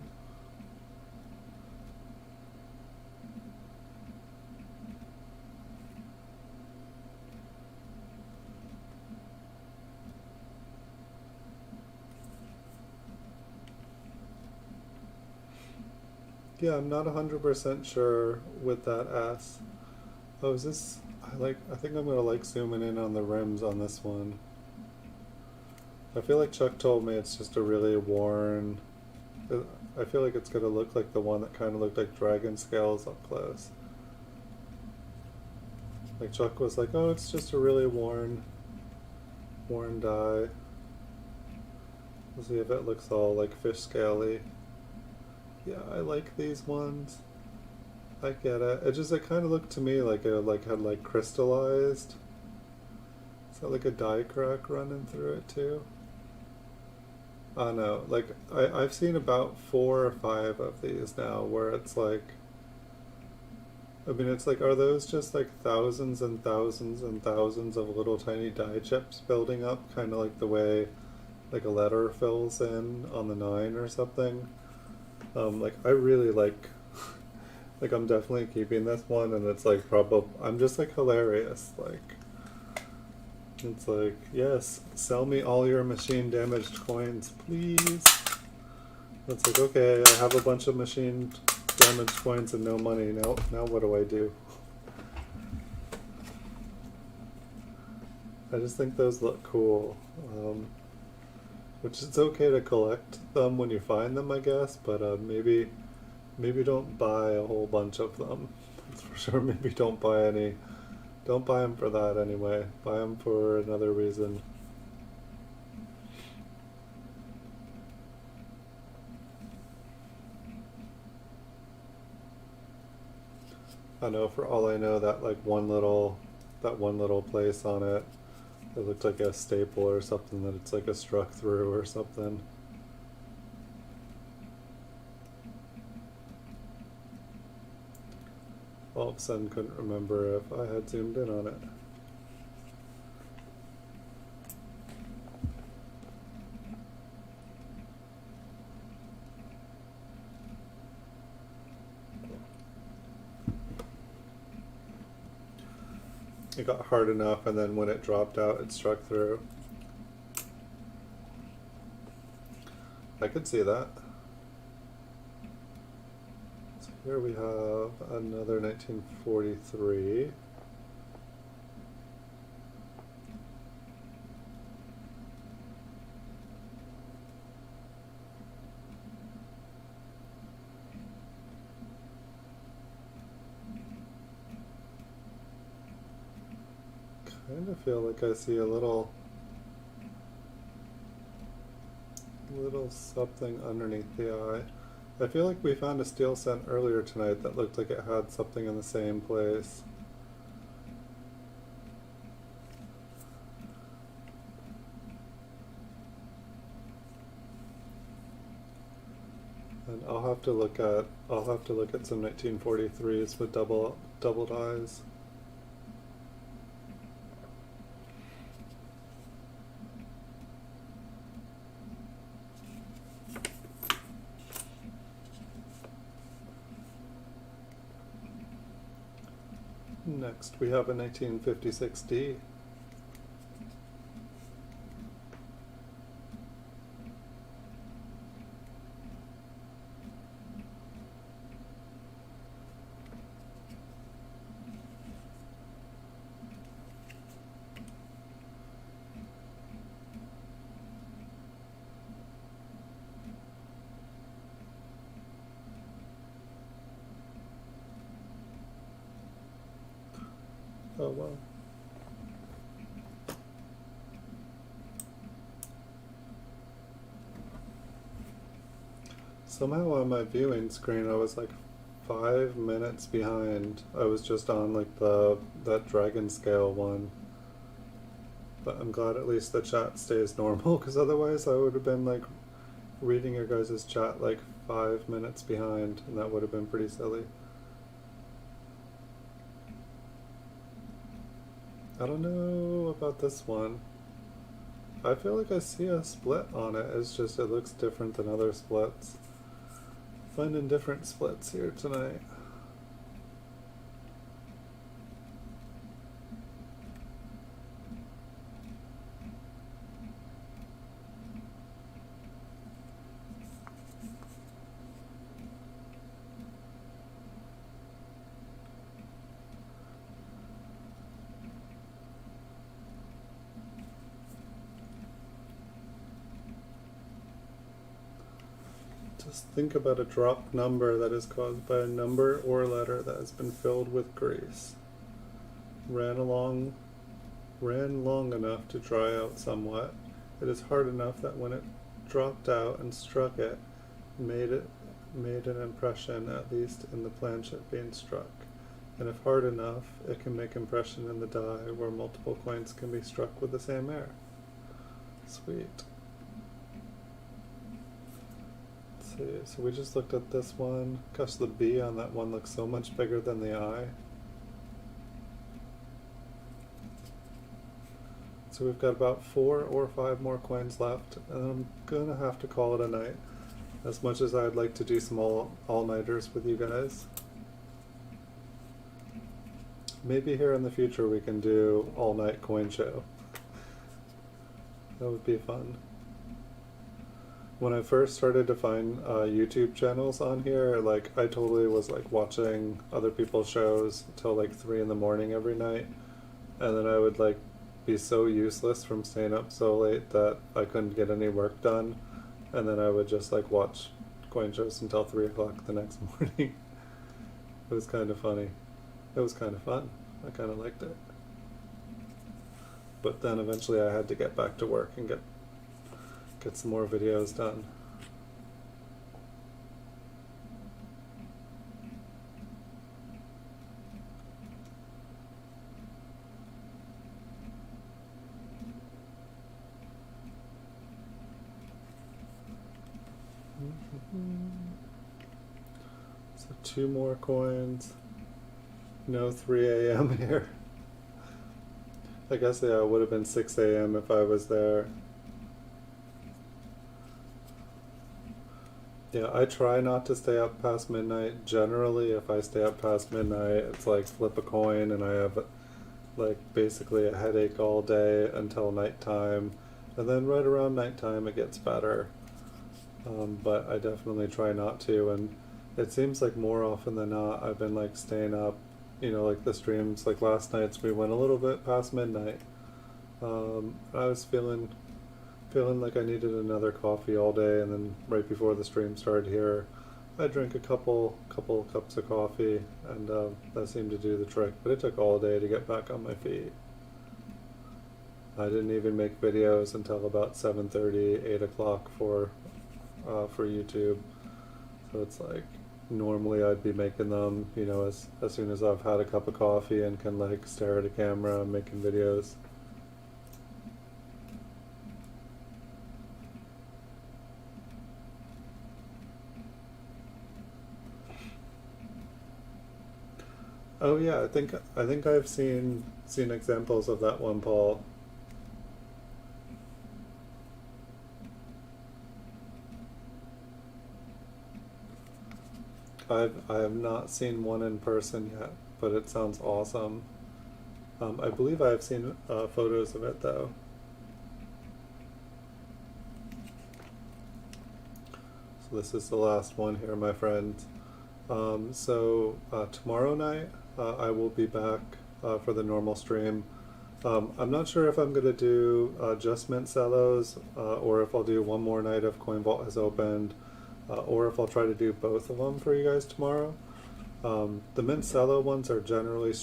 Yeah, I'm not 100% sure with that S. Oh, is this... I think I'm gonna like zooming in on the rims on this one. I feel like Chuck told me it's just a really worn... I feel like it's gonna look like the one that kind of looked like dragon scales up close. Like Chuck was like, oh, it's just a really worn die. We'll see if it looks all like fish scaly. Yeah, I like these ones. I get it. It kind of looked to me like it had crystallized. Is that like a die crack running through it too? Oh no, like I've seen about 4 or 5 of these now where it's like I mean, it's like, are those just like thousands and thousands and thousands of little tiny die chips building up, kind of like the way like a letter fills in on the 9 or something? Like, I really like, I'm definitely keeping this one, and it's like, probably, I'm just like hilarious. Like, it's like, yes, sell me all your machine damaged coins, please. It's like, okay, I have a bunch of machine damaged coins and no money. Now what do I do? I just think those look cool. Which it's okay to collect them when you find them, I guess, but maybe don't buy a whole bunch of them. That's for sure. Maybe don't buy any. Don't buy them for that anyway. Buy them for another reason. I know, for all I know, that one little place on it, it looked like a staple or something, that it's like a struck through or something. All of a sudden couldn't remember if I had zoomed in on it. It got hard enough, and then when it dropped out, it struck through. I could see that. So here we have another 1943. Kind of feel like I see a little something underneath the eye. I feel like we found a steel cent earlier tonight that looked like it had something in the same place. And I'll have to look at some 1943s with doubled eyes. Next, we have a 1956D. Oh wow. Somehow on my viewing screen I was like 5 minutes behind. I was just on like that dragon scale one. But I'm glad at least the chat stays normal, because otherwise I would have been like reading your guys' chat like 5 minutes behind, and that would have been pretty silly. I don't know about this one. I feel like I see a split on it. It's just it looks different than other splits. Finding different splits here tonight. Just think about a dropped number that is caused by a number or letter that has been filled with grease. Ran long enough to dry out somewhat. It is hard enough that when it dropped out and struck it, made an impression, at least in the planchet being struck. And if hard enough, it can make impression in the die where multiple coins can be struck with the same air. Sweet. see, so we just looked at this one. Gosh, the B on that one looks so much bigger than the I. So we've got about 4 or 5 more coins left, and I'm gonna have to call it a night. As much as I'd like to do some all-nighters with you guys. Maybe here in the future we can do all-night coin show. That would be fun. When I first started to find YouTube channels on here, like I totally was like watching other people's shows till like 3 in the morning every night, and then I would like be so useless from staying up so late that I couldn't get any work done, and then I would just like watch coin shows until 3 o'clock the next morning. It was kind of funny. It was kind of fun. I kind of liked it. But then eventually I had to get back to work and get some more videos done. So 2 more coins. No 3 a.m. here. I guess yeah, it would have been 6 a.m. if I was there. Yeah, I try not to stay up past midnight. Generally, if I stay up past midnight, it's like flip a coin and I have like basically a headache all day until nighttime. And then right around nighttime it gets better. But I definitely try not to, and it seems like more often than not I've been like staying up, you know, like the streams, like last night's we went a little bit past midnight. I was feeling like I needed another coffee all day, and then right before the stream started here I drank a couple cups of coffee, and that seemed to do the trick, but it took all day to get back on my feet. I didn't even make videos until about 7:30, 8 o'clock for YouTube. So it's like normally I'd be making them, you know, as soon as I've had a cup of coffee and can like stare at a camera and making videos. Oh yeah, I think I've seen examples of that one, Paul. I have not seen one in person yet, but it sounds awesome. I believe I have seen photos of it though. So this is the last one here, my friends. Tomorrow night I will be back for the normal stream. I'm not sure if I'm going to do just mint cellos or if I'll do one more night if Coin Vault has opened. Or if I'll try to do both of them for you guys tomorrow. The mint cello ones are generally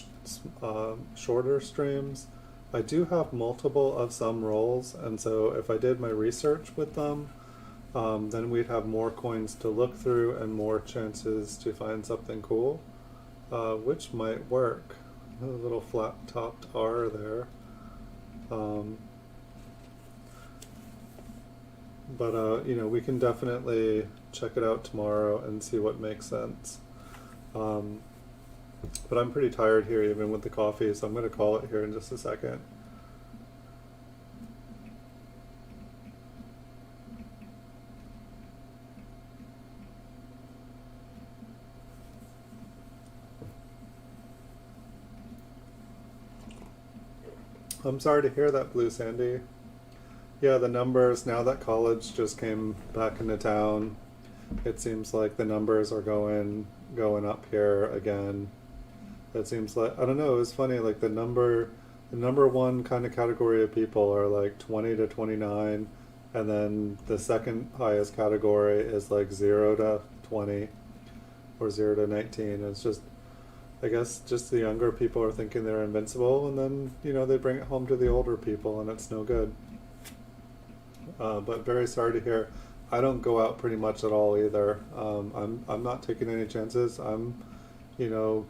shorter streams. I do have multiple of some rolls, and so if I did my research with them, then we'd have more coins to look through and more chances to find something cool, which might work. A little flat-topped R there. You know, we can definitely check it out tomorrow and see what makes sense. But I'm pretty tired here even with the coffee, so I'm going to call it here in just a second. I'm sorry to hear that, Blue Sandy. Yeah, the numbers, now that college just came back into town, it seems like the numbers are going up here again. It seems like, I don't know, it was funny, like the number one kind of category of people are like 20 to 29, and then the second highest category is like 0 to 20 or 0 to 19. It's just, I guess just the younger people are thinking they're invincible, and then, you know, they bring it home to the older people and it's no good. But very sorry to hear. I don't go out pretty much at all either. I'm not taking any chances. I'm, you know,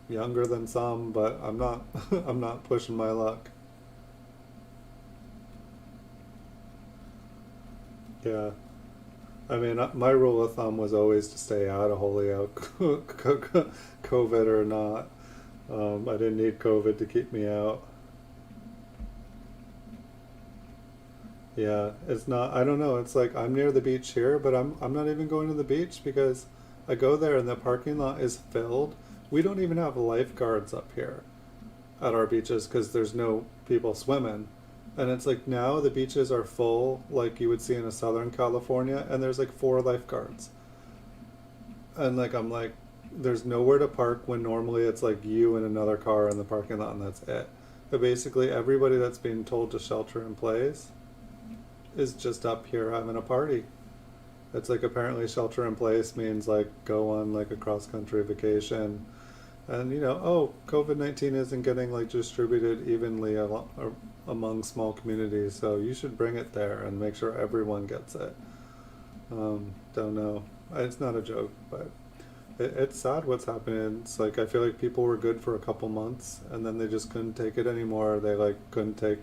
younger than some, but I'm not I'm not pushing my luck. Yeah. I mean, my rule of thumb was always to stay out of Holyoke, COVID or not. I didn't need COVID to keep me out. Yeah, it's not. I don't know. It's like I'm near the beach here, but I'm not even going to the beach because I go there and the parking lot is filled. We don't even have lifeguards up here at our beaches because there's no people swimming. And it's like now the beaches are full, like you would see in a Southern California, and there's like four lifeguards. And like I'm like, there's nowhere to park when normally it's like you and another car in the parking lot, and that's it. But basically, everybody that's being told to shelter in place is just up here having a party. It's like apparently shelter in place means like go on like a cross country vacation, and you know, oh, COVID-19 isn't getting like distributed evenly among small communities, so you should bring it there and make sure everyone gets it. Don't know. It's not a joke, but it's sad what's happening. It's like I feel like people were good for a couple months and then they just couldn't take it anymore. They like couldn't take,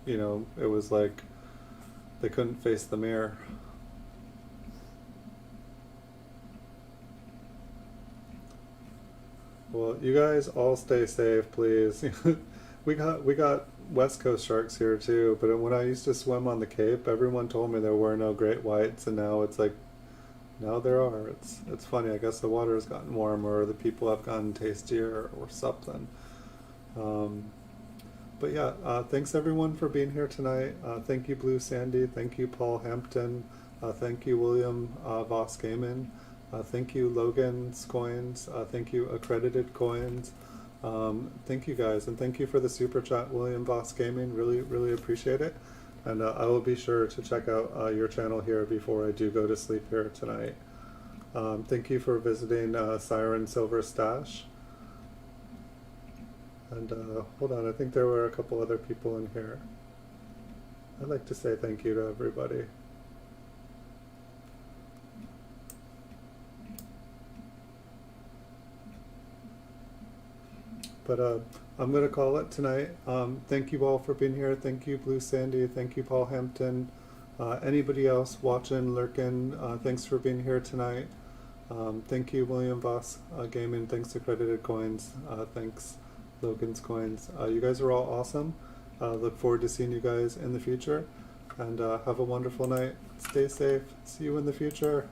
you know, it was like they couldn't face the mirror. Well, you guys all stay safe, please. We got West Coast sharks here too, but when I used to swim on the Cape, everyone told me there were no great whites, and now it's like now there are. It's funny. I guess the water has gotten warmer, or the people have gotten tastier, or something. Um, but yeah, thanks everyone for being here tonight. Thank you, Blue Sandy. Thank you, Paul Hampton. Thank you, William Voss Gaiman. Thank you, Logan's Coins. Thank you, Accredited Coins. Thank you guys, and thank you for the super chat, William Voss Gaming. Really, really appreciate it. And I will be sure to check out your channel here before I do go to sleep here tonight. Thank you for visiting Siren Silver Stash. And hold on, I think there were a couple other people in here. I'd like to say thank you to everybody. But I'm going to call it tonight. Thank you all for being here. Thank you, Blue Sandy. Thank you, Paul Hampton. Anybody else watching, lurking, thanks for being here tonight. Thank you, William Voss Gaming. Thanks to Accredited Coins. Thanks, Logan's Coins. You guys are all awesome. Look forward to seeing you guys in the future. And have a wonderful night. Stay safe. See you in the future.